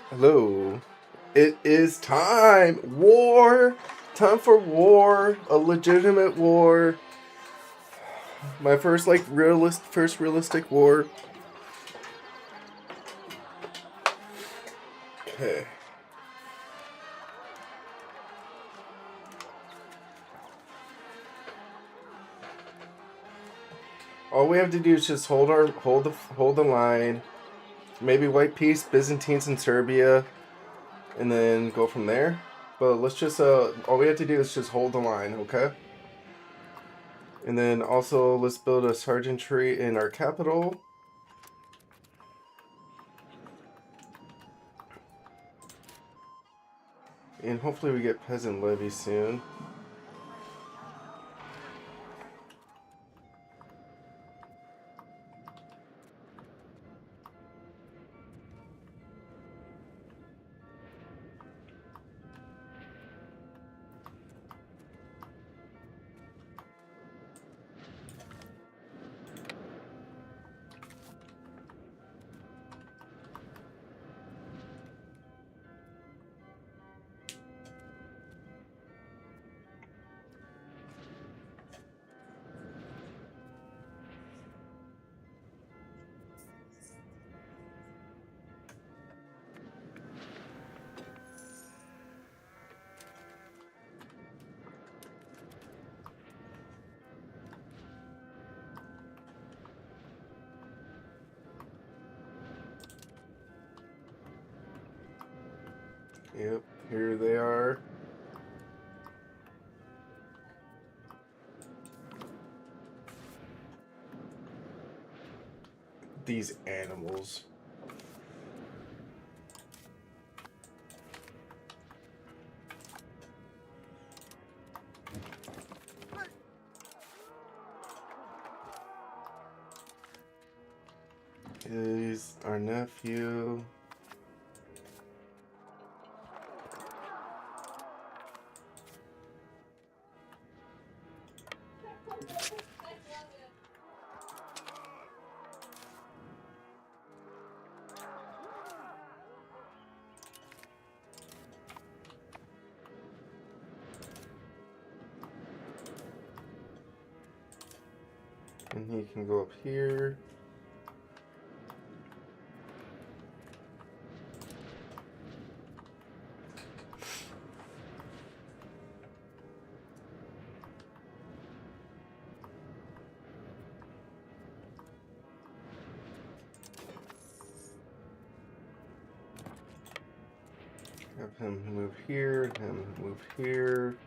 Hello. It is time. War. Time for war. A legitimate war. My first first realistic war. Okay. All we have to do is just hold the line. Maybe white peace, Byzantines in Serbia, and then go from there. But let's just all we have to do is just hold the line, okay? And then also let's build a sergeantry in our capital. And hopefully we get peasant levy soon. Yep, here they are. These animals. Is our nephew. And he can go up here. Have him move here, him move here.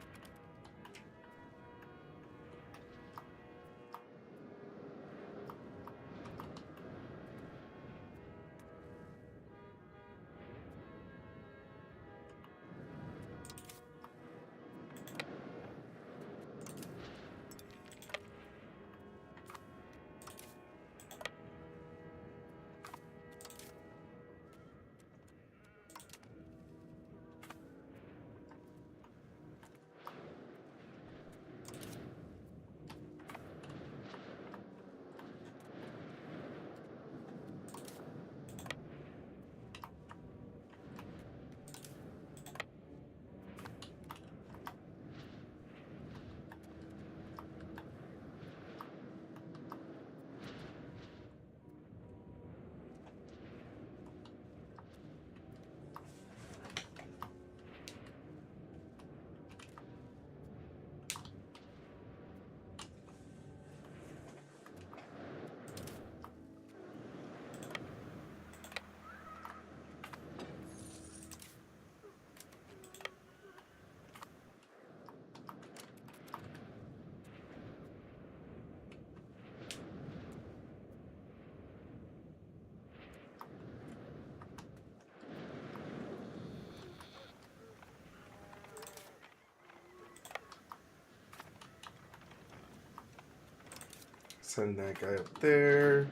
Send that guy up there.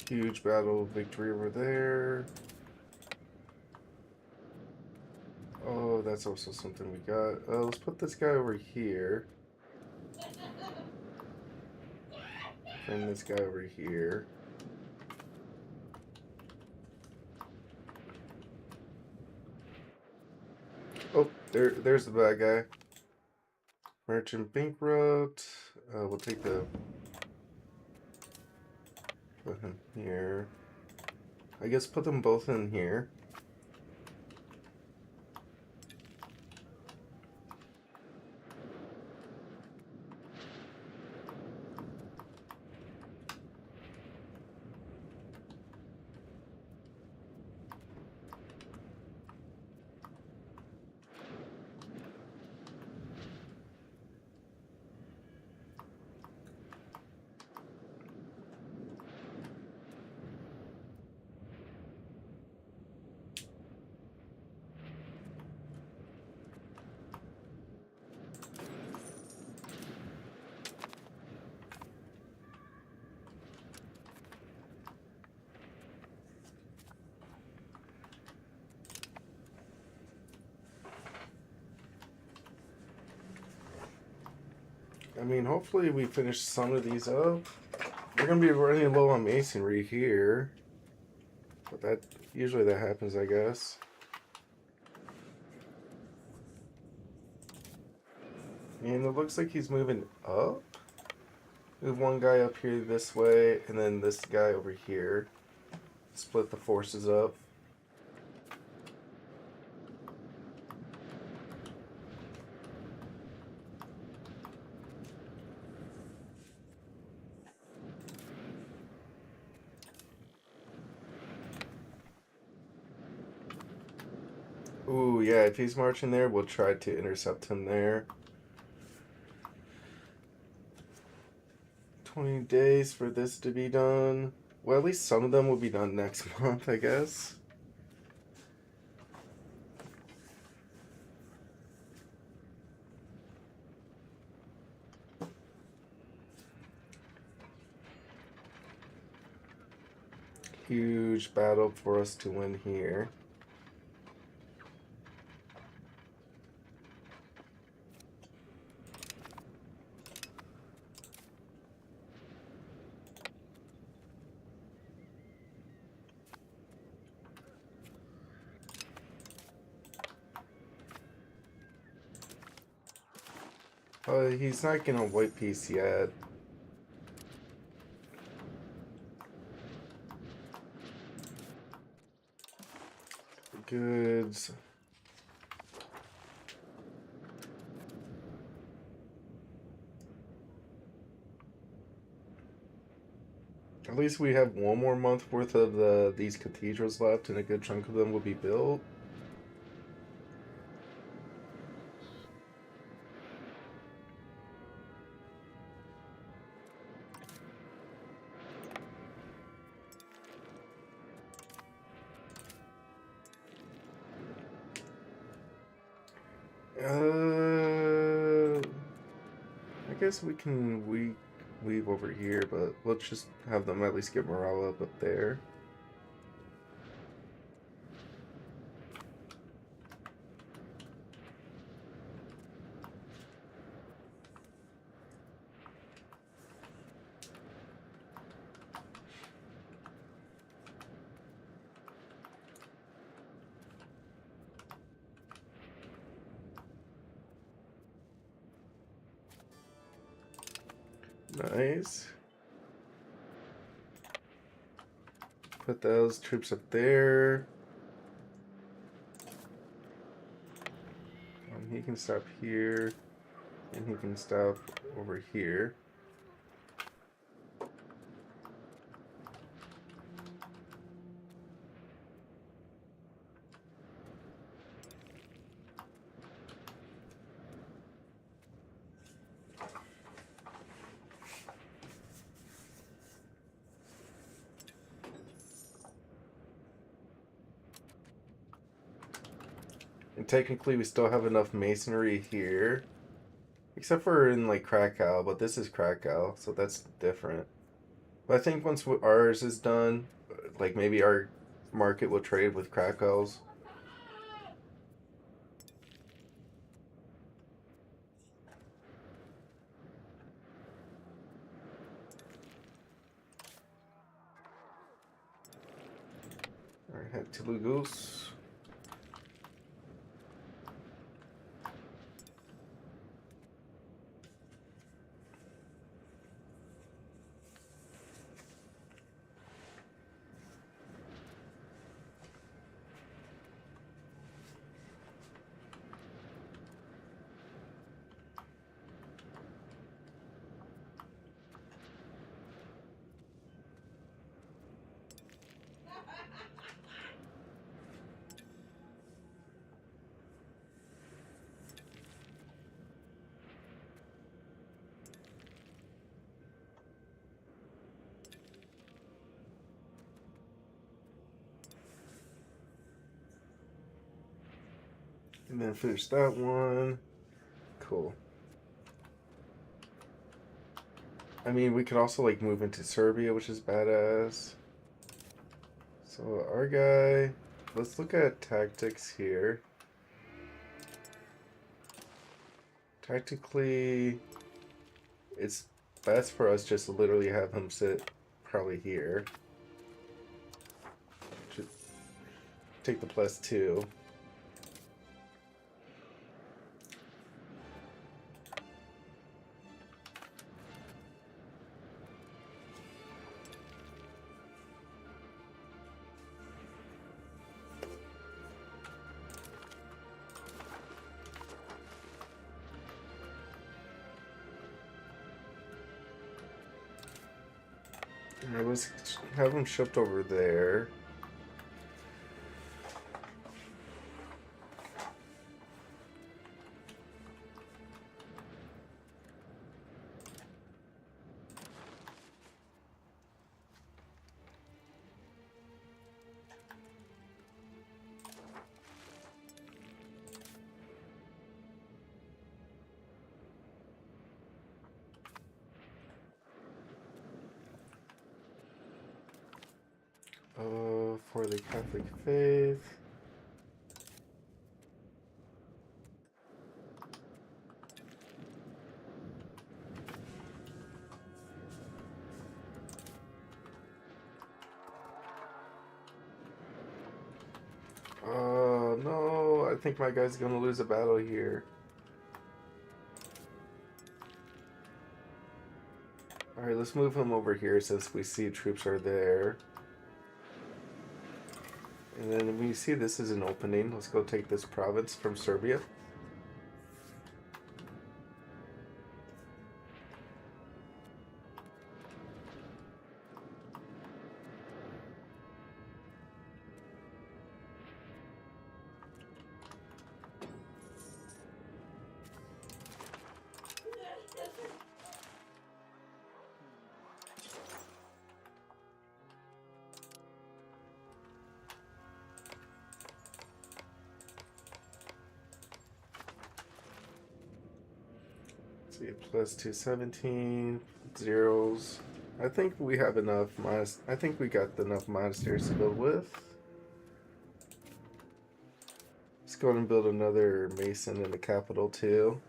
Huge battle victory over there. that's also something we got. Let's put this guy over here. And this guy over here. Oh, there's the bad guy. Merchant bankrupt. We'll take the... Put him here. I guess put them both in here. I mean, hopefully we finish some of these up. We're gonna be running low on masonry here. But that, usually that happens, I guess. And it looks like he's moving up. Move one guy up here this way, and then this guy over here. Split the forces up. Ooh, yeah, if he's marching there, we'll try to intercept him there. 20 days for this to be done. Well, at least some of them will be done next month, I guess. Huge battle for us to win here. He's not getting a white piece yet. Goods. At least we have one more month worth of these cathedrals left, and a good chunk of them will be built. I guess we can weave over here, but let's just have them at least get morale up there. Nice. Put those troops up there. He can stop here, and he can stop over here. And technically we still have enough masonry here. Except for in like Krakow, but this is Krakow, so that's different. But I think once ours is done, like maybe our market will trade with Krakow's. Blue Goose. And then finish that one. Cool. I mean, we could also like move into Serbia, which is badass. So our guy, let's look at tactics here. Tactically, it's best for us just to literally have him sit probably here. Just take the +2. Alright, let's have him shift over there. For the Catholic faith. No, I think my guy's gonna lose a battle here. Alright, let's move him over here since we see troops are there. And then we see this is an opening. Let's go take this province from Serbia. See, +217, zeros. I think we have enough. I think we got enough monasteries to build with. Let's go ahead and build another mason in the capital too.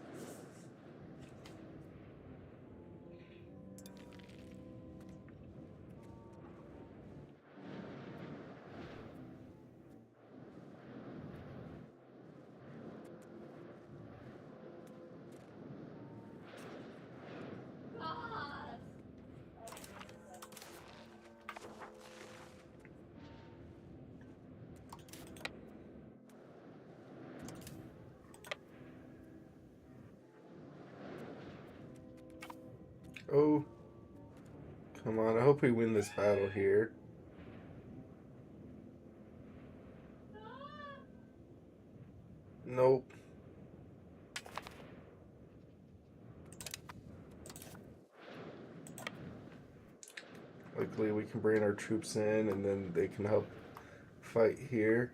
Oh, come on. I hope we win this battle here. Nope. Luckily, we can bring our troops in and then they can help fight here.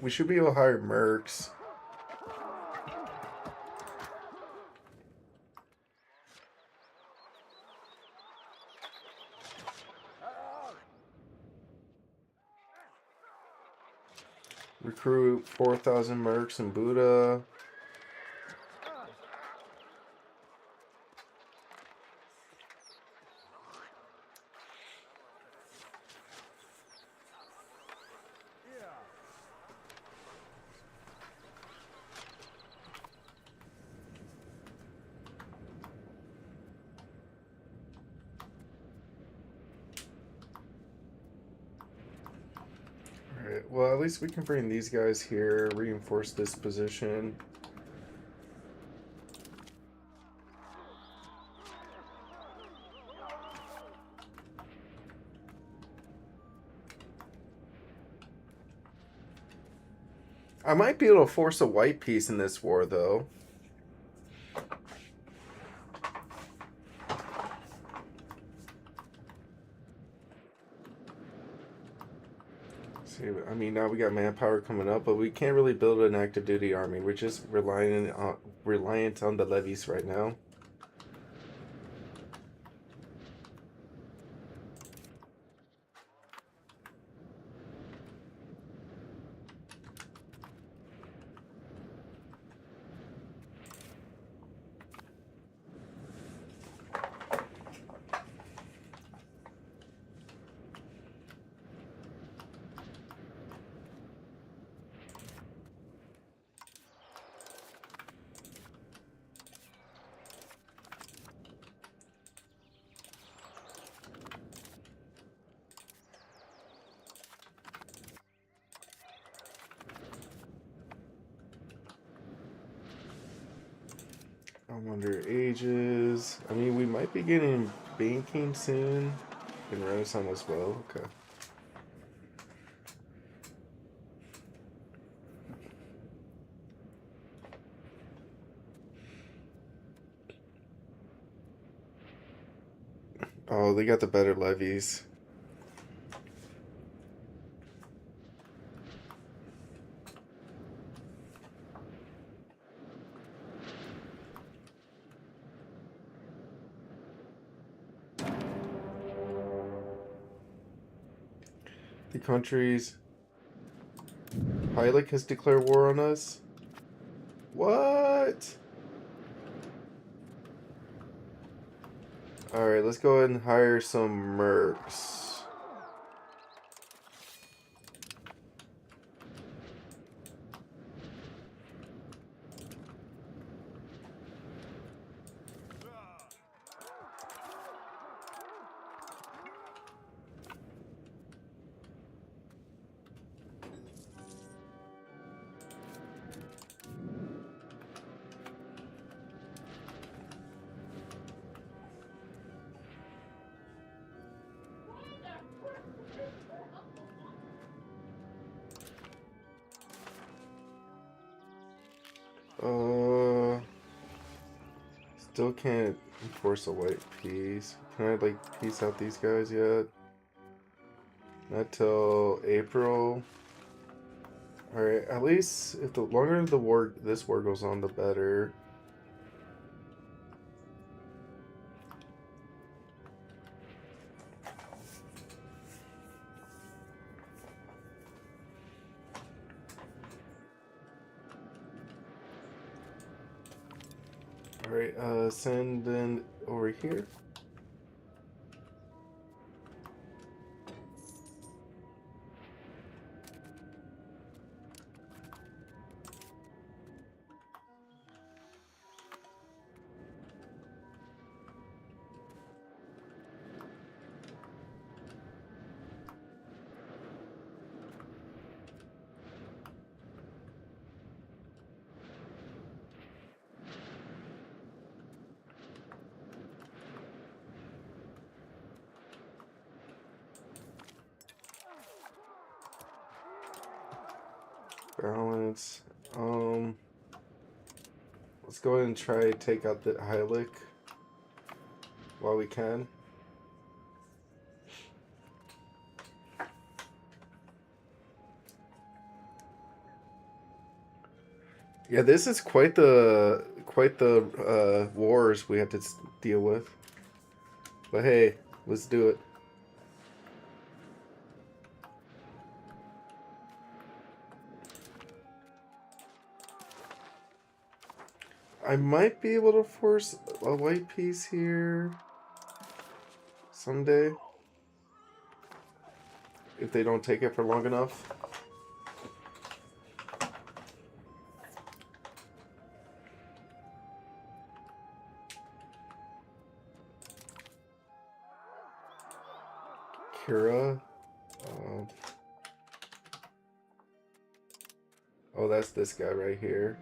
we should be able to hire mercs. Recruit 4,000 mercs in Buddha. Alright, well, at least we can bring these guys here, reinforce this position. I might be able to force a white peace in this war, though. See, I mean, now we got manpower coming up, but we can't really build an active duty army. We're just reliant on the levies right now. I wonder ages. I mean, we might be getting banking soon. And Renaissance as well. Okay. Oh, they got the better levies. The country's Hylic has declared war on us. What? Alright, let's go ahead and hire some mercs. Still can't enforce a white peace. Can I like peace out these guys yet? Not till April. Alright, at least if the longer this war goes on, the better. Alright, send in over here. Balance. Let's go ahead and try to take out the Hylic while we can. Yeah, this is quite the wars we have to deal with. But hey, let's do it. I might be able to force a white piece here someday if they don't take it for long enough. Kira. Uh, oh, that's this guy right here.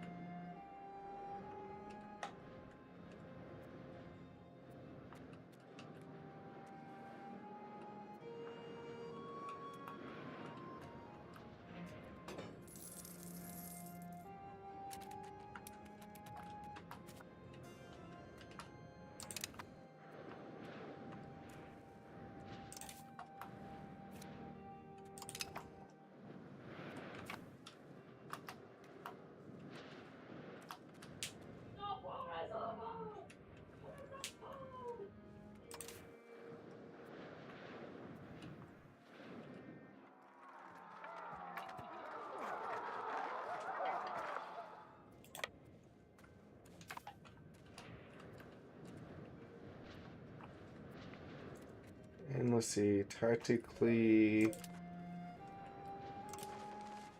And let's see, tactically,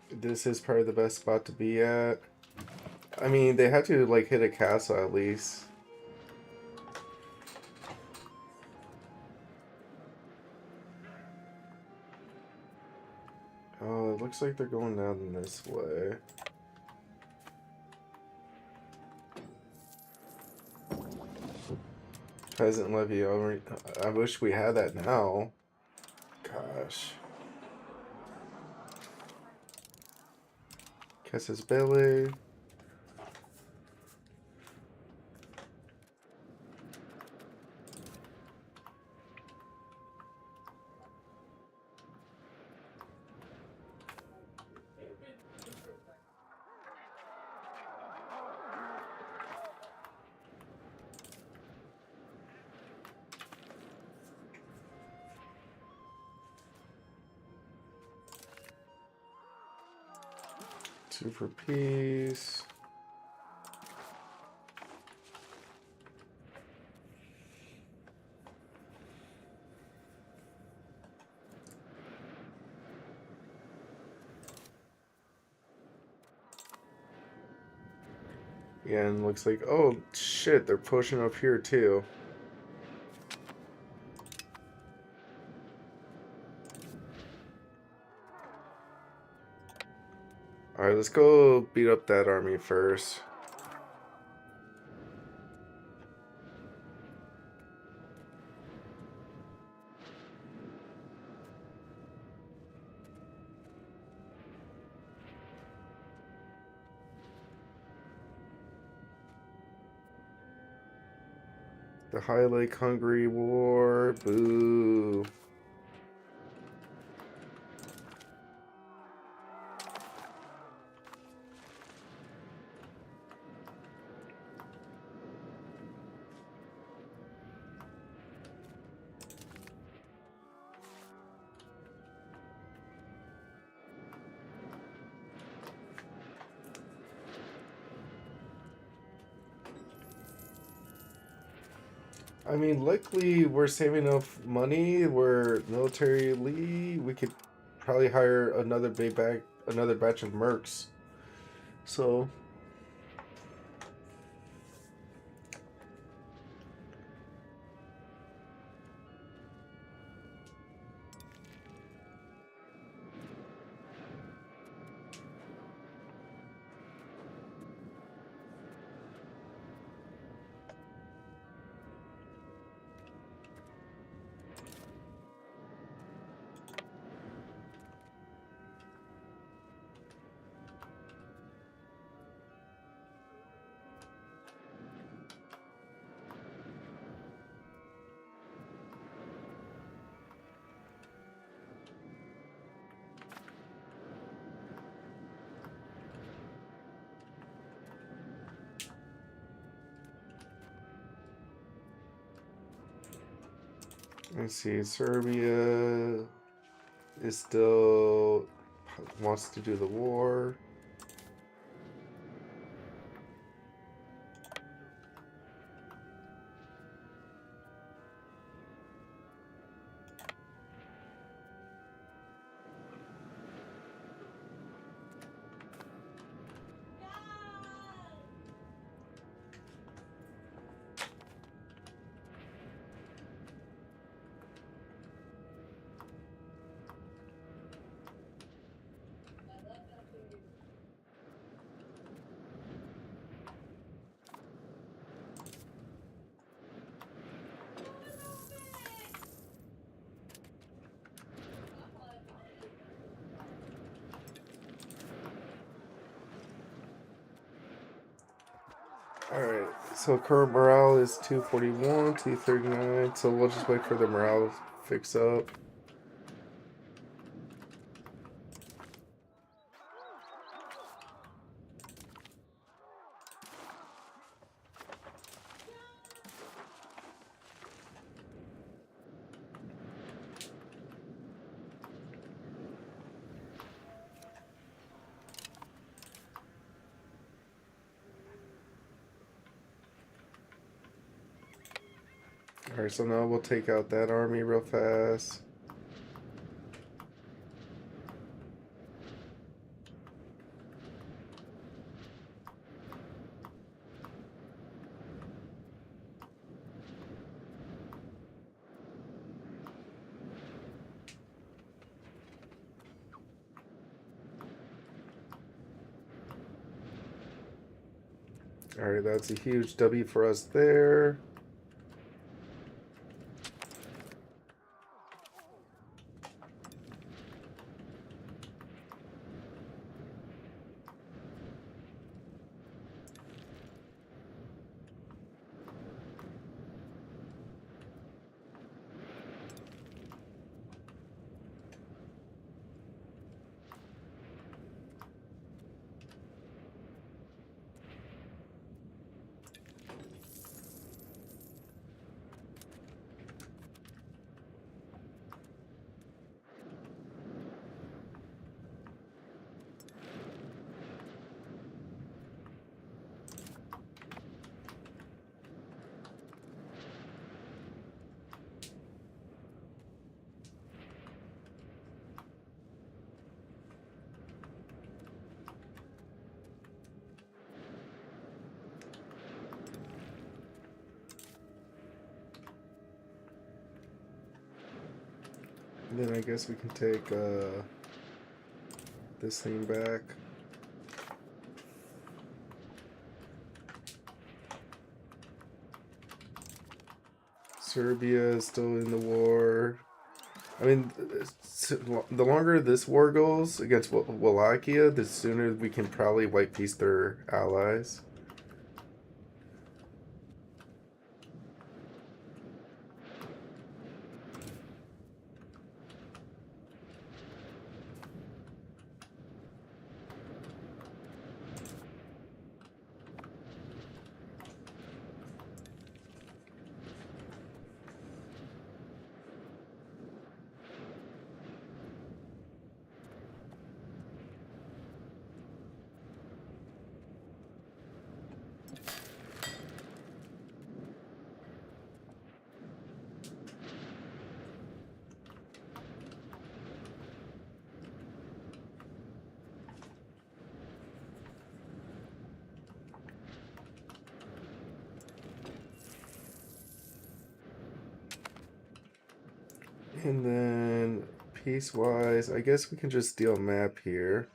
this is probably the best spot to be at. I mean, they had to like hit a castle at least. Oh, it looks like they're going down this way. Peasant levy. I wish we had that now. Gosh. Casus Belli. Two for peace. Yeah, and looks like, oh shit, they're pushing up here too. Alright, let's go beat up that army first. The High Lake Hungary War. Boo. I mean, luckily we're saving enough money. We're militarily. We could probably hire another another batch of mercs. So Let's see. Serbia is still wants to do the war. Alright, so current morale is 241, 239, so we'll just wait for the morale to fix up. Alright, so now we'll take out that army real fast. Alright, that's a huge W for us there. And then I guess we can take this thing back. Serbia is still in the war. I mean, the longer this war goes against Wallachia, the sooner we can probably white peace their allies. And then piece-wise, I guess we can just deal a map here.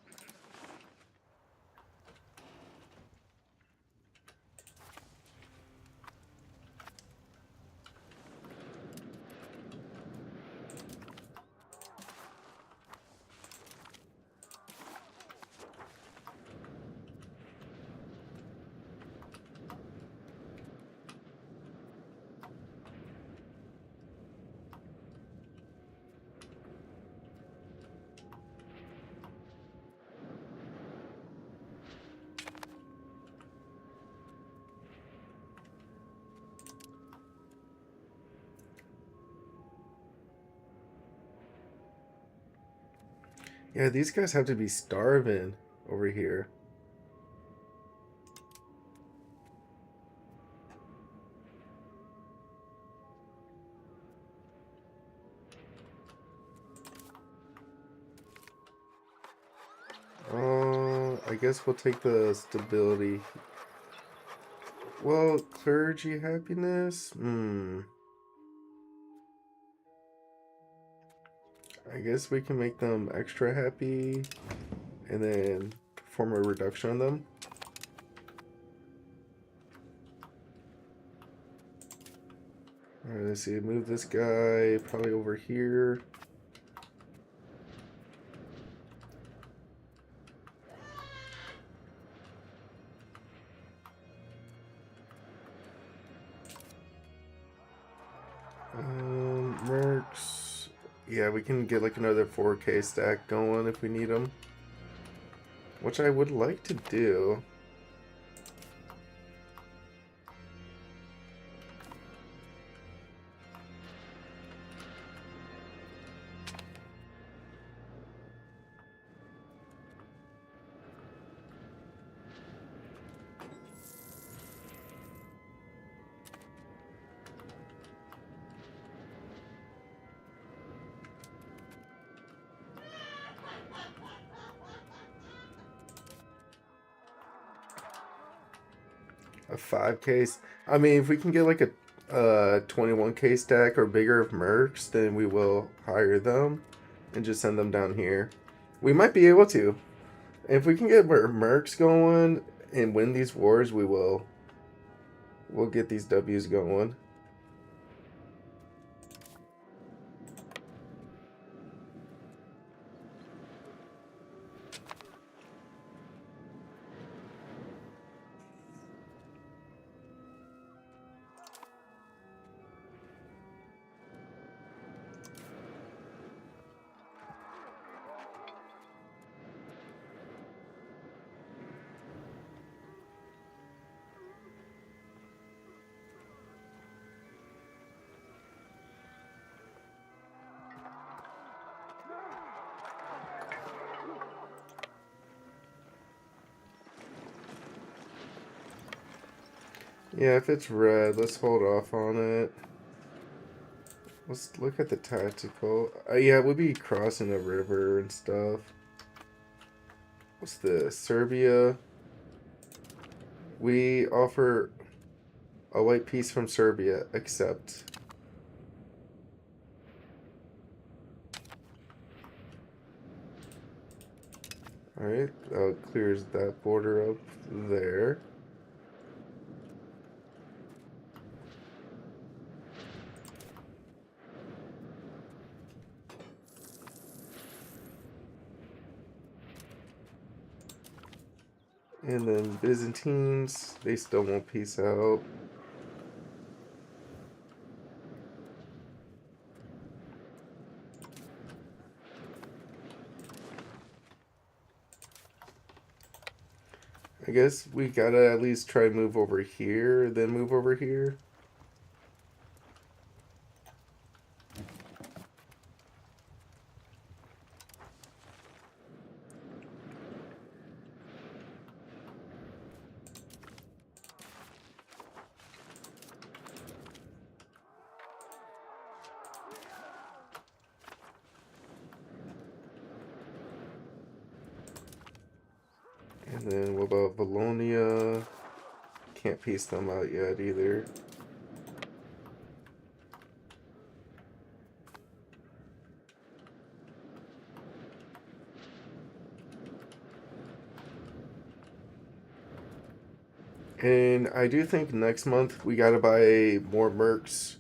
Yeah, these guys have to be starving over here. I guess we'll take the stability. Well, clergy happiness? I guess we can make them extra happy and then perform a reduction on them. Alright, let's see. Move this guy probably over here. Mercs. Yeah, we can get like another 4K stack going if we need them. Which I would like to do. A 5K. I mean, if we can get like a 21K stack or bigger of mercs, then we will hire them and just send them down here. We might be able to. If we can get mercs going and win these wars, we will. We'll get these W's going. Yeah, if it's red, let's hold off on it. Let's look at the tactical. Yeah, we'll be crossing a river and stuff. What's this? Serbia. We offer a white piece from Serbia. Accept. Alright, clears that border up there. And then Byzantines, they still won't peace out. I guess we gotta at least try to move over here, then move over here. And then what about Valonia? Can't piece them out yet either. And I do think next month we gotta buy more mercs.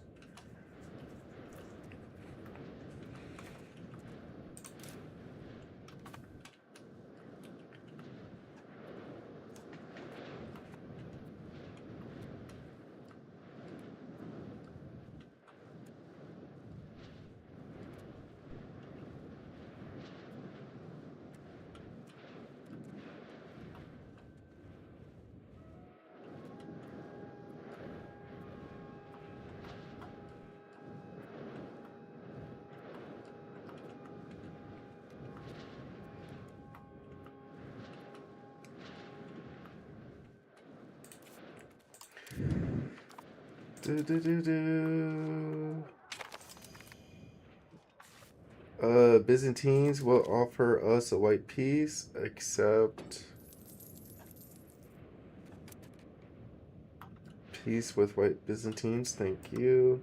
Do, do, do, do. Byzantines will offer us a white peace, except peace with white Byzantines. Thank you.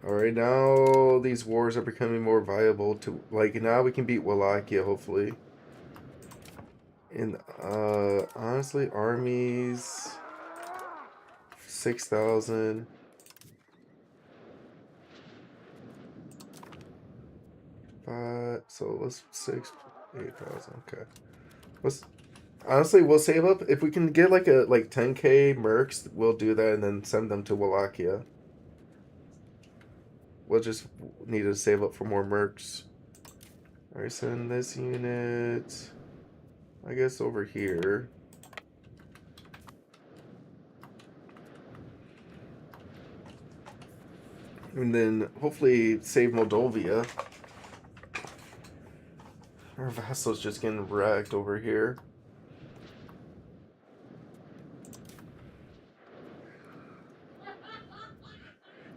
Alright, now these wars are becoming more viable to, like, now we can beat Wallachia, hopefully. And, honestly, armies, 6,000. So let's 8,000, okay. Let's, honestly, we'll save up, if we can get, like, 10k mercs, we'll do that and then send them to Wallachia. We'll just need to save up for more mercs. Alright, send this unit, I guess, over here. And then hopefully save Moldovia. Our vassal's just getting wrecked over here.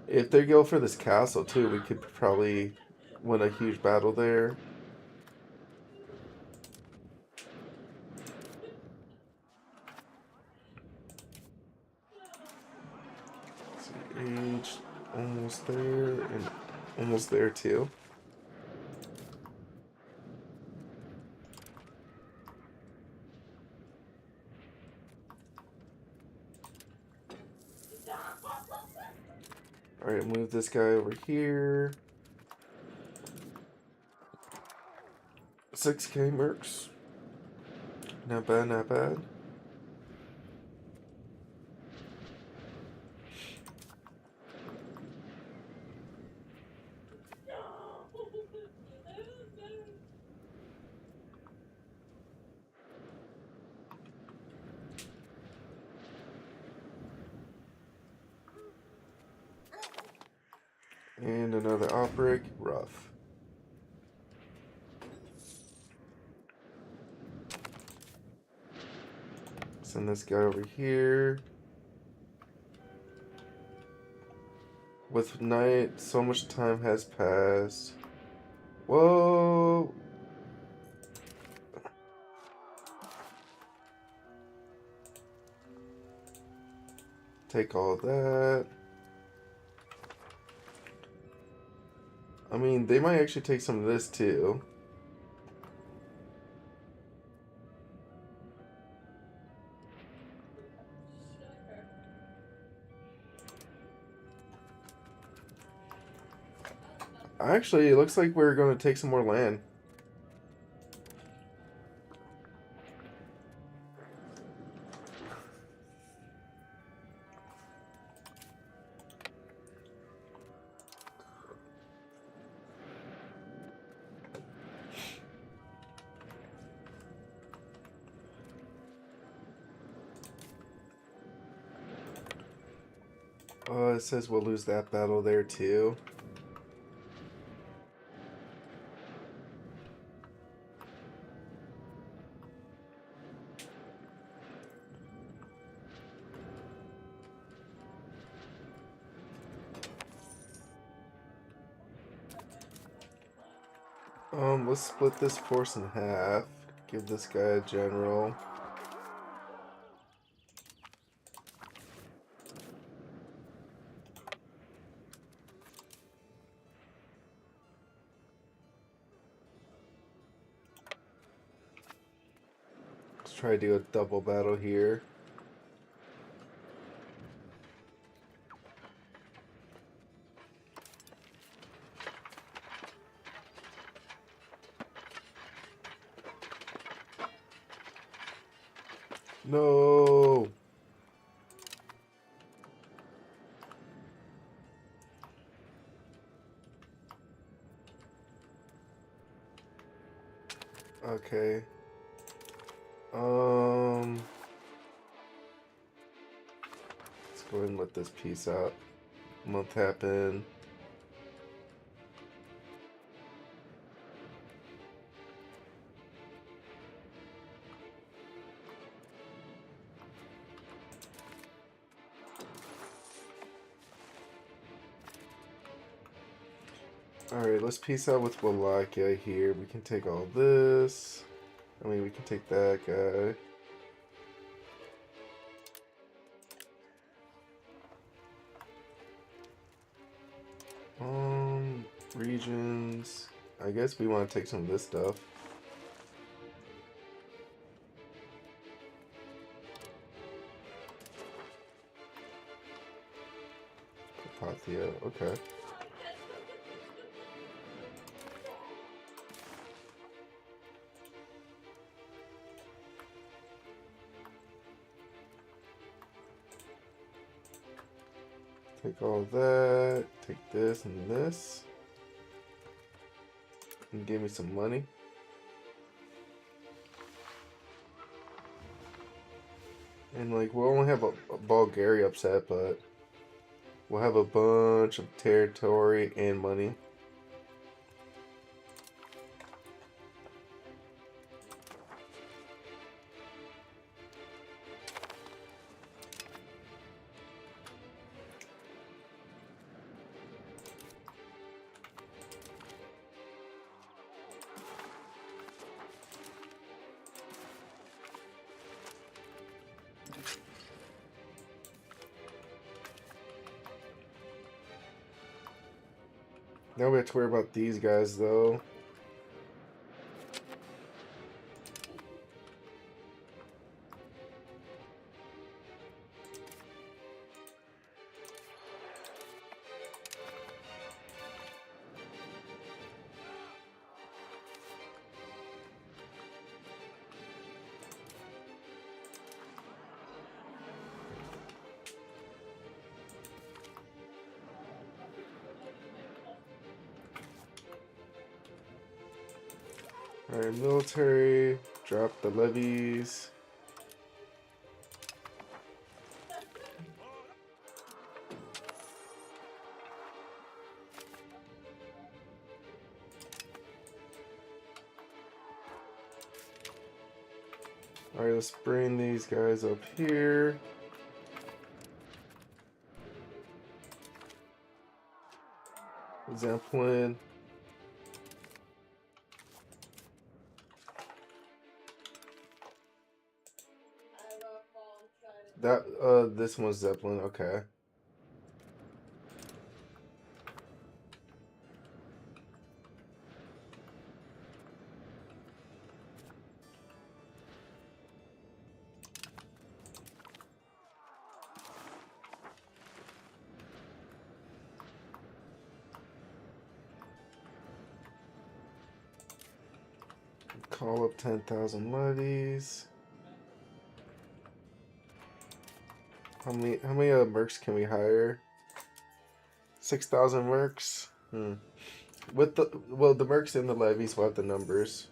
If they go for this castle too, we could probably win a huge battle there. Age almost there and almost there too. Alright, move this guy over here. 6k mercs. Not bad, not bad. And another outbreak. Rough. Send this guy over here. With night, so much time has passed. Whoa! Take all that. I mean, they might actually take some of this too. Actually, it looks like we're going to take some more land. It says we'll lose that battle there too. Let's split this force in half. Give this guy a general. Let's try to do a double battle here. No. Okay. Let's go ahead and let this piece out. Month happen. Alright, let's peace out with Wallachia here. We can take all this. I mean, we can take that guy. Regions. I guess we want to take some of this stuff. Papathia, okay. Take all that, take this and this, and give me some money. And like, we'll only have a Bulgaria upset, but we'll have a bunch of territory and money. Now we have to worry about these guys, though. Alright, military, drop the levies. Alright, let's bring these guys up here. Zeppelin. This one's Zeppelin, okay. Call up 10,000 levies. How many mercs can we hire? 6,000 mercs. With the mercs and the levies will have the numbers.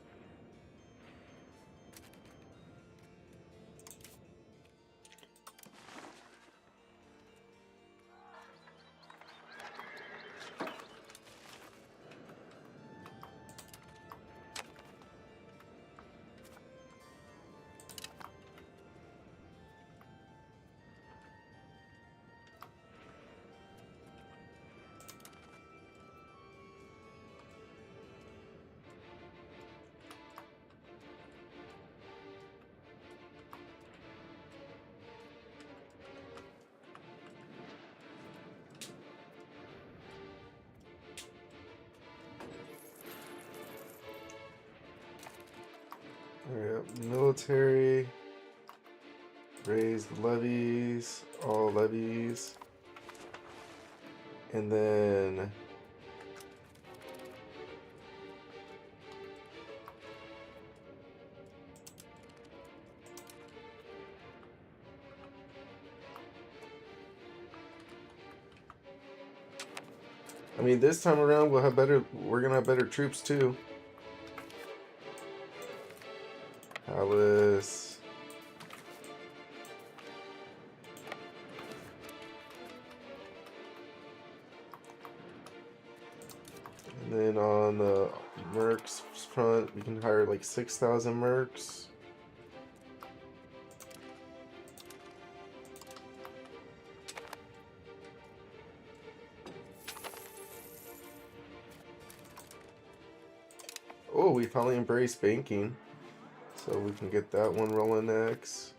Alright, military. Raise the levies, all levies. And then I mean, this time around we're gonna have better troops too. Alice. And then on the mercs front, we can hire like 6,000 mercs. Oh, we finally embraced banking. So we can get that one rolling next.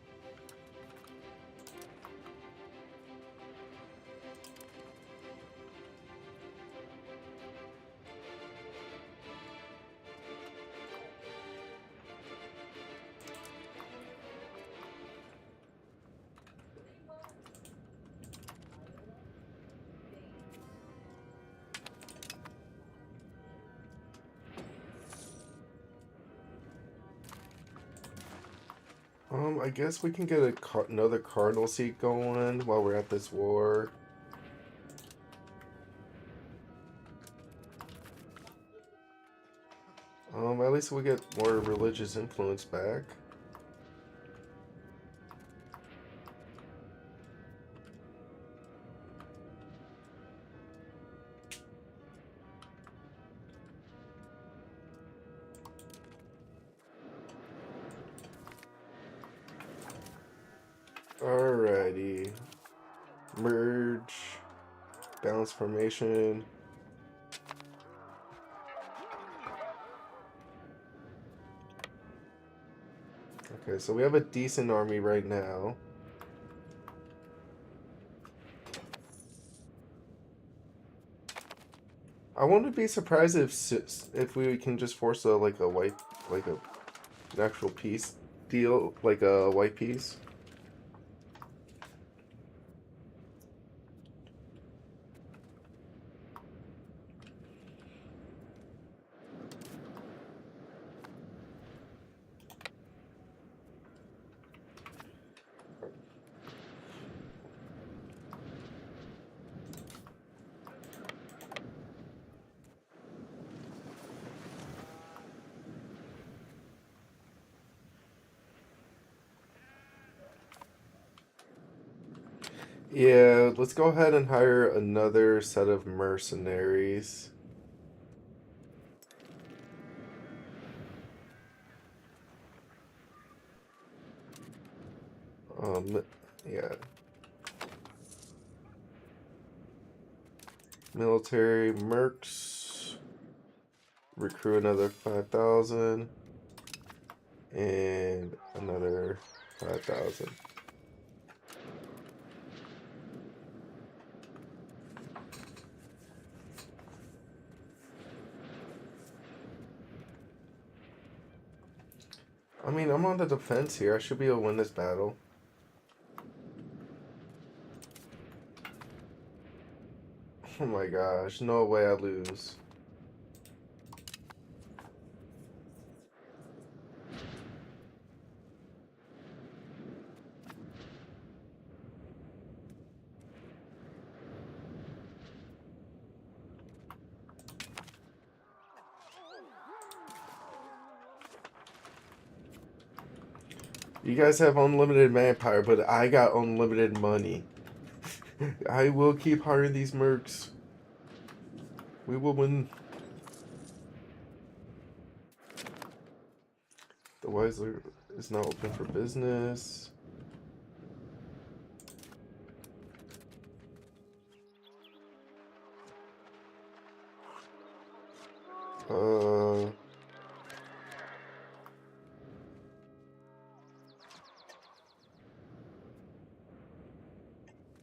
I guess we can get another cardinal seat going while we're at this war. At least we get more religious influence back. Alrighty. Merge. Balance formation. Okay, so we have a decent army right now. I wouldn't be surprised if we can just force a white an actual peace deal, like a white peace. Yeah, let's go ahead and hire another set of mercenaries. Yeah. Military mercs. Recruit another 5,000. And another 5,000. I mean, I'm on the defense here. I should be able to win this battle. Oh my gosh, no way I lose. You guys have unlimited manpower, but I got unlimited money. I will keep hiring these mercs. We will win. The Weisler is now open for business. Uh,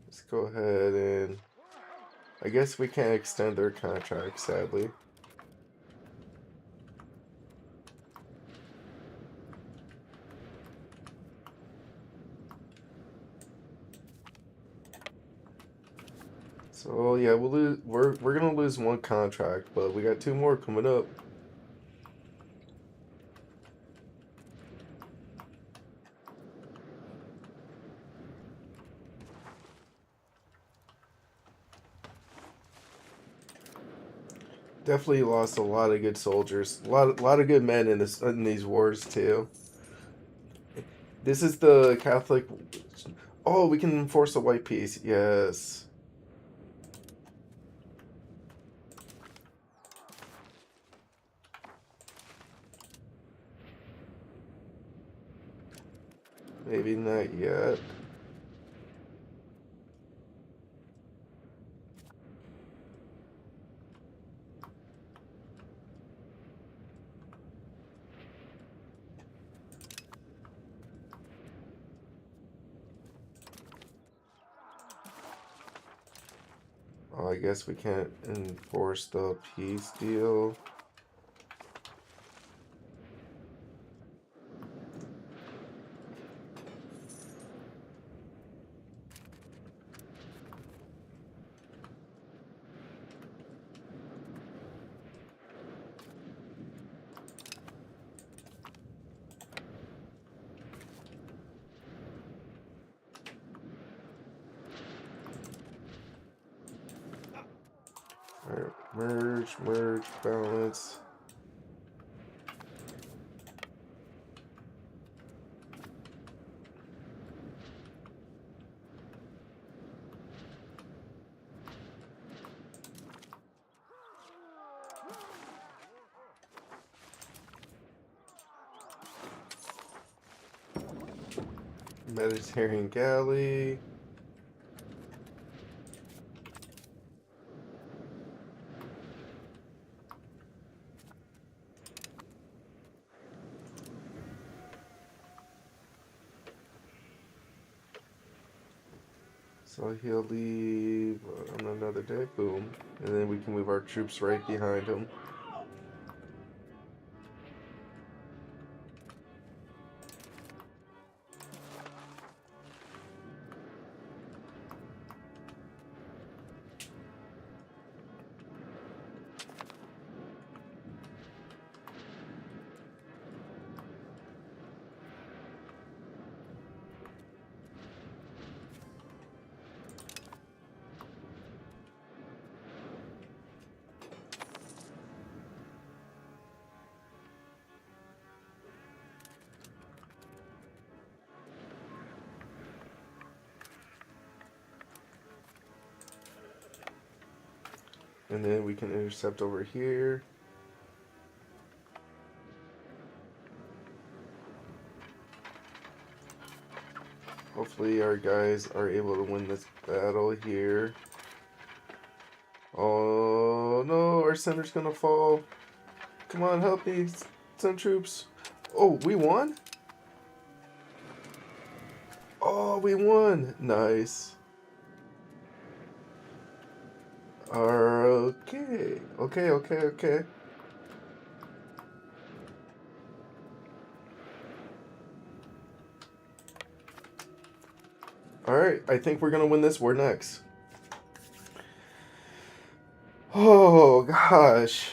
let's go ahead and I guess we can't extend their contract, sadly. So yeah, we're gonna lose one contract, but we got two more coming up. Definitely lost a lot of good soldiers, lot of good men in these wars too. This is the Catholic. Oh, we can enforce a white peace. Yes. Maybe not yet. I guess we can't enforce the peace deal. Alright, merge, balance. Mediterranean galley. So he'll leave on another day. Boom. And then we can move our troops right behind him. And then we can intercept over here. Hopefully our guys are able to win this battle here. Oh no, our center's gonna fall. Come on, help me, send troops. Oh, we won? Oh, we won. Nice. Okay. Okay. Alright, I think we're gonna win this. We're next. Oh, gosh.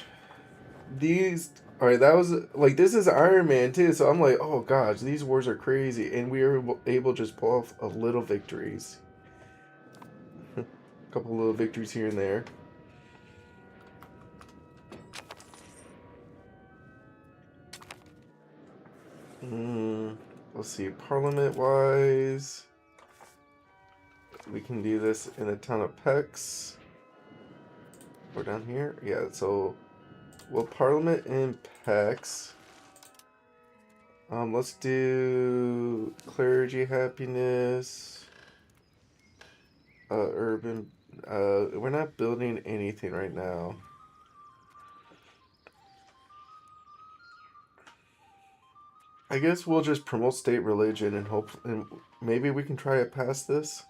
These... Alright, that was... Like, this is Ironman, too, so I'm like, oh, gosh, these wars are crazy. And we were able to just pull off a little victories. A couple little victories here and there. Let's see, parliament-wise... We can do this in a ton of pecs. We're down here? Yeah, so... Well, parliament and pecs. Let's do clergy happiness. Urban. We're not building anything right now. I guess we'll just promote state religion and hope, and maybe we can try it past this.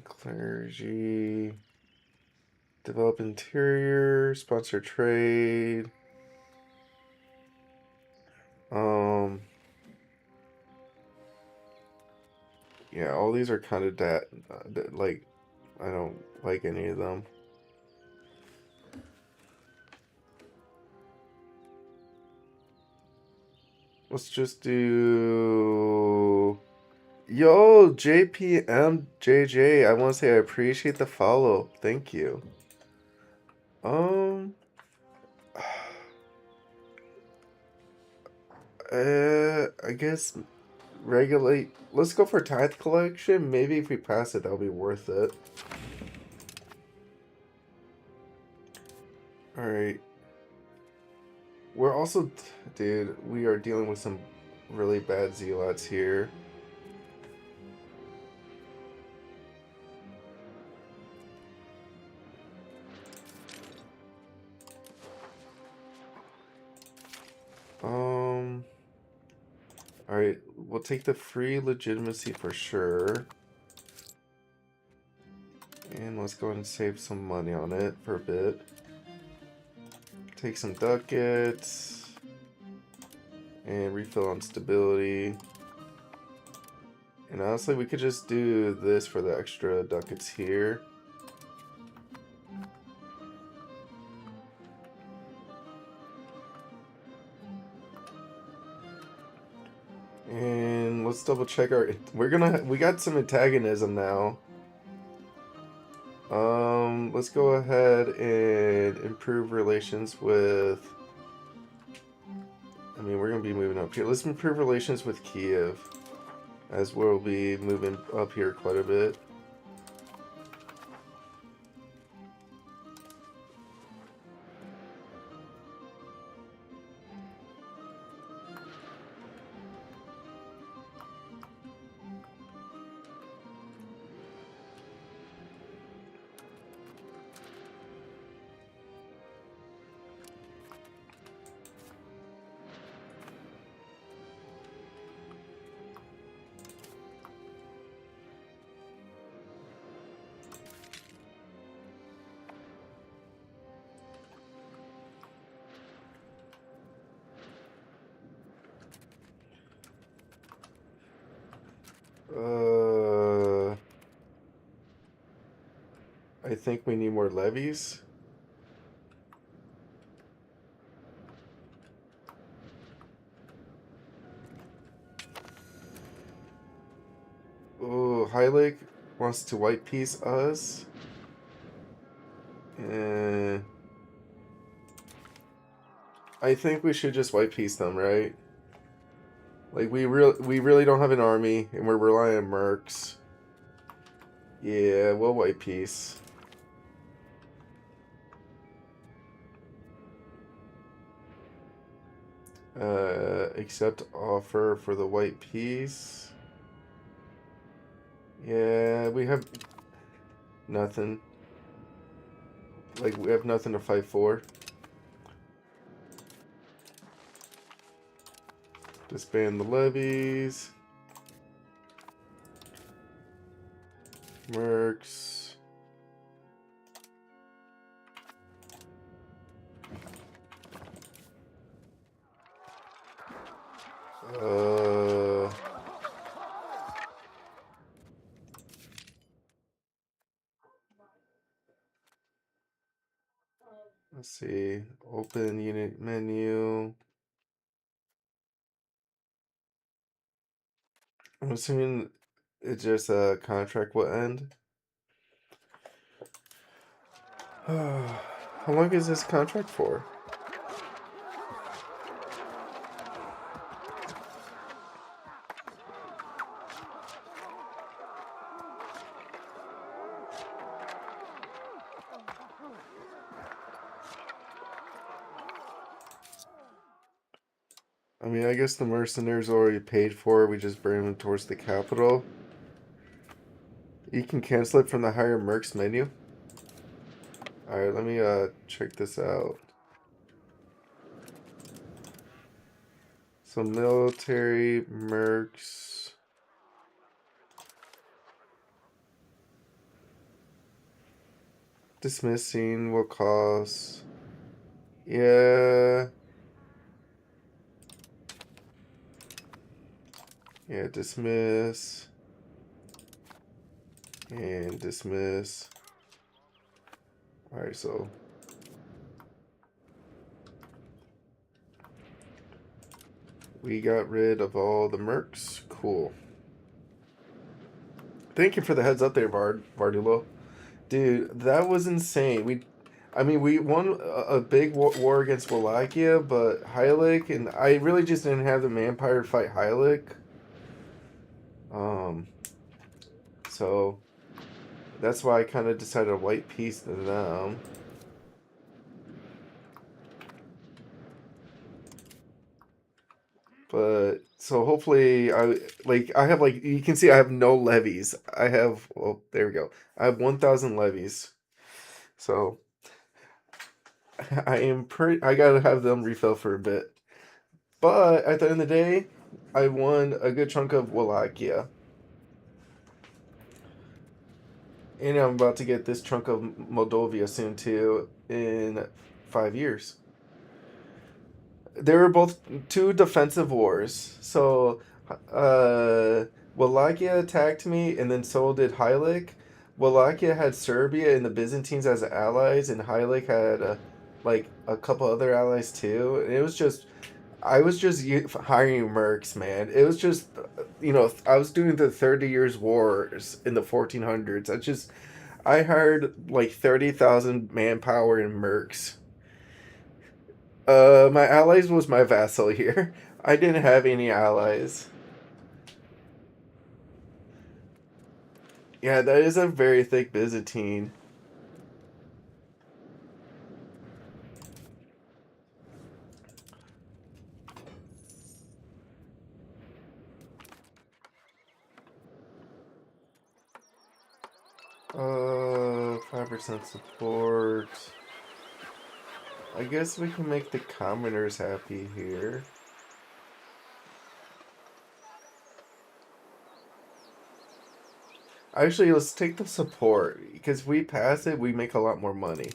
Clergy. Develop interior. Sponsor trade. Yeah, all these are kind of like, I don't like any of them. Let's just do... Yo, JPMJJ, I want to say I appreciate the follow. Thank you. I guess regulate. Let's go for tithe collection. Maybe if we pass it, that'll be worth it. Alright. We're also... Dude, we are dealing with some really bad zealots here. Alright, we'll take the free legitimacy for sure. And let's go ahead and save some money on it for a bit. Take some ducats. And refill on stability. And honestly, we could just do this for the extra ducats here. And let's double check our... We got some antagonism now. Let's go ahead and improve relations with... I mean, we're going to be moving up here. Let's improve relations with Kiev, as we'll be moving up here quite a bit. I think we need more levies. Oh, High Lake wants to white piece us. I think we should just white piece them, right? Like we really don't have an army, and we're relying on mercs. Yeah, we'll white piece. Accept offer for the white piece. Yeah, we have nothing. Like, we have nothing to fight for. Disband the levies. Mercs. Let's see. Open unit menu. I'm assuming it's just a contract will end. How long is this contract for? I mean, I guess the mercenaries already paid for it. We just bring them towards the capital. You can cancel it from the higher mercs menu. Alright, let me check this out. So military, mercs. Dismissing will cost. Yeah. Yeah, dismiss. And dismiss. Alright, so. We got rid of all the mercs. Cool. Thank you for the heads up there, Bardulo. Dude, that was insane. We won a big war against Wallachia, but Heilig, and I really just didn't have the Manpire fight Heilig. So that's why I kind of decided to white piece to them. But so hopefully I have like you can see I have no levies. I have well there we go. I have 1,000 levies. So I gotta have them refill for a bit. But at the end of the day, I won a good chunk of Wallachia. And I'm about to get this chunk of Moldova soon too in 5 years. They were both two defensive wars. So, Wallachia attacked me, and then so did Heilig. Wallachia had Serbia and the Byzantines as allies, and Heilig had like a couple other allies too. And it was just, I was just hiring mercs, man. It was just, I was doing the 30 Years' Wars in the 1400s. I hired like 30,000 manpower in mercs. My allies was my vassal here. I didn't have any allies. Yeah, that is a very thick Byzantine. 5% support. I guess we can make the commoners happy here. Actually, let's take the support, because if we pass it, we make a lot more money.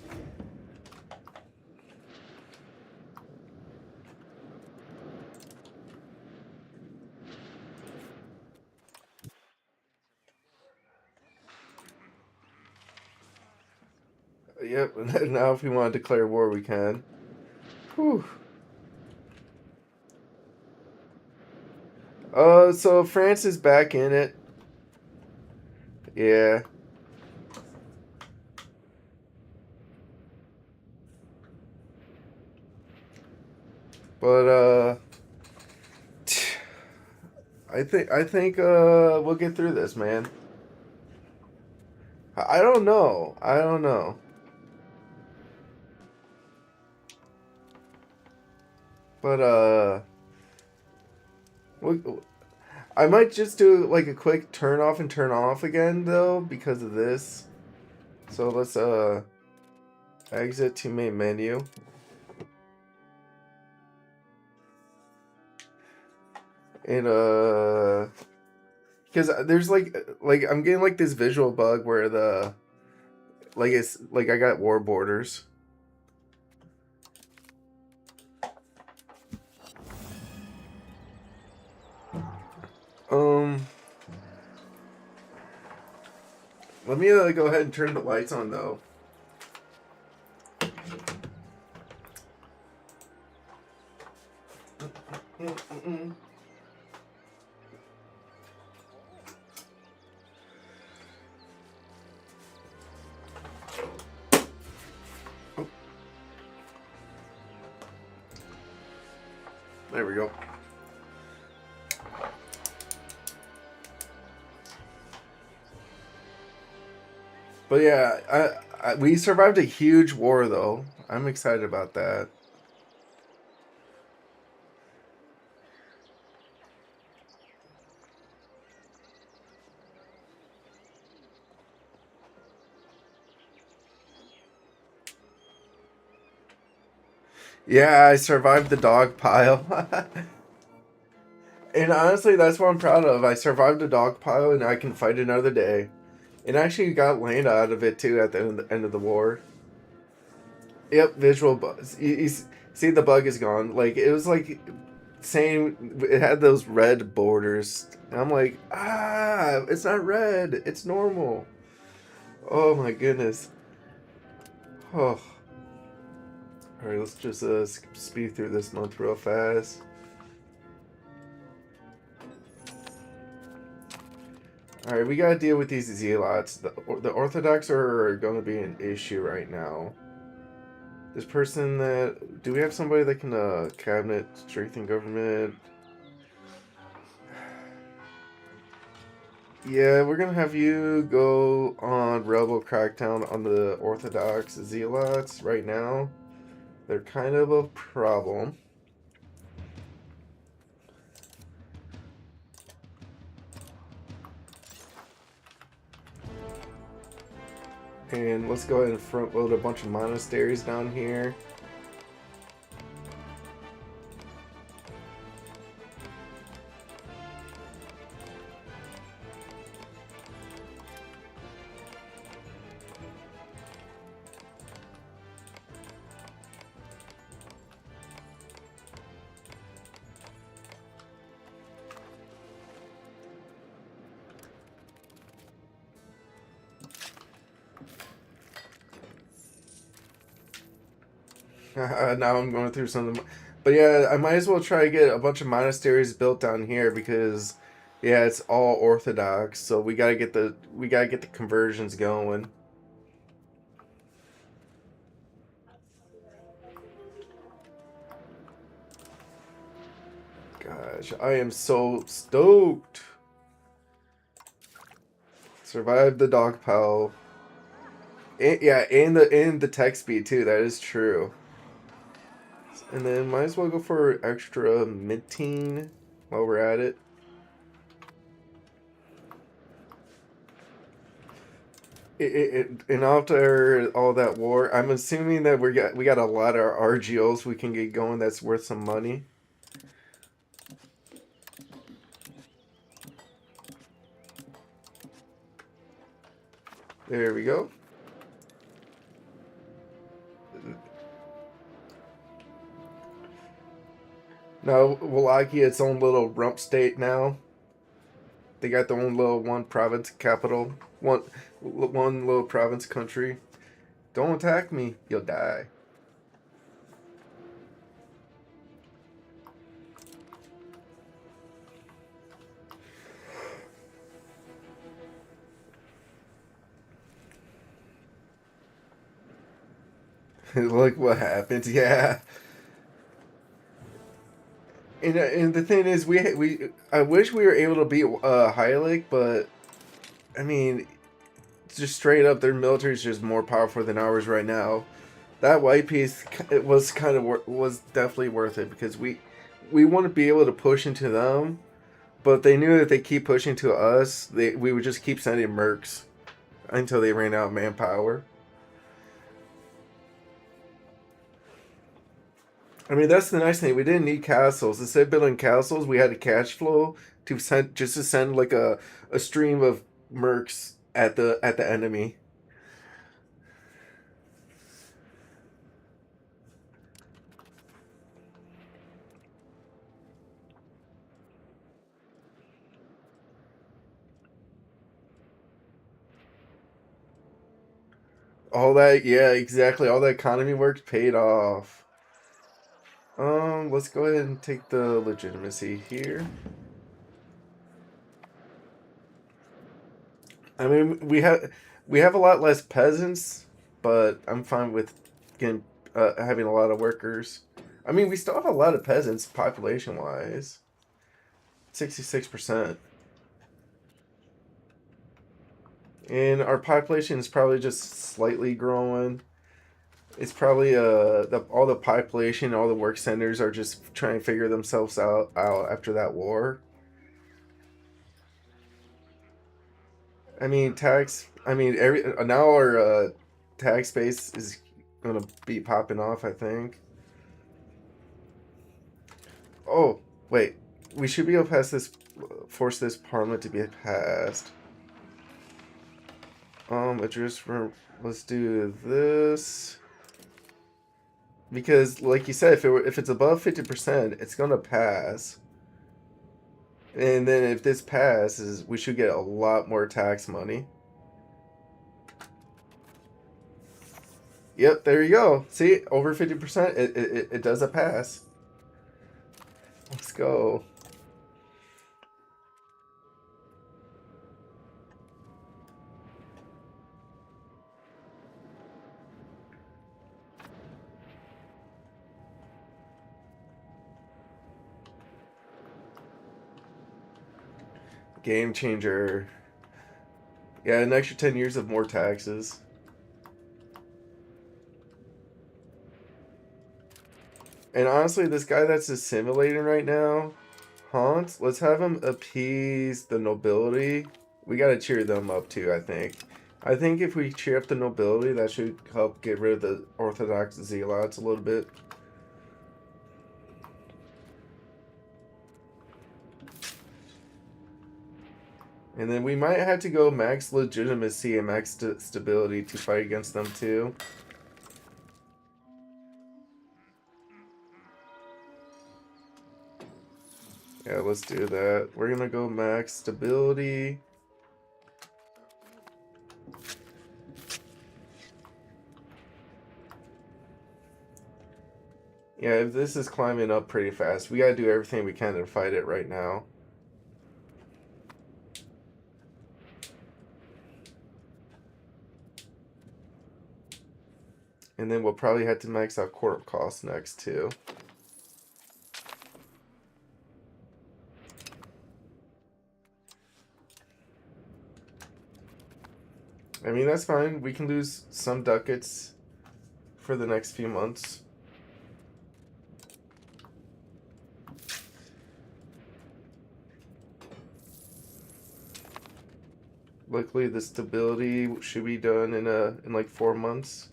Yep, now if we want to declare war, we can. Whew. So France is back in it. Yeah. But I think we'll get through this, man. I don't know. I don't know. But we, I might just do like a quick turn off and turn off again though because of this. So let's exit to main menu. And because there's like I'm getting like this visual bug where the it's like I got war borders. Let me go ahead and turn the lights on though. There we go. But yeah, we survived a huge war though. I'm excited about that. Yeah, I survived the dog pile. And honestly, that's what I'm proud of. I survived a dog pile and I can fight another day. And actually got land out of it too at the end of the war. Yep, visual buzz. You see the bug is gone. Like it was like same. It had those red borders. And I'm like, it's not red. It's normal. Oh my goodness. Oh. All right, let's just speed through this month real fast. All right, we gotta deal with these zealots. The Orthodox are going to be an issue right now. This person that... Do we have somebody that can cabinet strengthen government? Yeah, we're gonna have you go on rebel crackdown on the Orthodox zealots right now. They're kind of a problem. And let's go ahead and front load a bunch of monasteries down here. Now I'm going through something. But yeah, I might as well try to get a bunch of monasteries built down here because yeah, it's all Orthodox. So we gotta get the conversions going. Gosh, I am so stoked. Survive the dog pile. Yeah, and the tech speed too. That is true. And then might as well go for extra minting while we're at it. And after all that war, I'm assuming that we got a lot of RGOs we can get going that's worth some money. There we go. Now Wallachia, its own little rump state now. They got their own little one province capital, one little province country. Don't attack me, you'll die. Look what happened. Yeah. And the thing is, we I wish we were able to beat Heilig, but I mean, just straight up, their military is just more powerful than ours right now. That white piece, it was kind of was definitely worth it because we want to be able to push into them, but they knew that they keep pushing to us, we would just keep sending mercs until they ran out of manpower. I mean, that's the nice thing. We didn't need castles. Instead of building castles, we had a cash flow to send like a stream of mercs at the enemy. All that, yeah, exactly. All that economy work paid off. Let's go ahead and take the legitimacy here. I mean, we have a lot less peasants, but I'm fine with getting having a lot of workers. I mean, we still have a lot of peasants population wise. 66%. And our population is probably just slightly growing. It's probably all the population, all the work centers are just trying to figure themselves out after that war. I mean, tax. I mean, every now our tax base is gonna be popping off. I think. Oh wait, we should be able to pass this, force this parliament to be passed. Address for. Let's do this because, like you said, if it's above 50%, it's gonna pass. And then if this passes, we should get a lot more tax money. Yep, there you go. See, over 50%, it does a pass. Let's go. Game changer. Yeah, an extra 10 years of more taxes. And honestly, this guy that's assimilating right now, Hans, let's have him appease the nobility. We gotta cheer them up too, I think. I think if we cheer up the nobility, that should help get rid of the Orthodox zealots a little bit. And then we might have to go max legitimacy and max stability to fight against them too. Yeah, let's do that. We're gonna go max stability. Yeah, if this is climbing up pretty fast, we gotta do everything we can to fight it right now. And then we'll probably have to max out corp cost next too. I mean, that's fine. We can lose some ducats for the next few months. Luckily, the stability should be done in like 4 months.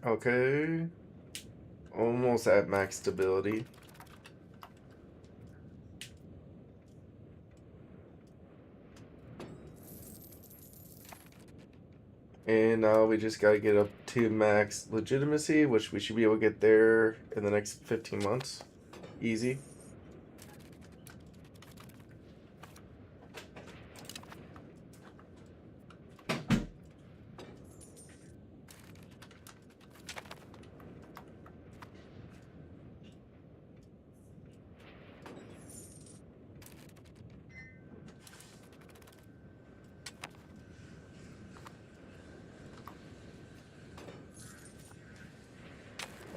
Okay. Almost at max stability. And now we just gotta get up to max legitimacy, which we should be able to get there in the next 15 months. Easy.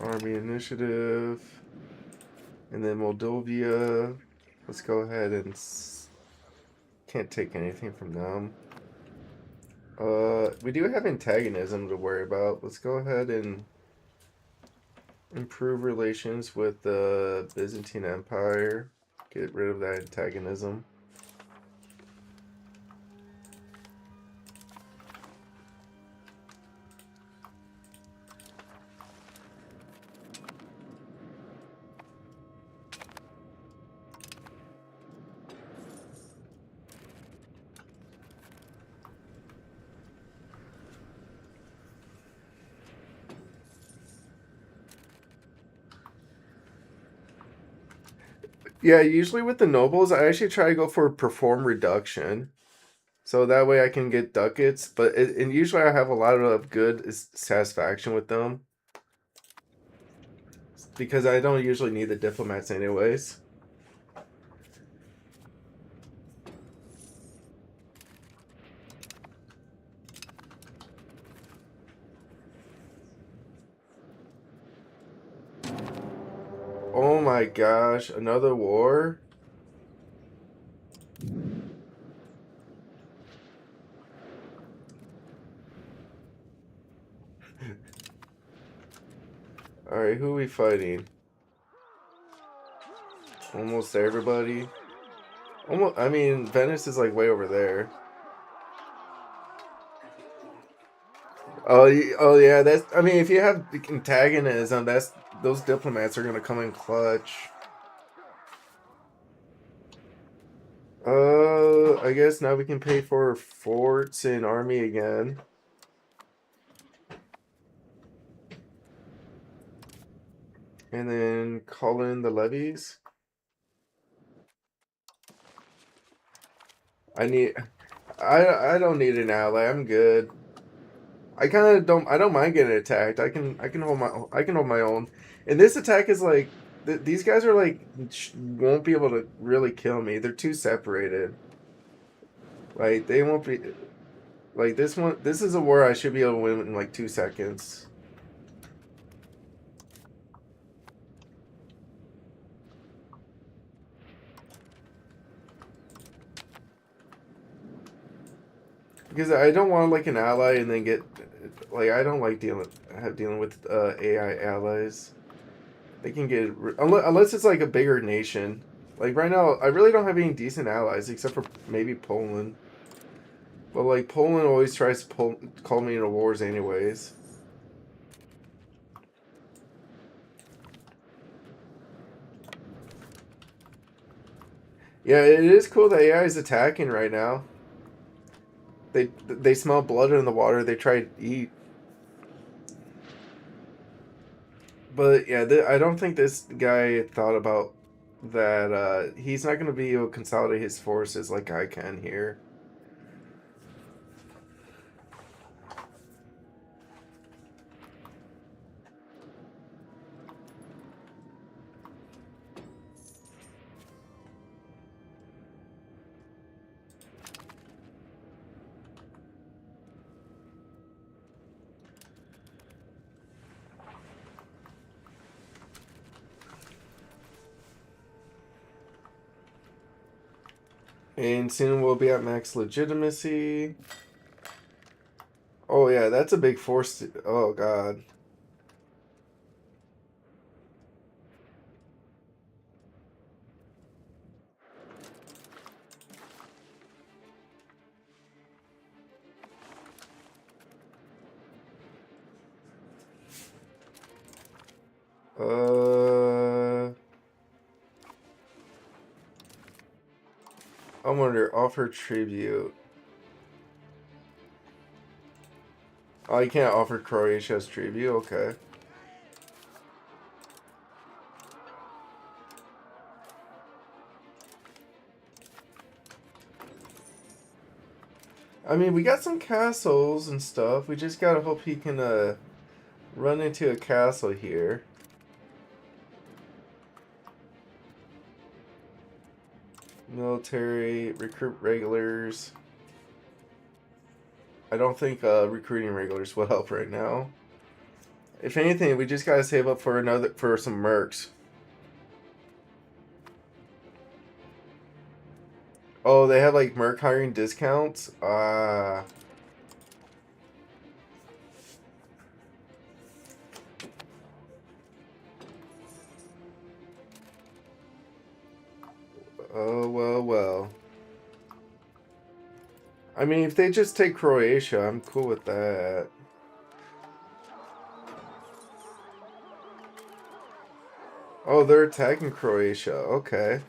Army initiative. And then Moldovia. Let's go ahead and... Can't take anything from them. We do have antagonism to worry about. Let's go ahead and improve relations with the Byzantine Empire. Get rid of that antagonism. Yeah, usually with the nobles, I actually try to go for perform reduction. So that way I can get ducats. But and usually I have a lot of good satisfaction with them. Because I don't usually need the diplomats anyways. Oh my gosh, another war? Alright, who are we fighting? Almost everybody. Almost, I mean, Venice is like way over there. Oh, oh yeah, that's. I mean, if you have antagonism, that's those diplomats are gonna come in clutch. I guess now we can pay for forts and army again. And then call in the levies. I need. I don't need an ally. I'm good. I kind of don't. I don't mind getting attacked. I can hold my own. And this attack is like these guys are like won't be able to really kill me. They're too separated. Like they won't be like this one. This is a war I should be able to win in like 2 seconds. Because I don't want like an ally and then get like I don't like dealing with AI allies. They can get unless it's like a bigger nation. Like right now, I really don't have any decent allies except for maybe Poland. But like Poland always tries to call me into wars anyways. Yeah, it is cool that AI is attacking right now. They smell blood in the water. They try to eat. But yeah, I don't think this guy thought about that. He's not going to be able to consolidate his forces like I can here. And soon we'll be at max legitimacy. Oh yeah, that's a big force. Oh god. Uh, I wonder. Offer tribute. Oh, you can't offer Croatia as tribute. Okay. I mean, we got some castles and stuff. We just gotta hope he can run into a castle here. Military, recruit regulars. I don't think recruiting regulars will help right now. If anything, we just gotta save up for some mercs. Oh, they have like merc hiring discounts. Oh well, well. I mean, if they just take Croatia, I'm cool with that. Oh, they're attacking Croatia. Okay.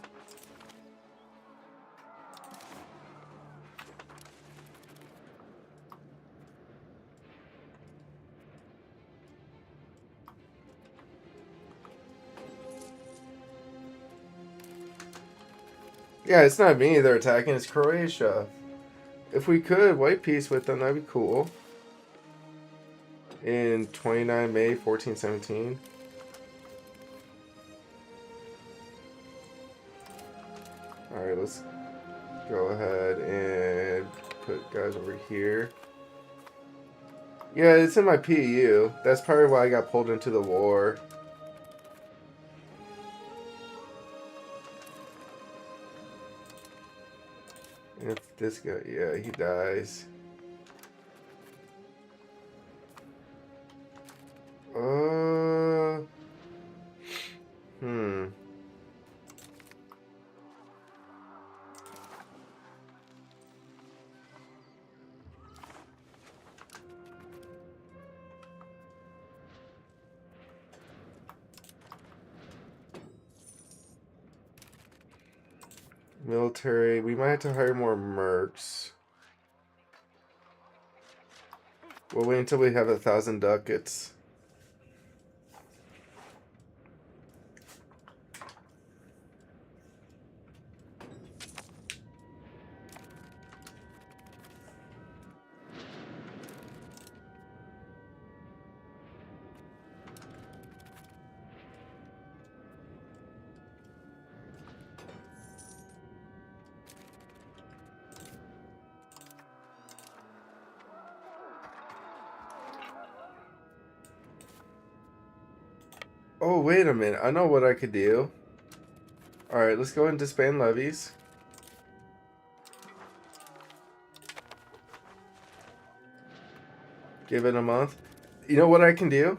Yeah, it's not me they're attacking, it's Croatia. If we could white peace with them, that'd be cool. In 29 May 1417. Alright, let's go ahead and put guys over here. Yeah, it's in my PU. That's probably why I got pulled into the war. If this guy, yeah, he dies. Uh, hmm. Military. We might have to hire more mercs. We'll wait until we have 1,000 ducats. Oh, wait a minute. I know what I could do. Alright, let's go and disband levies. Give it a month. You know what I can do?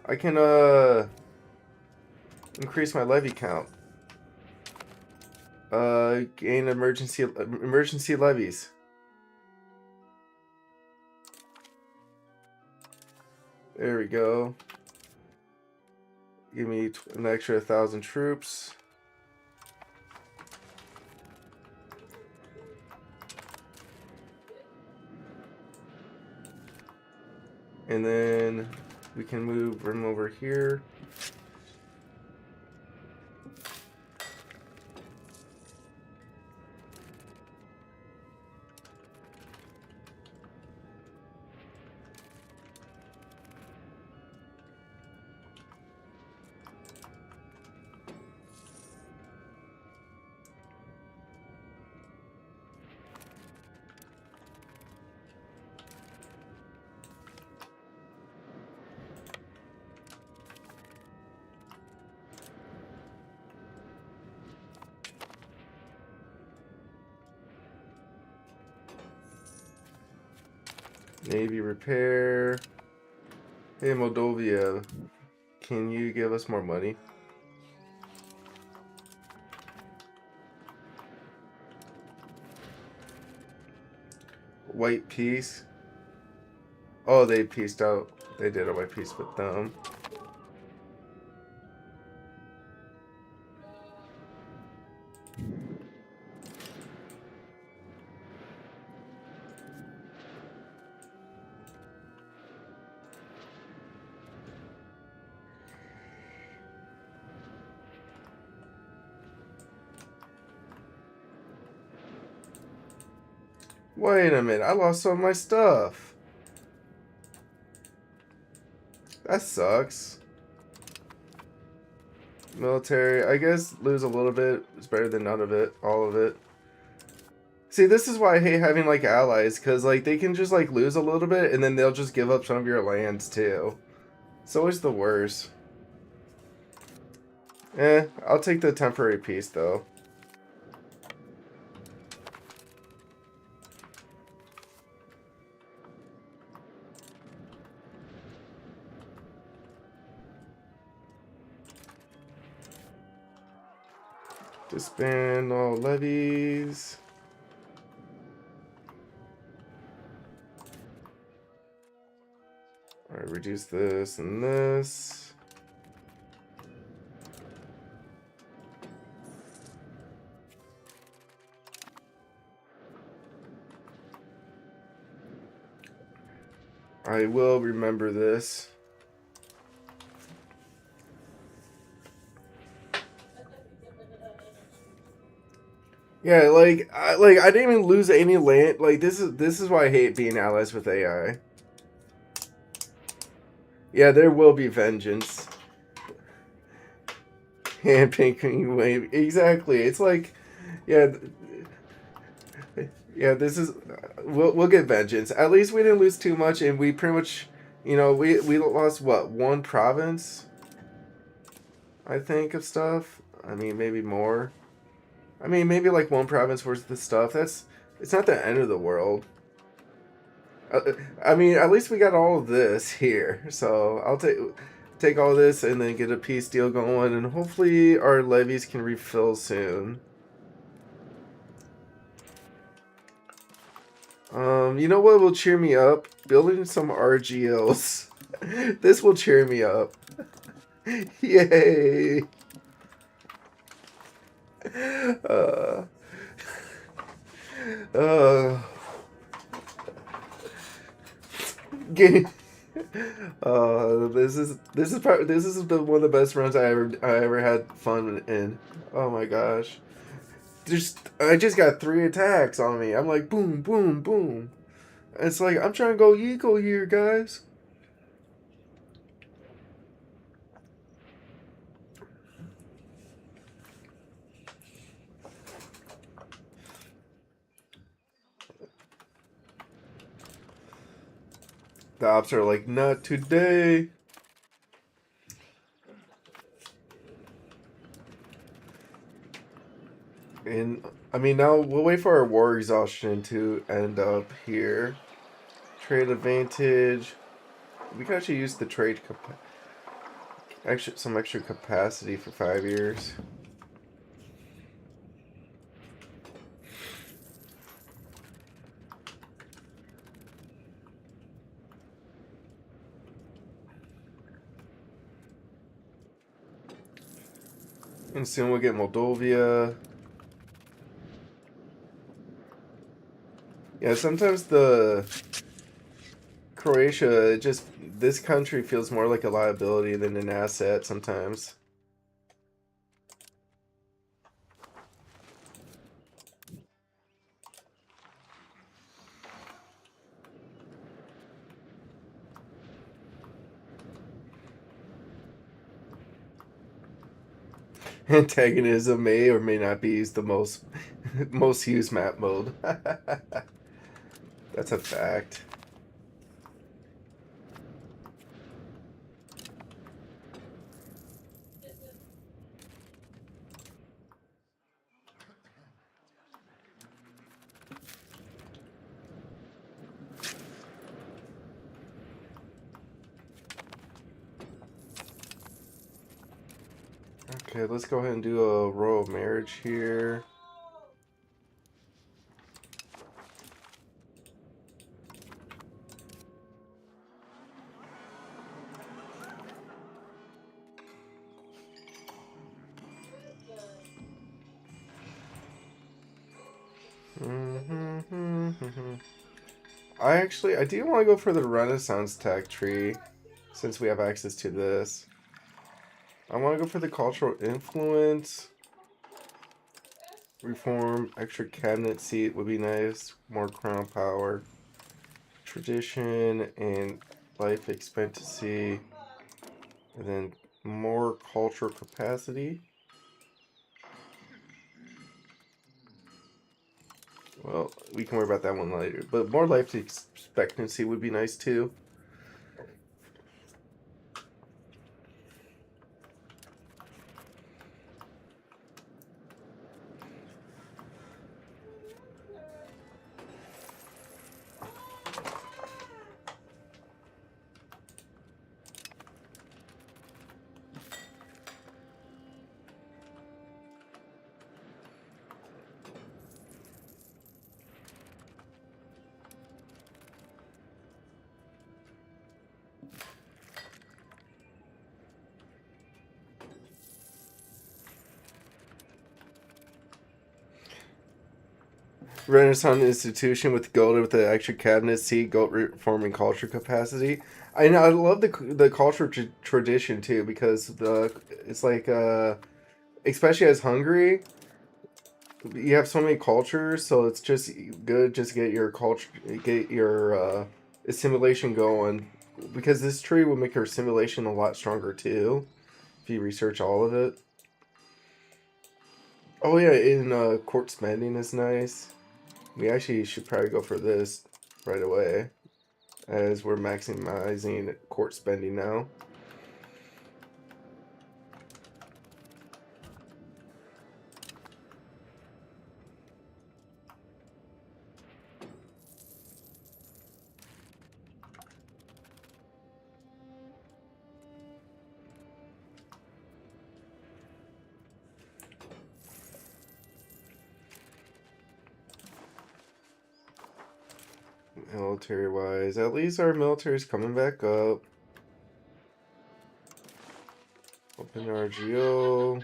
I can, increase my levy count. Gain emergency levies. There we go. Give me an extra 1,000 troops. And then we can move him over here. Navy repair. Hey, Moldova, can you give us more money? White peace. Oh, they pieced out. They did a white peace with them. Wait a minute, I lost some of my stuff. That sucks. Military, I guess lose a little bit is better than none of it, all of it. See, this is why I hate having like allies, because like they can just like lose a little bit and then they'll just give up some of your lands too. It's always the worst. I'll take the temporary peace though. Disband all levies. Alright, reduce this and this. I will remember this. Yeah, I didn't even lose any land. Like this is why I hate being allies with AI. Yeah, there will be vengeance. Hand pinking wave. Exactly. It's like, yeah, yeah. This is we'll get vengeance. At least we didn't lose too much, and we pretty much, we lost what, one province, I think, of stuff. I mean, maybe more. I mean, maybe like one province worth of stuff. It's not the end of the world. I mean, at least we got all of this here. So I'll take all this and then get a peace deal going, and hopefully our levies can refill soon. You know what will cheer me up? Building some RGLs. This will cheer me up. Yay! Uh, uh, Game. This is one of the best runs I ever had fun in. Oh my gosh. I just got 3 attacks on me. I'm like boom, boom, boom. It's like I'm trying to go eco here, guys. The ops are like, not today. And I mean, now we'll wait for our war exhaustion to end up here. Trade advantage. We can actually use the trade some extra capacity for 5 years. And soon we'll get Moldova. Yeah, sometimes the Croatia, this country feels more like a liability than an asset sometimes. Antagonism may or may not be the most used map mode. That's a fact. Okay, let's go ahead and do a royal marriage here. I do want to go for the Renaissance tech tree, since we have access to this. I want to go for the cultural influence. Reform, extra cabinet seat would be nice. More crown power. Tradition and life expectancy. And then more cultural capacity. Well, we can worry about that one later. But more life expectancy would be nice too. Renaissance institution with gold with the extra cabinet seat, gold reforming culture capacity. I love the culture tradition too because it's like especially as Hungary, you have so many cultures, so it's just good just get your culture, get your assimilation going, because this tree will make your assimilation a lot stronger too if you research all of it. Oh yeah, in court spending is nice. We actually should probably go for this right away, as we're maximizing court spending now. Military wise, at least our military's coming back up. Open RGO.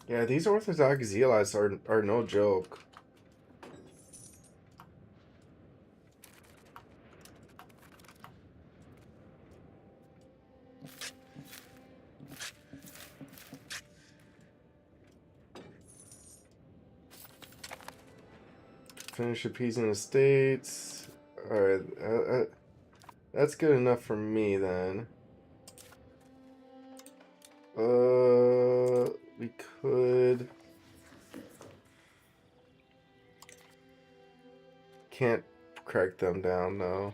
Yeah, these Orthodox zealots are no joke. Finish appeasing the states. Alright, that's good enough for me then. We could can't crack them down, no.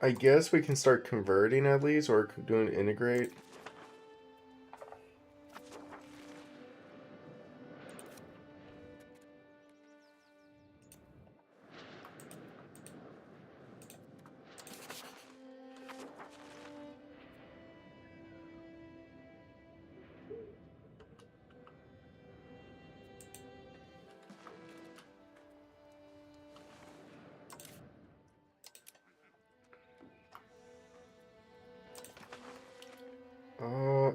I guess we can start converting at least, or doing integrate.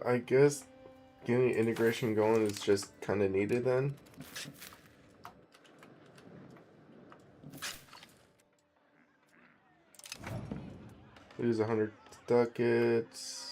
I guess getting integration going is just kind of needed then. Lose 100 ducats.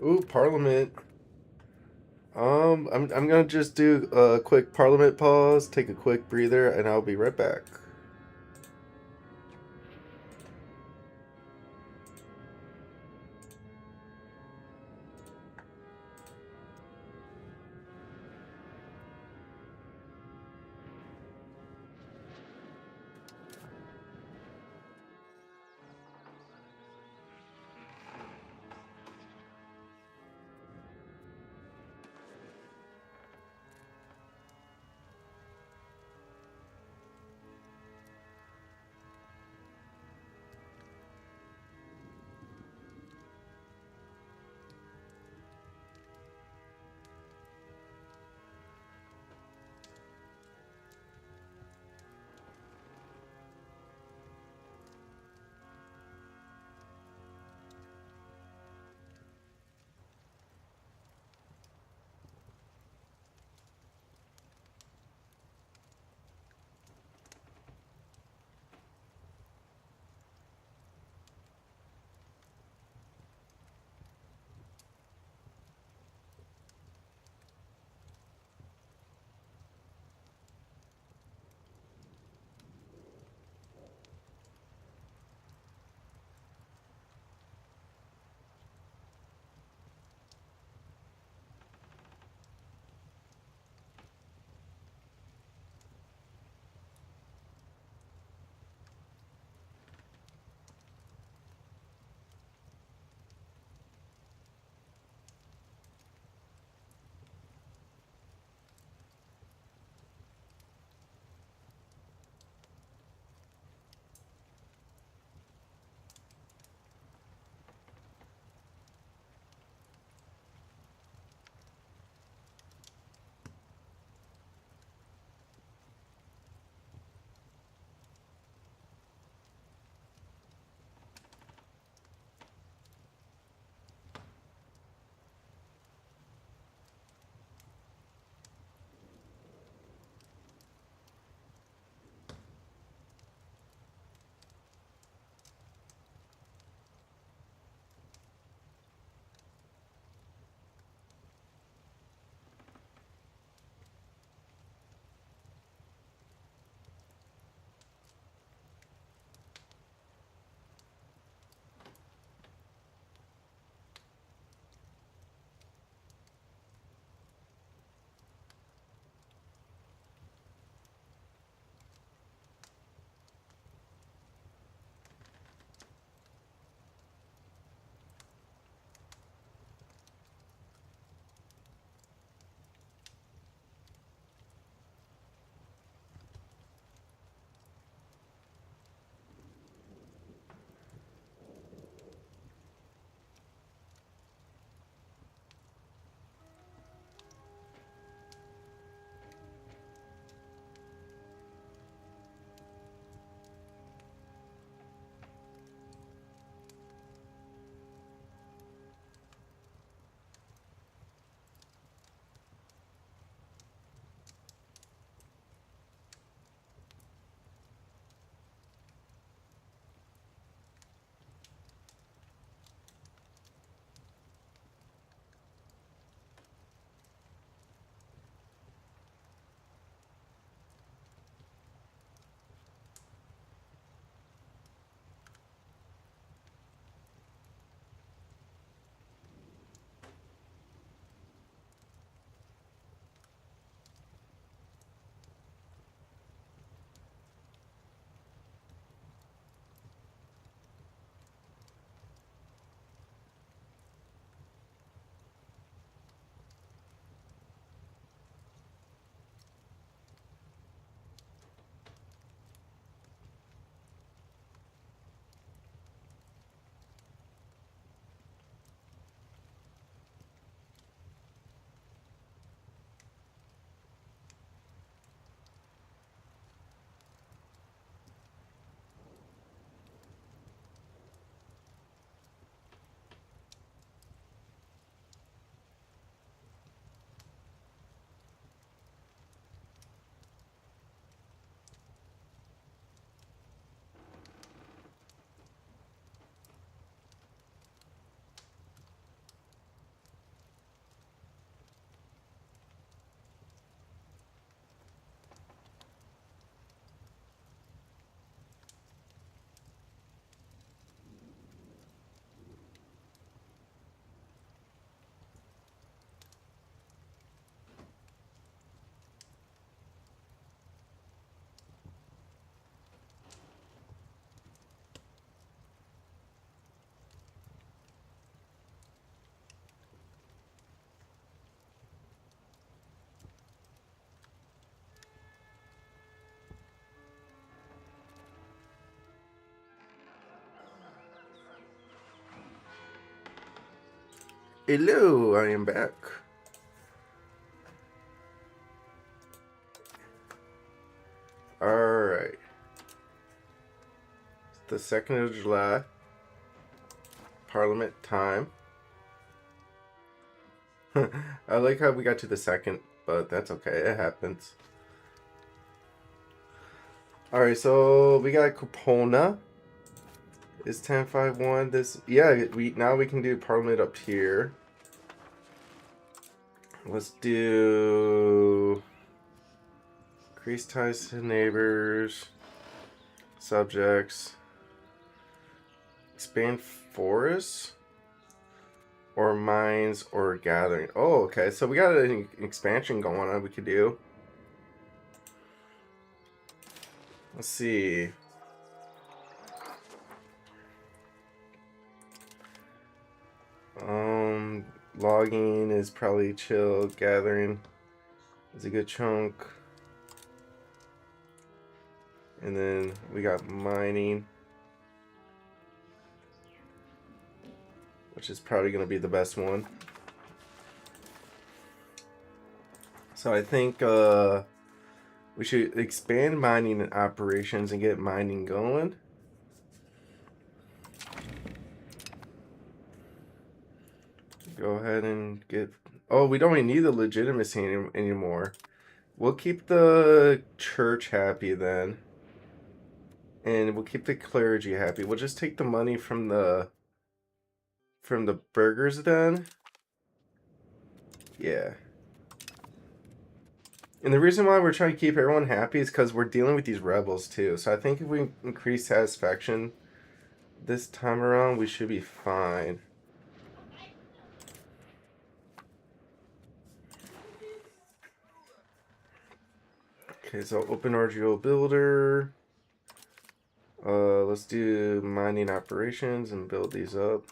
Ooh, Parliament. I'm gonna just do a quick Parliament pause, take a quick breather, and I'll be right back. Hello, I am back. Alright. The 2nd of July. Parliament time. I like how we got to the 2nd, but that's okay. It happens. Alright, so we got Copona. Is 1051 this? Yeah, now we can do Parliament up here. Let's do increase ties to neighbors, subjects, expand forests, or mines, or gathering. Oh, okay. So we got an expansion going on we could do. Let's see. Logging is probably chill. Gathering is a good chunk. And then we got mining, which is probably going to be the best one. So I think we should expand mining and operations and get mining going. Go ahead and get... Oh, we don't even need the legitimacy anymore. We'll keep the church happy then. And we'll keep the clergy happy. We'll just take the money from the burgers then. Yeah. And the reason why we're trying to keep everyone happy is because we're dealing with these rebels too. So I think if we increase satisfaction this time around, we should be fine. Okay, so open RGO builder. Let's do mining operations and build these up.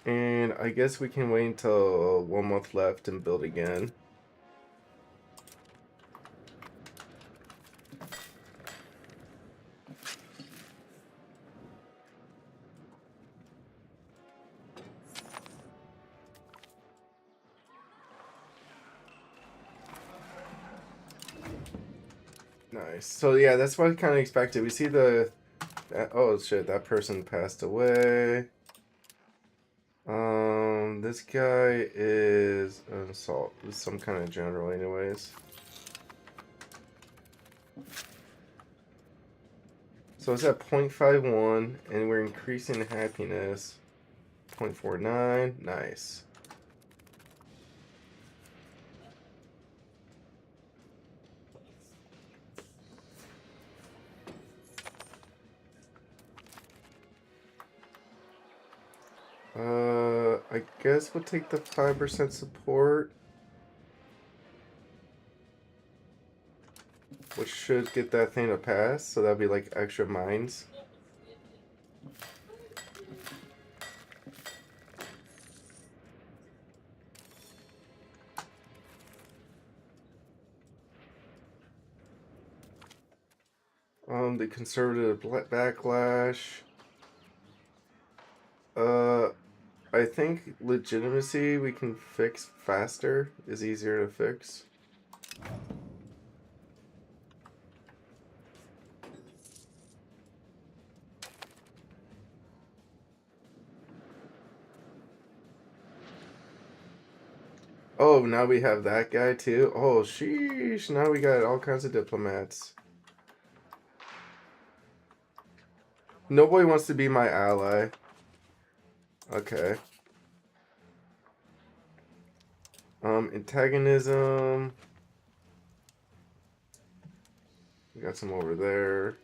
And I guess we can wait until 1 month left and build again. Nice. So yeah, that's what I kind of expected. We see oh shit, that person passed away. This guy is an assault. Some kind of general, anyways. So it's at 0.51, and we're increasing happiness. 0.49. Nice. I guess we'll take the 5% support, which should get that thing to pass. So that'll be like extra mines. The conservative backlash. I think legitimacy we can fix faster, is easier to fix. Oh, now we have that guy too. Oh, sheesh. Now we got all kinds of diplomats. Nobody wants to be my ally. Okay. Antagonism. We got some over there.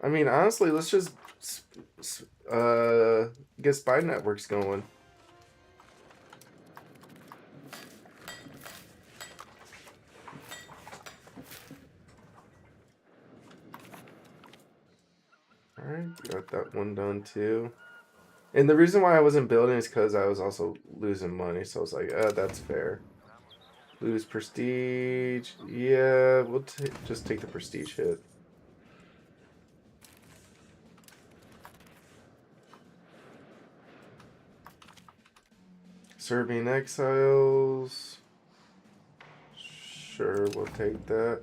I mean, honestly, let's just get spy networks going. Alright, got that one done too. And the reason why I wasn't building is because I was also losing money. So I was like, that's fair. Lose prestige. Yeah, we'll just take the prestige hit. Serbian exiles. Sure, we'll take that.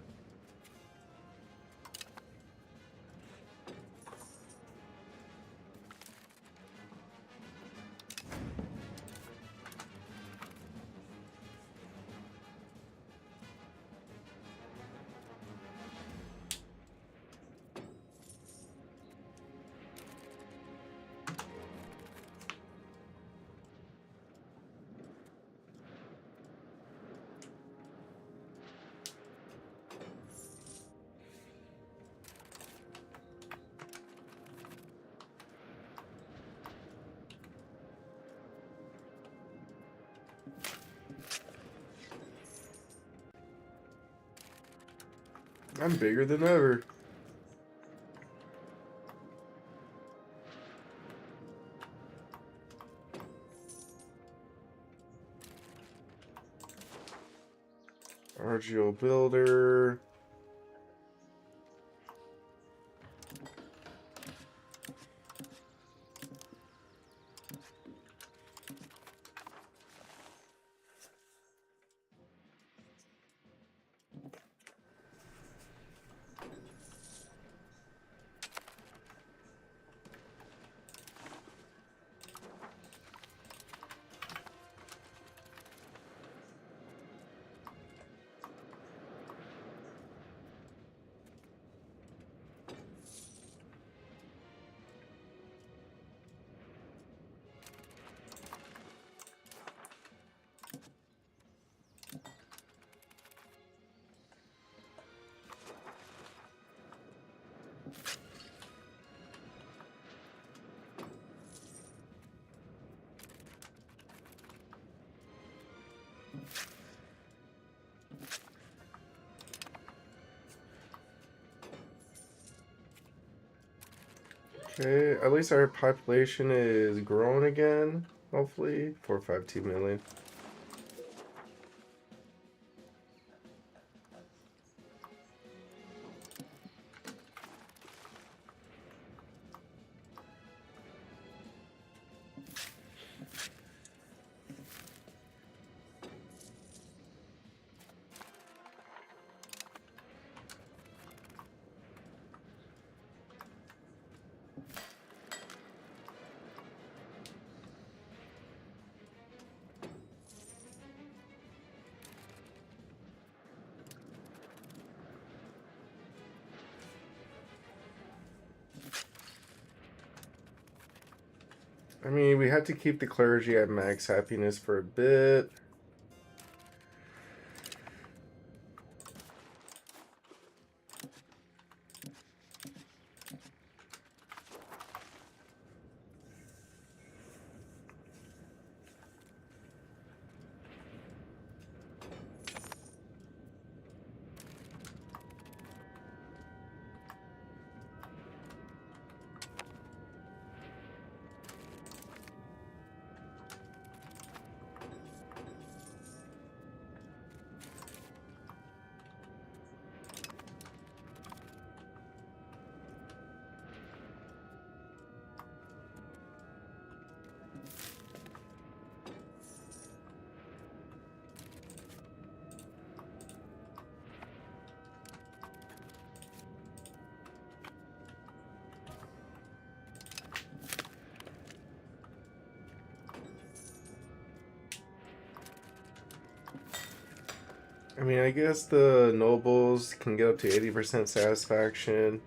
I'm bigger than ever. RGO builder. Okay, at least our population is growing again. Hopefully, 452 million. I mean, we had to keep the clergy at max happiness for a bit. I mean, I guess the nobles can get up to 80% satisfaction.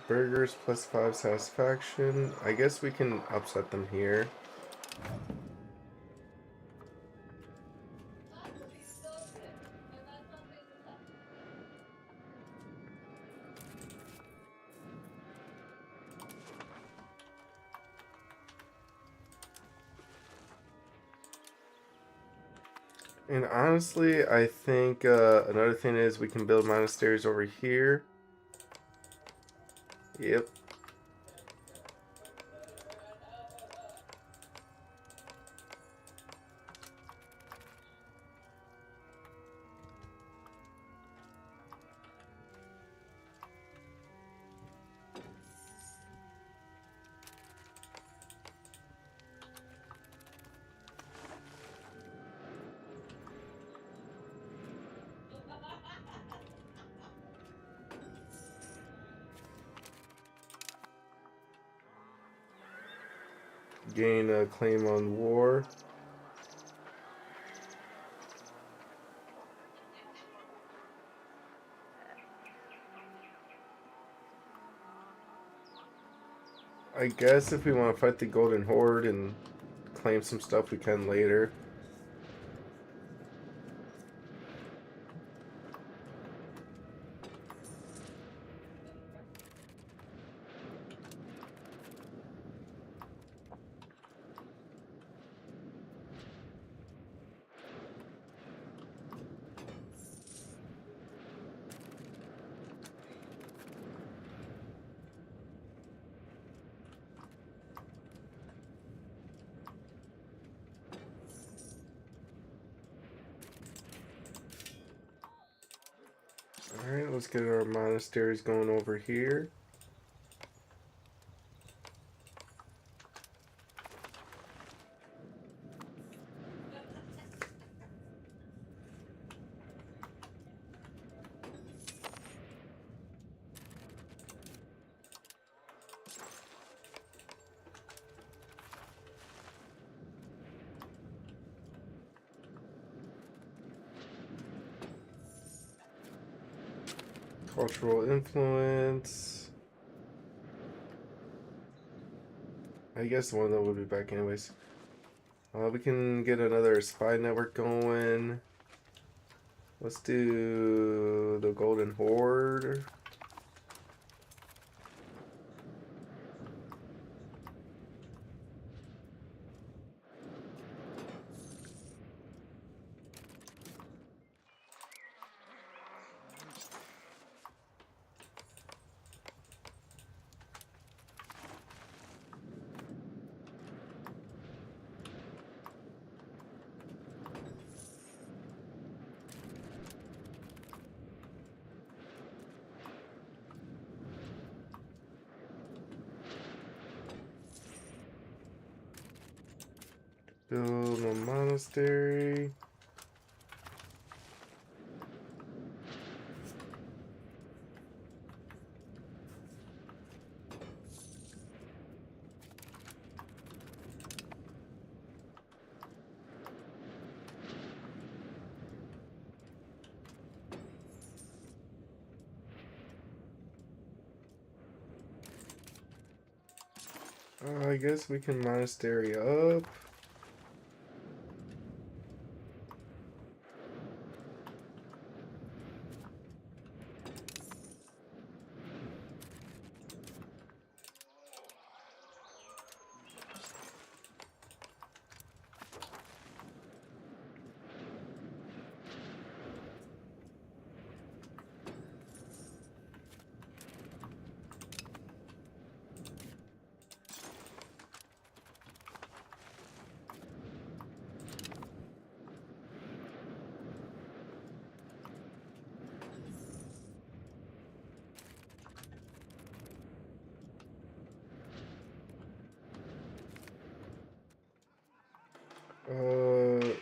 Burgers plus 5 satisfaction. I guess we can upset them here. And honestly, I think another thing is we can build monasteries over here. Yep. Gain a claim on war. I guess if we want to fight the Golden Horde and claim some stuff, we can later. Alright, let's get our monasteries going over here. Cultural influence. I guess one of them will be back anyways. We can get another spy network going. Let's do the Golden Horde. Build a monastery. I guess we can monastery up.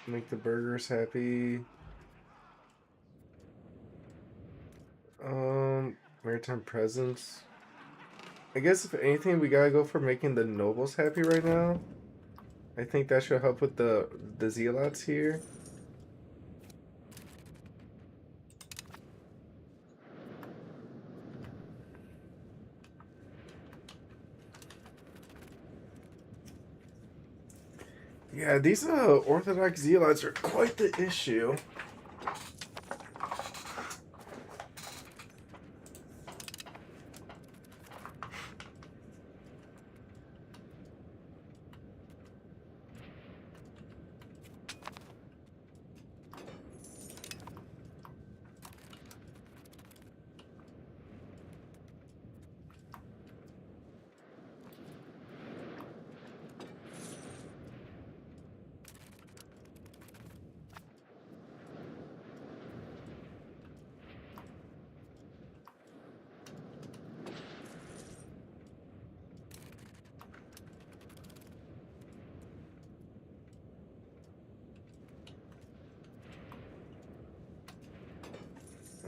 Make the burgers happy. Maritime presence. I guess if anything, we gotta go for making the nobles happy right now. I think that should help with the zealots here. Yeah, these Orthodox zealots are quite the issue.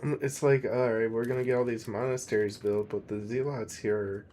It's like, alright, we're gonna get all these monasteries built, but the zealots here.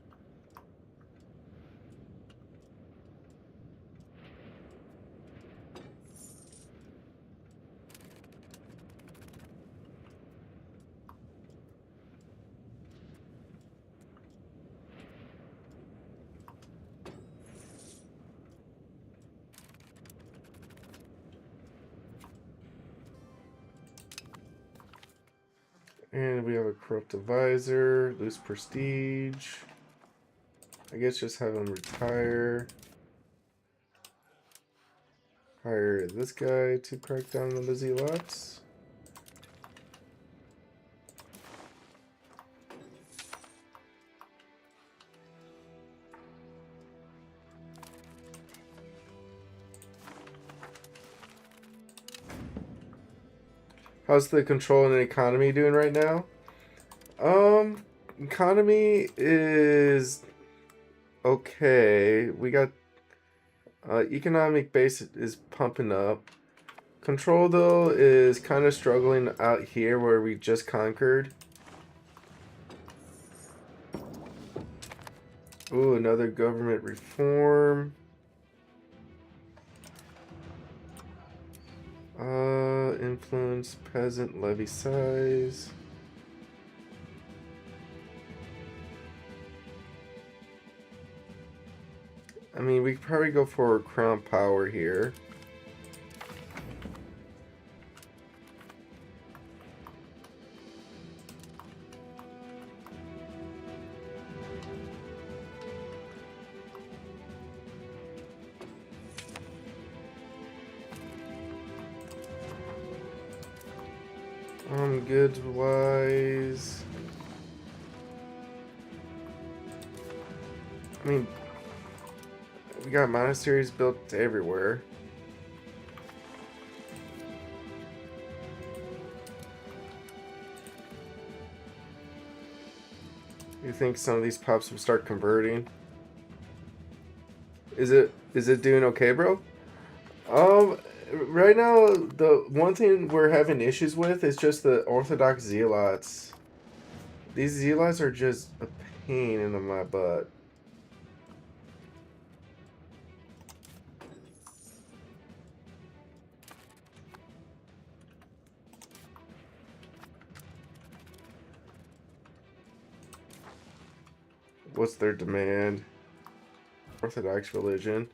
And we have a corrupt advisor, lose prestige. I guess just have him retire. Hire this guy to crack down on the zealots. How's the control and economy doing right now? Economy is okay. We got economic base is pumping up. Control though is kind of struggling out here where we just conquered. Ooh, another government reform. Influence peasant levy size. I mean, we could probably go for crown power here. Goods wise. I mean, we got monasteries built everywhere. You think some of these pups will start converting? Is it doing okay, bro? Right now the one thing we're having issues with is just the Orthodox zealots. These zealots are just a pain in my butt. What's their demand? Orthodox religion.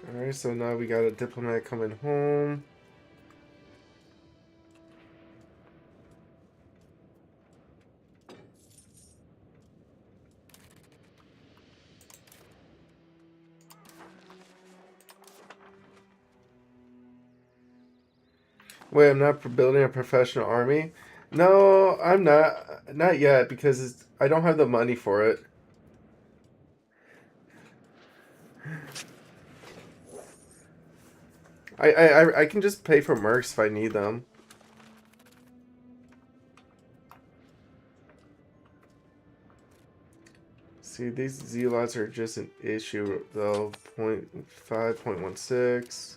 Alright, so now we got a diplomat coming home. Wait, I'm not building a professional army? No, I'm not. Not yet, because I don't have the money for it. I can just pay for mercs if I need them. See, these zealots are just an issue, though. 0.5, 0.16.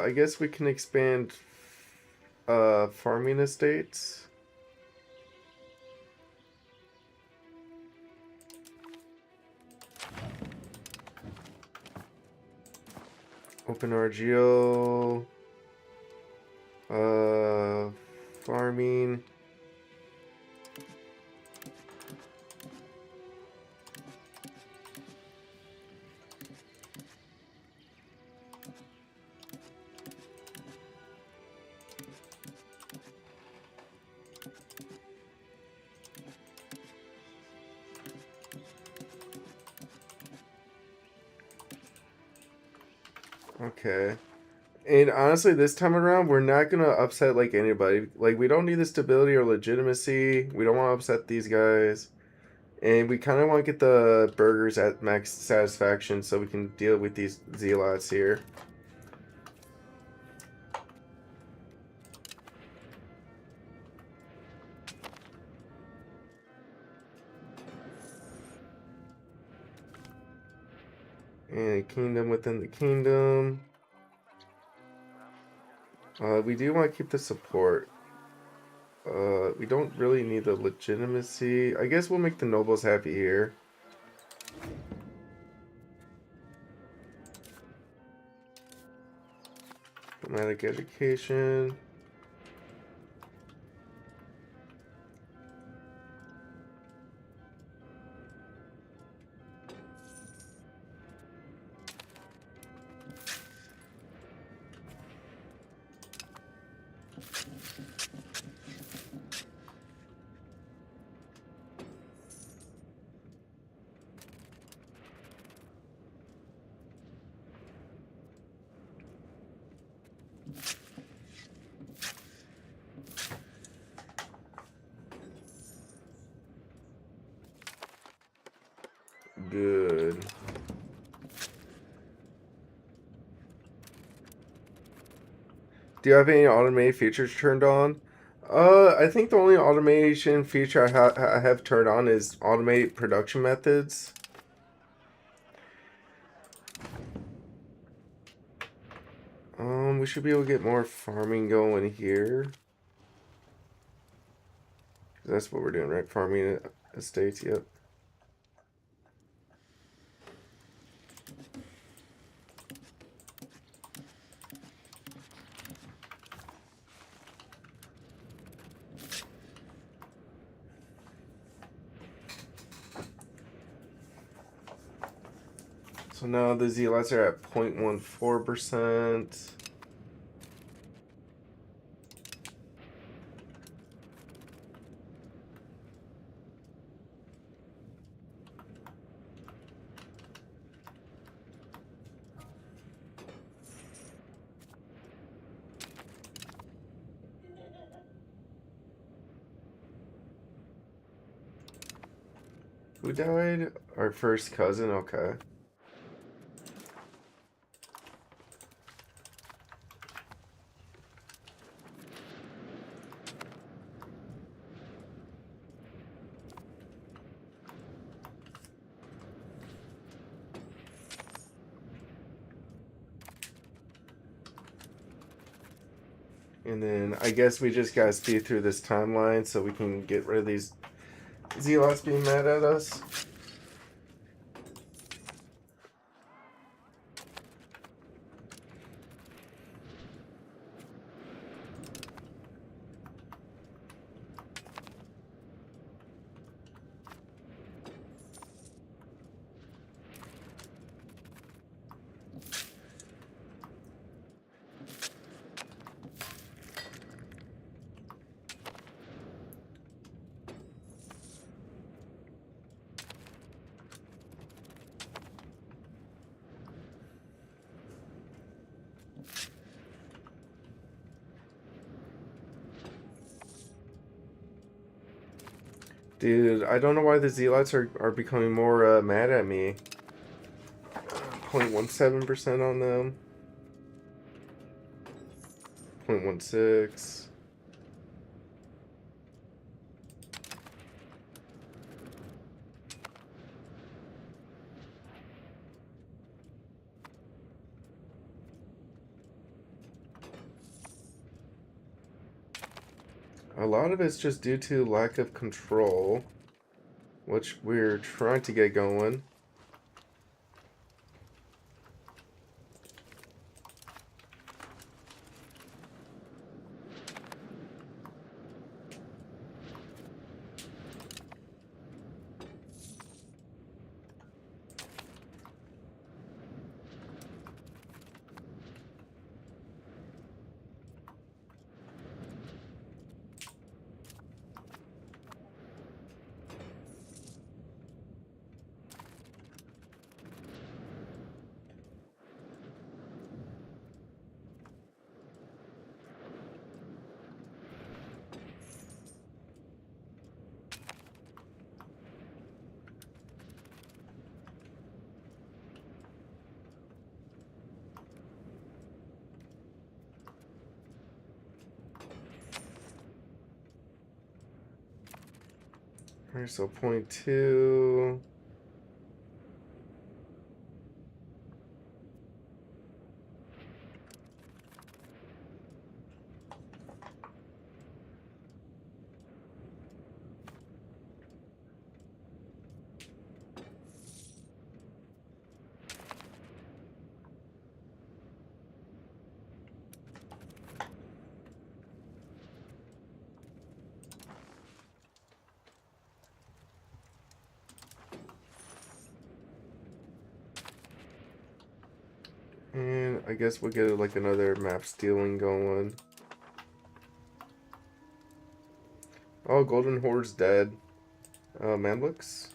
I guess we can expand farming estates. Open RGO. Farming. Okay. And honestly, this time around, we're not gonna upset like anybody. Like, we don't need the stability or legitimacy. We don't want to upset these guys. And we kind of want to get the burgers at max satisfaction so we can deal with these zealots here. And a kingdom within the kingdom. We do want to keep the support. We don't really need the legitimacy. I guess we'll make the nobles happy here. Diplomatic education. Good. Do you have any automated features turned on? I think the only automation feature I have turned on is automate production methods. We should be able to get more farming going here. That's what we're doing, right? Farming estates, yep. So now the zealots are at 0.14%. Who died? Our first cousin, okay. And then I guess we just gotta speed through this timeline so we can get rid of these zealots being mad at us. Dude, I don't know why the zealots are becoming more mad at me. 0.17% on them. 0.16. A lot of it's just due to lack of control, which we're trying to get going. Alright, so 0.2. And I guess we'll get like another map stealing going. Oh, Golden Horde's dead. Mamluks?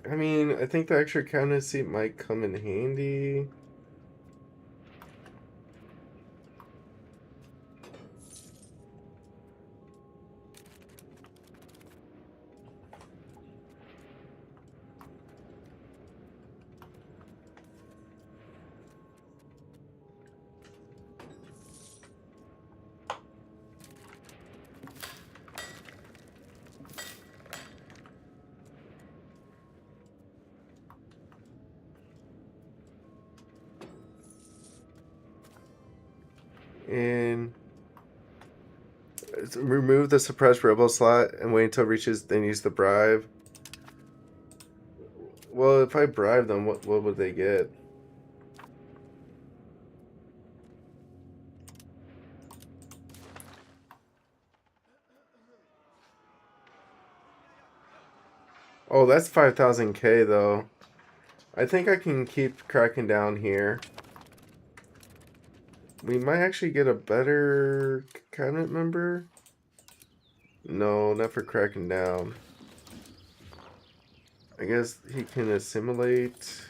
I mean, I think the extra cabinet seat might come in handy. And remove the suppressed rebel slot and wait until it reaches, then use the bribe. Well, if I bribe them, what would they get? Oh, that's 5,000K though. I think I can keep cracking down here. We might actually get a better cabinet member. No, not for cracking down. I guess he can assimilate.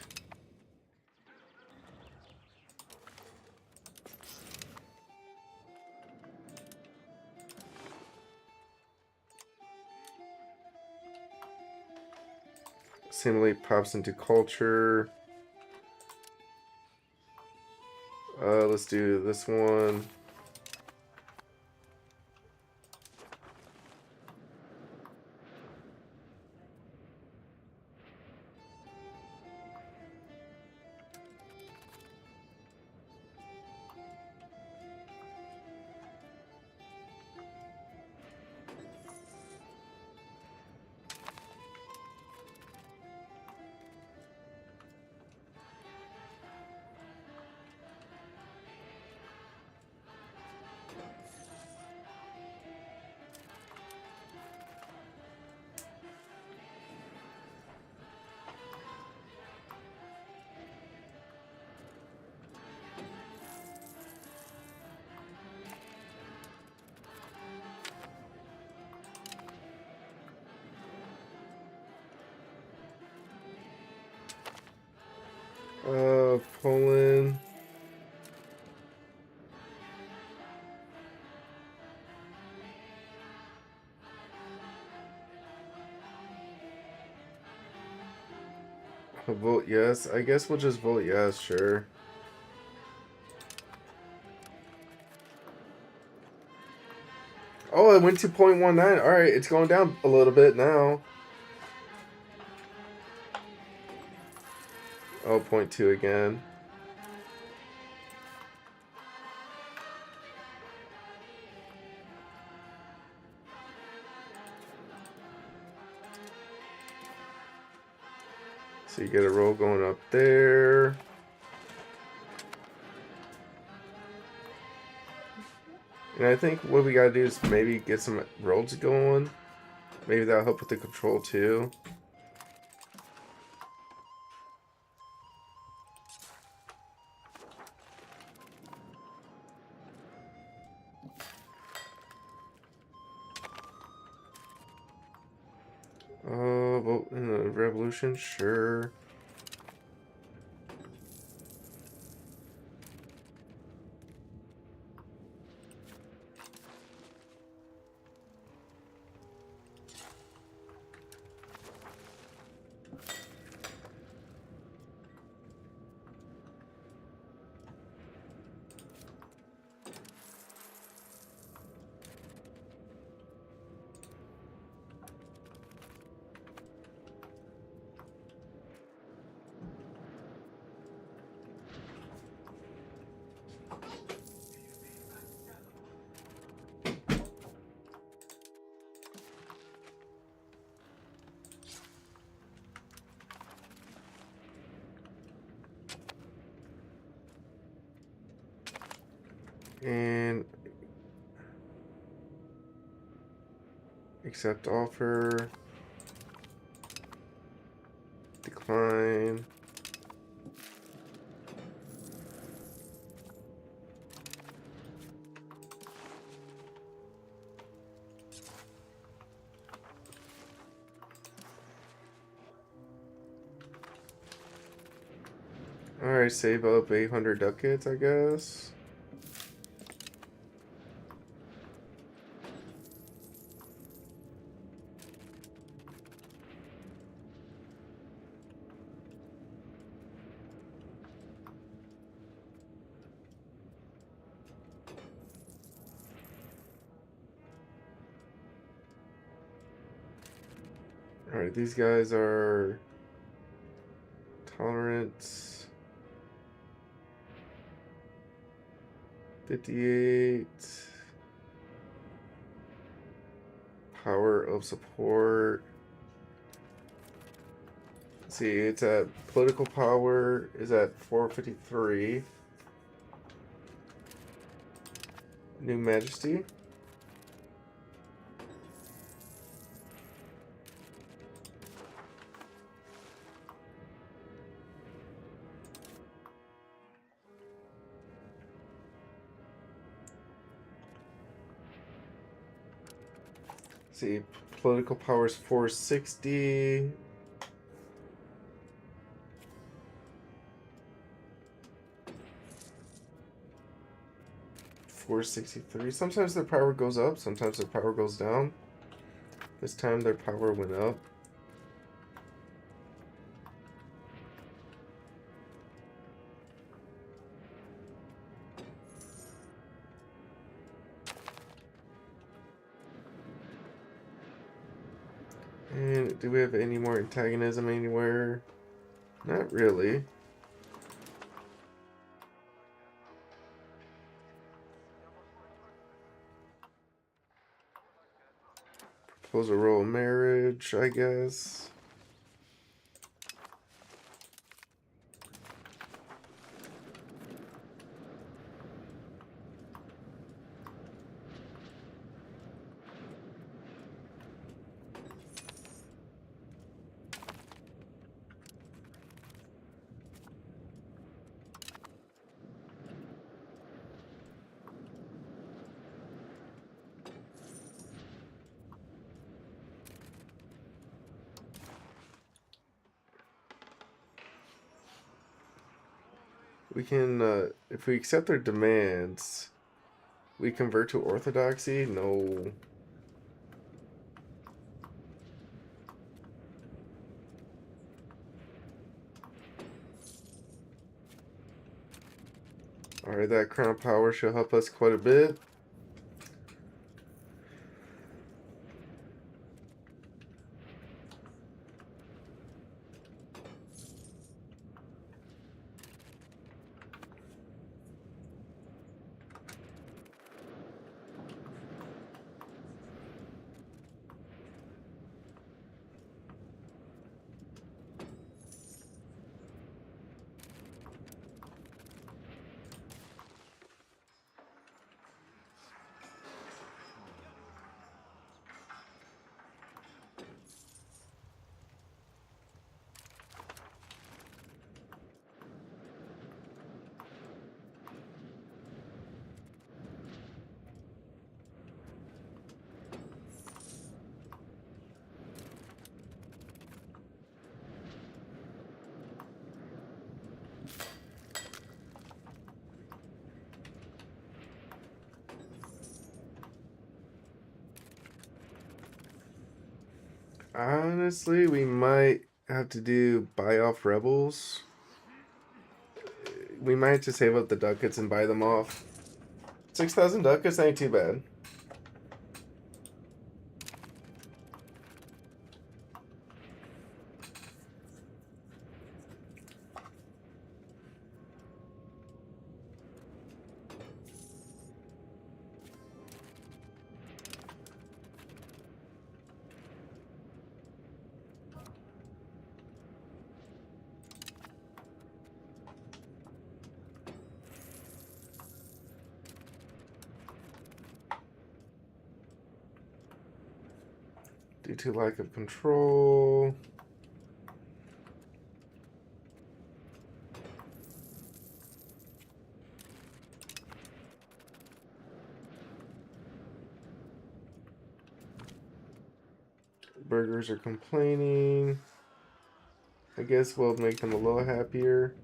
Assimilate pops into culture. Let's do this one. Poland. I'll vote yes. I guess we'll just vote yes, sure. Oh, it went to 0.19. Alright, it's going down a little bit now. Oh, 0.2 again. So you get a roll going up there. And I think what we gotta do is maybe get some rolls going. Maybe that'll help with the control too. potion, sure. And accept offer. Decline. Alright, save up 800 ducats, I guess. Alright, these guys are tolerance 58, power of support. Let's see, it's at political power is at 453. New Majesty. See, political power is 460. $463. Sometimes their power goes up, sometimes their power goes down. This time their power went up. And do we have any more antagonism anywhere? Not really. Propose a royal marriage, I guess. We can, if we accept their demands, we convert to orthodoxy? No. Alright, that crown power should help us quite a bit. Honestly, we might have to do buy off rebels. We might have to save up the ducats and buy them off. 6,000 ducats ain't too bad. Due to lack of control. Burgers are complaining. I guess we'll make them a little happier.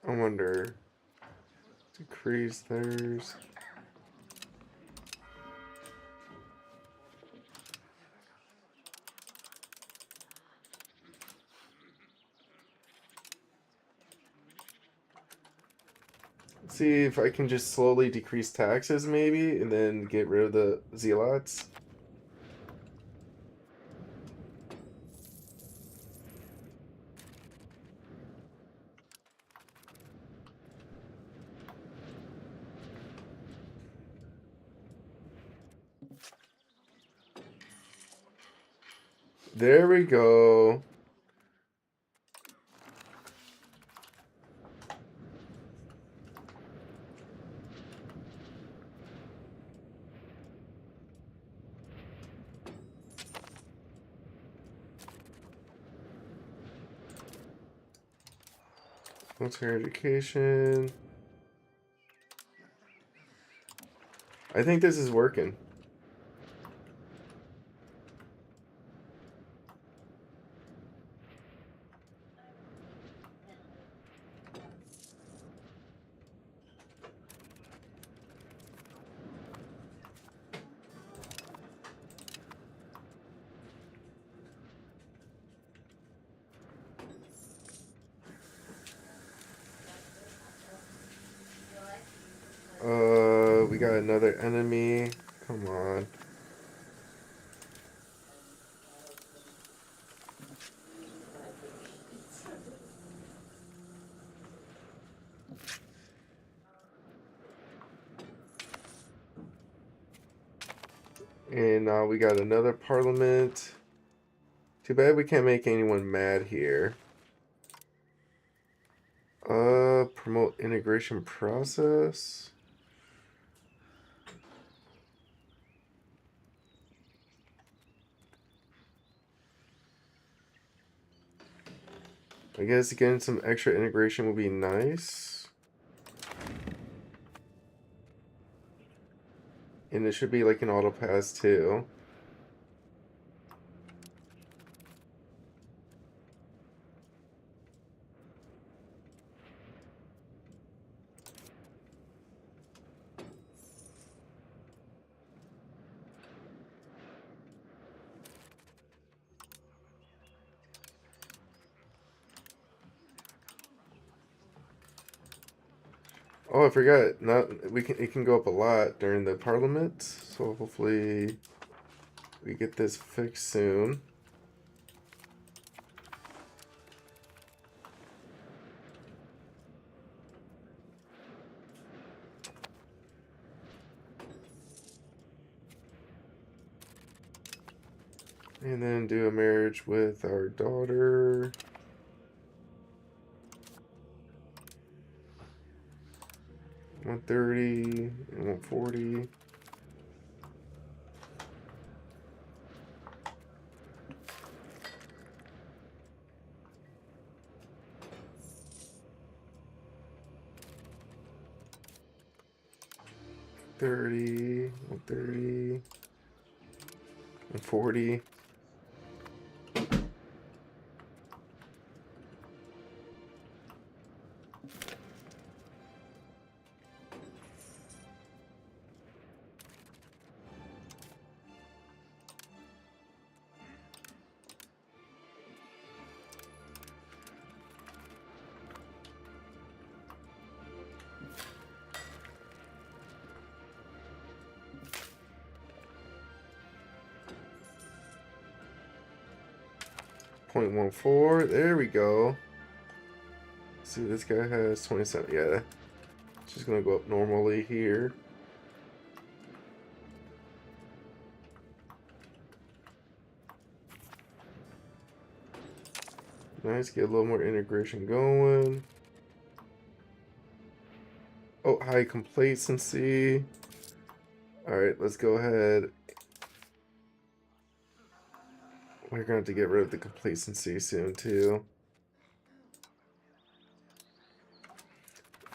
I wonder. Decrease theirs. See if I can just slowly decrease taxes maybe and then get rid of the zealots. There we go. What's her education? I think this is working. We got another enemy. Come on. And now we got another parliament. Too bad we can't make anyone mad here. Promote integration process. I guess getting some extra integration would be nice. And it should be like an auto pass too. Oh, I forgot. Not it can go up a lot during the parliament. So hopefully we get this fixed soon. And then do a marriage with our daughter. $130 and $140. 130, 130, 140. 0.14. There we go. See, this guy has 27. Yeah. Just gonna go up normally here. Nice, get a little more integration going. Oh, high complacency. Alright, let's go ahead. We're gonna have to get rid of the complacency soon, too.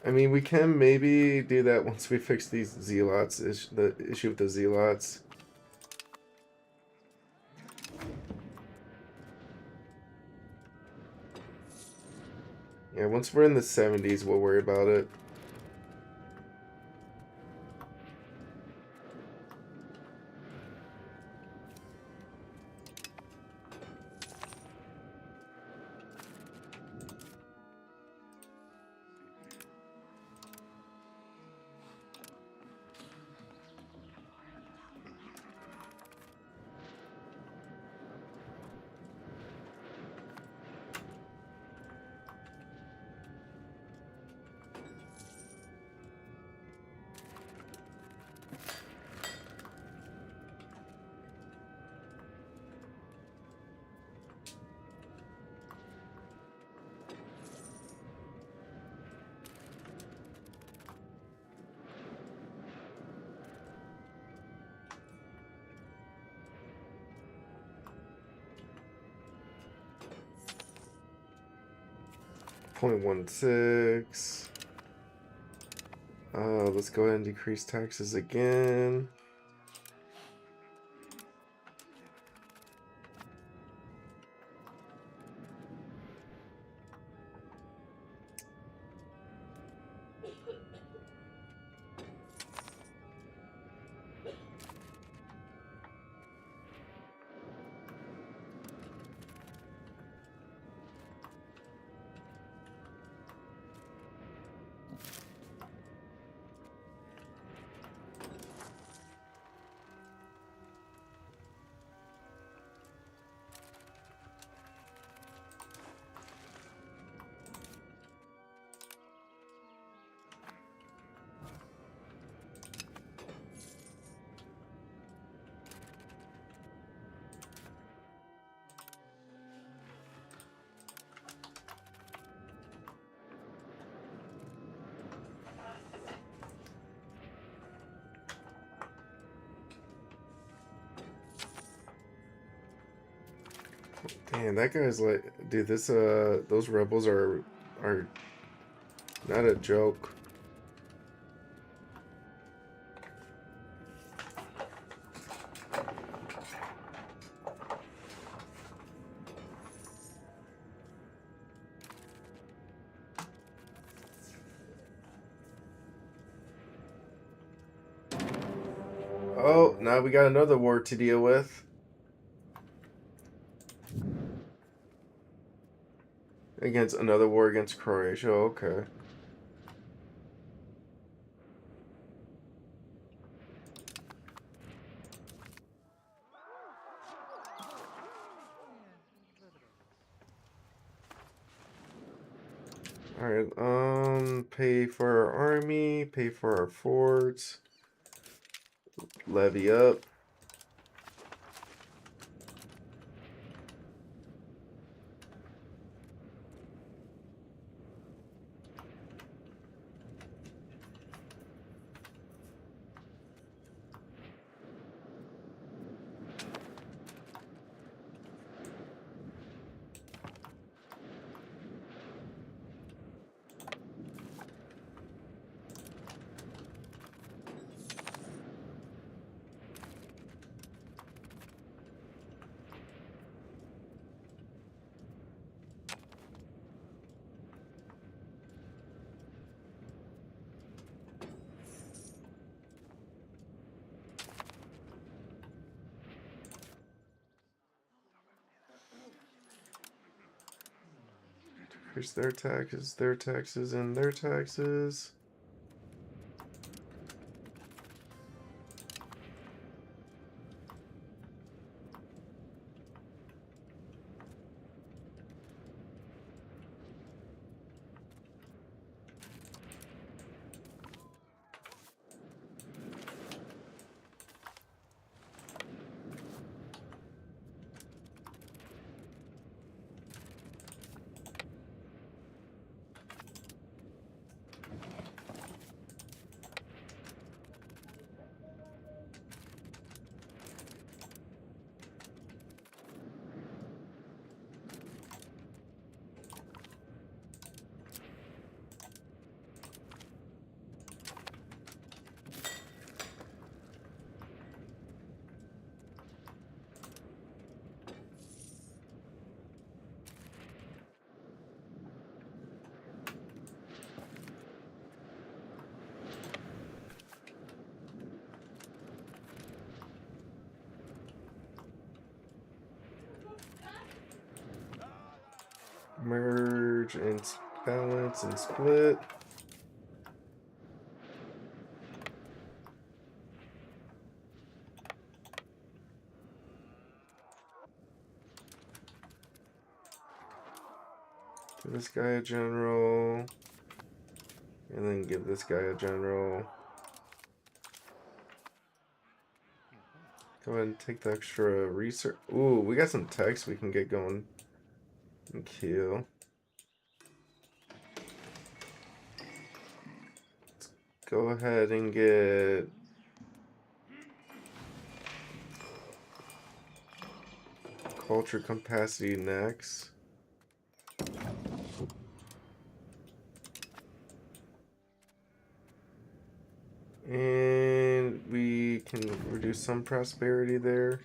I mean, we can maybe do that once we fix these zealots, the issue with the zealots. Yeah, once we're in the 70s, we'll worry about it. .16. Let's go ahead and decrease taxes again. Damn, that guy's like, dude, those rebels are not a joke. Oh, now we got another war to deal with. Against another war against Croatia, okay. Alright, pay for our army, pay for our forts, levy up. Increase their taxes, and their taxes. Merge and balance and split. Give this guy a general. And then give this guy a general. Go ahead and take the extra research. Ooh, we got some text we can get going and kill. Let's go ahead and get culture capacity next. And we can reduce some prosperity there.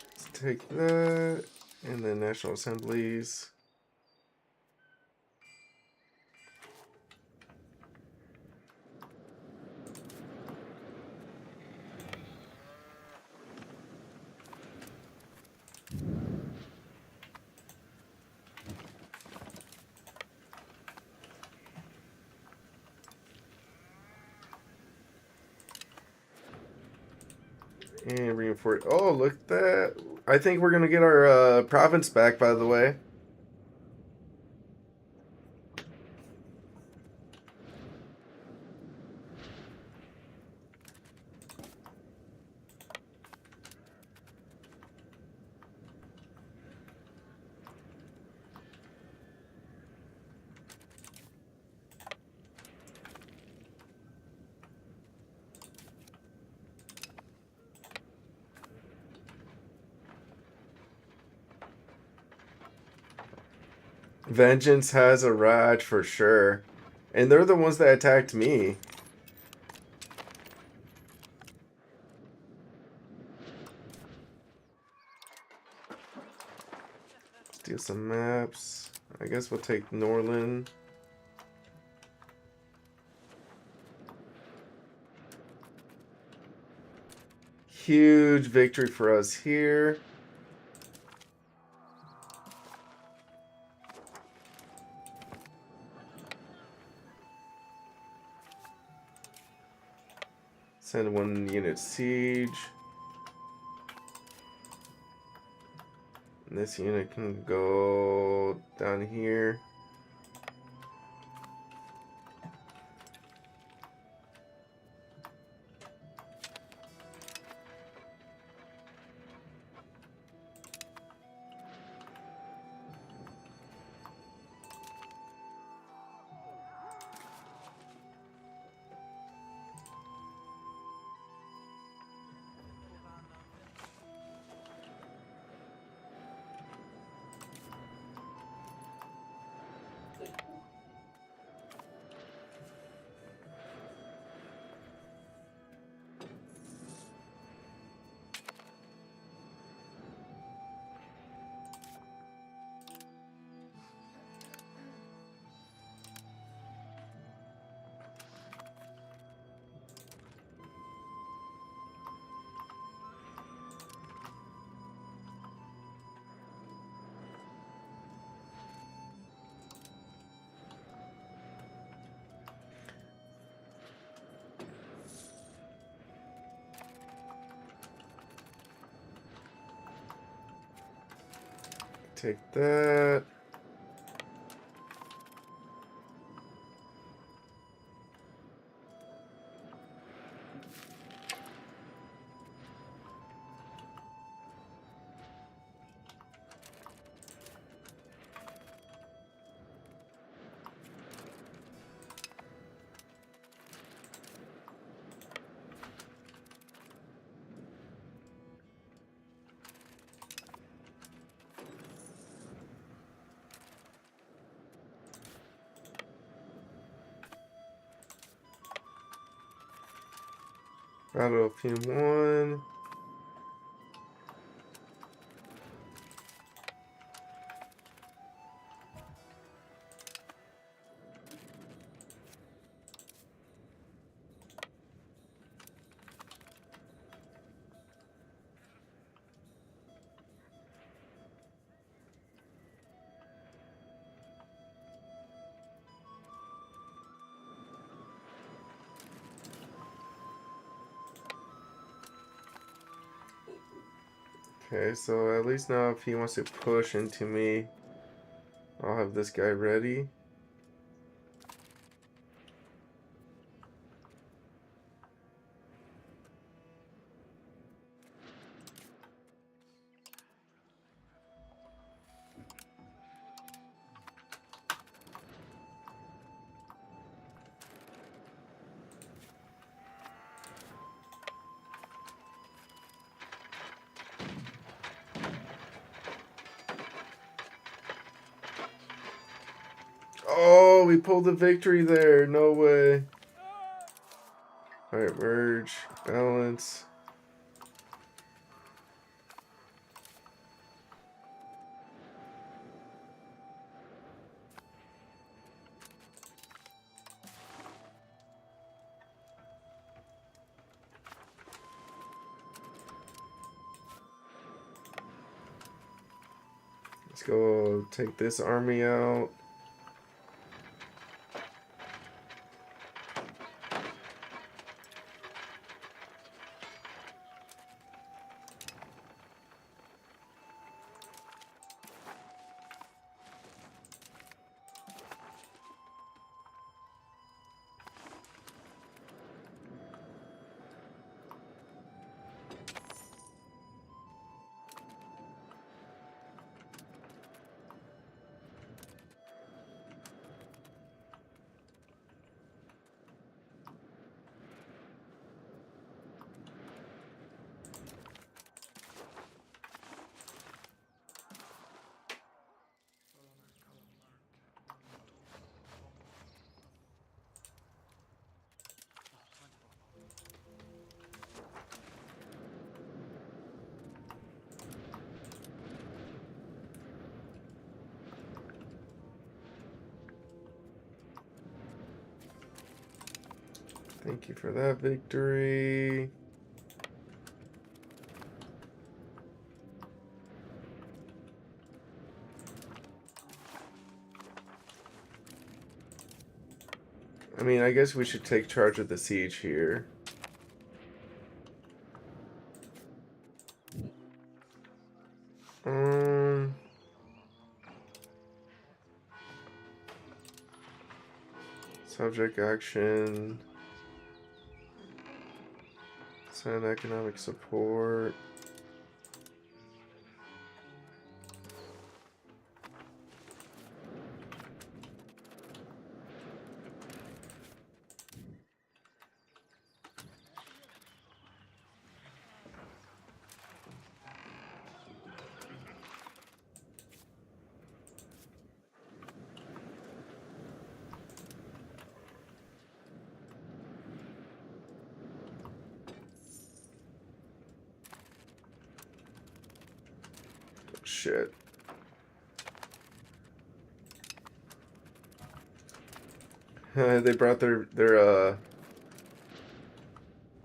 Let's take that, and then National Assemblies. And reinforce. Oh, look at that. I think we're going to get our province back, by the way. Vengeance has a Raj for sure. And they're the ones that attacked me. Steal some maps. I guess we'll take Norland. Huge victory for us here. Send 1 unit siege. And this unit can go down here. Take that. Battlefield 1. Okay, so at least now if he wants to push into me, I'll have this guy ready. Oh, we pulled the victory there. No way. Alright, merge, balance. Let's go take this army out. Thank you for that victory. I mean, I guess we should take charge of the siege here. Subject action. Send economic support. Shit. They brought their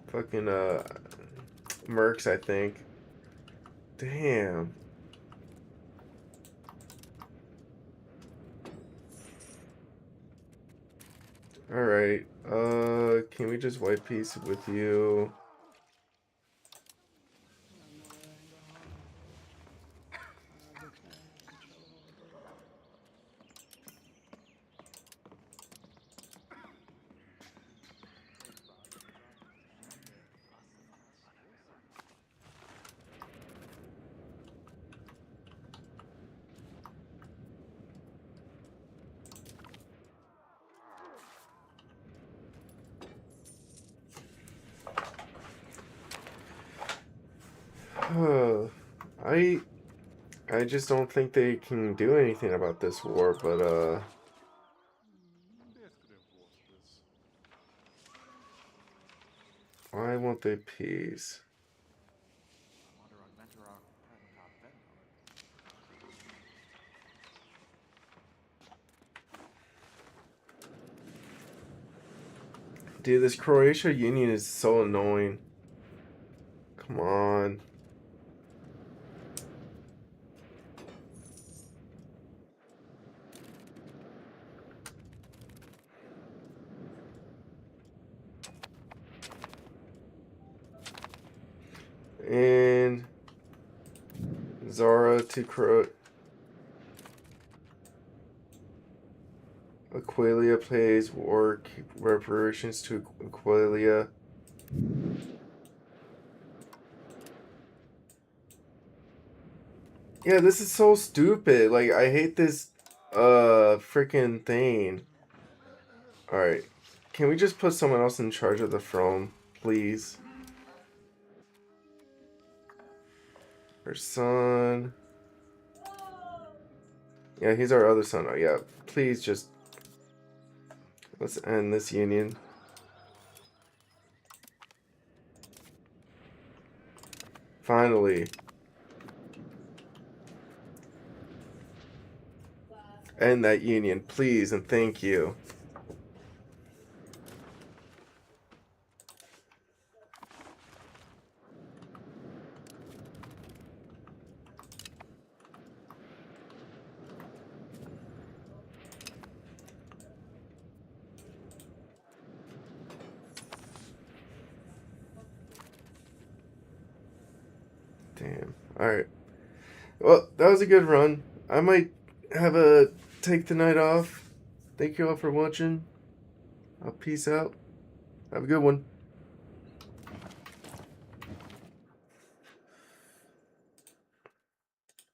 fucking mercs, I think. Damn. Alright. Can we just white peace with you? I I just don't think they can do anything about this war, but why won't they peace? Dude, this Croatia Union is so annoying. Come on. And Zara to Aquilia pays war reparations to Aquilia. Yeah, this is so stupid. Like, I hate this freaking thing. Alright. Can we just put someone else in charge of the throne, please? Our son. Yeah, he's our other son. Oh, yeah. Please just... Let's end this union. Finally. End that union, please, and thank you. Damn. Alright. Well, that was a good run. I might have a take the night off. Thank you all for watching. I'll peace out. Have a good one.